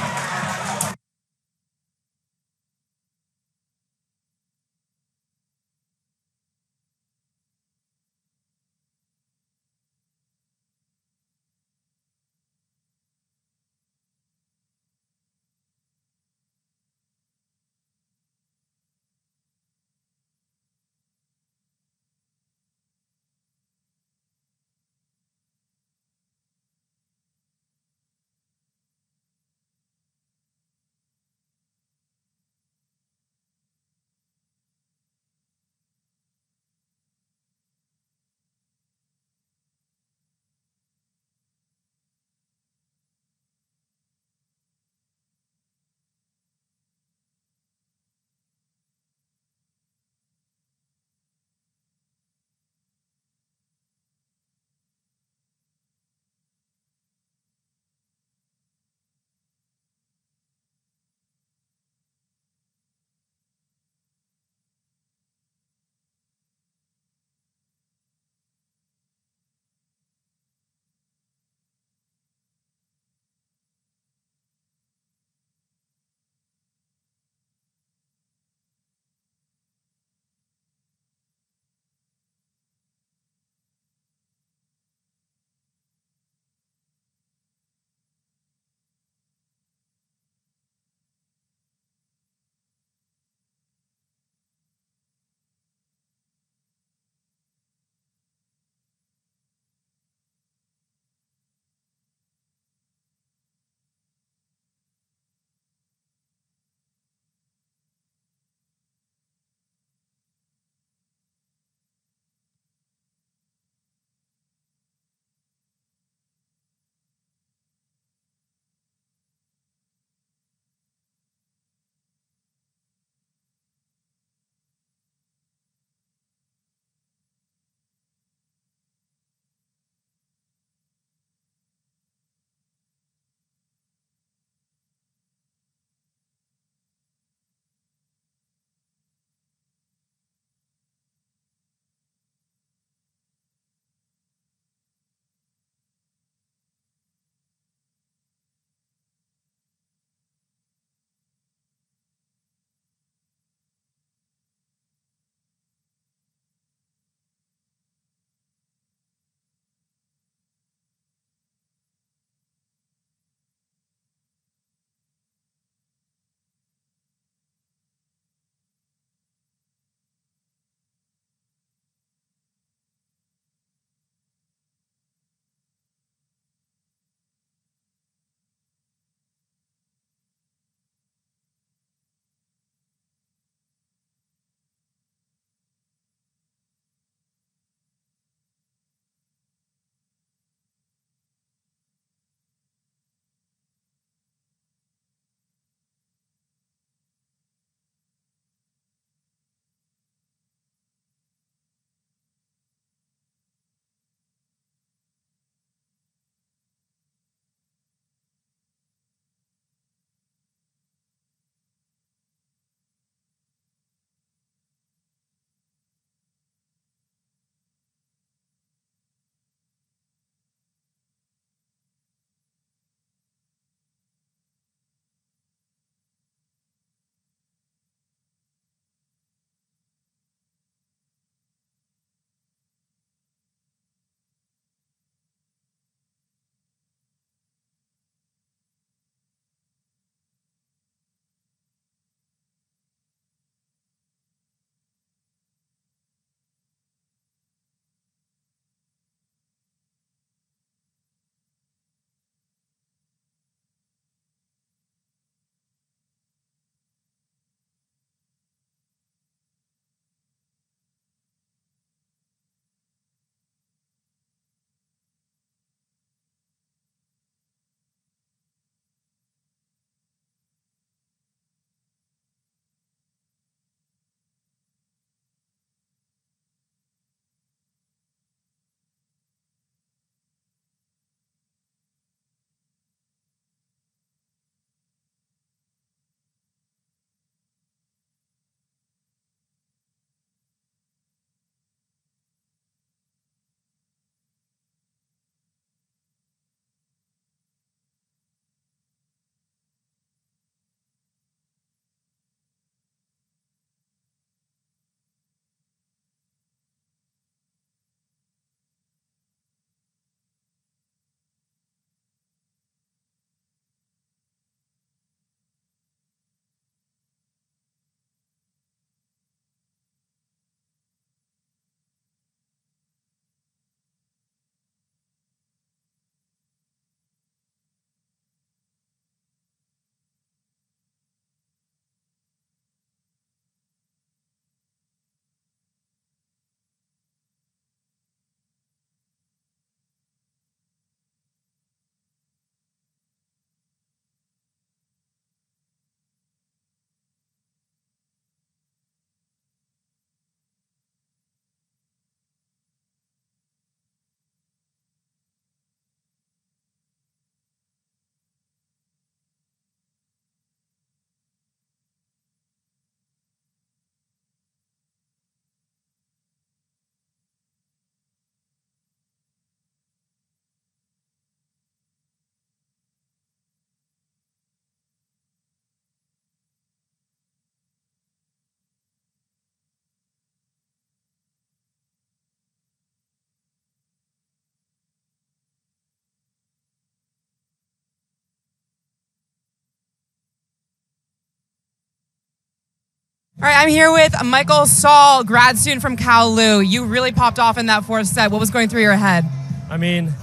All right, I'm here with Michael Saul, grad student from CLU. You really popped off in that fourth set. What was going through your head? I mean,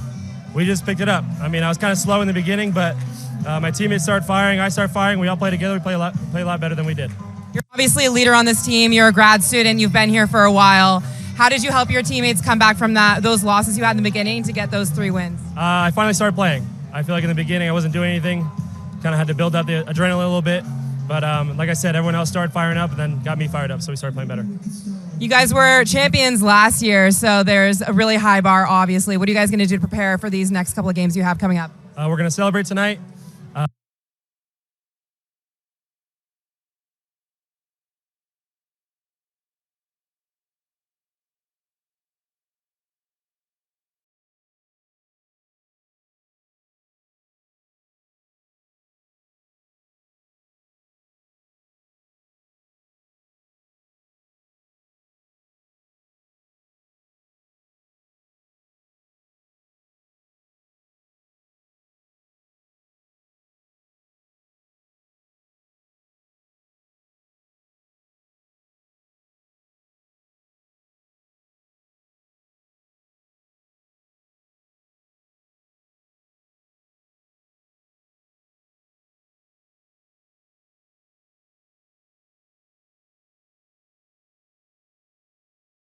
we just picked it up. I mean, I was kind of slow in the beginning, but my teammates started firing, I started firing, we all play together, we play a lot better than we did. You're obviously a leader on this team. You're a grad student. You've been here for a while. How did you help your teammates come back from those losses you had in the beginning to get those 3 wins? I finally started playing. I feel like in the beginning I wasn't doing anything. Kind of had to build up the adrenaline a little bit. But like I said, everyone else started firing up and then got me fired up, so we started playing better. You guys were champions last year, so there's a really high bar, obviously. What are you guys going to do to prepare for these next couple of games you have coming up? We're going to celebrate tonight,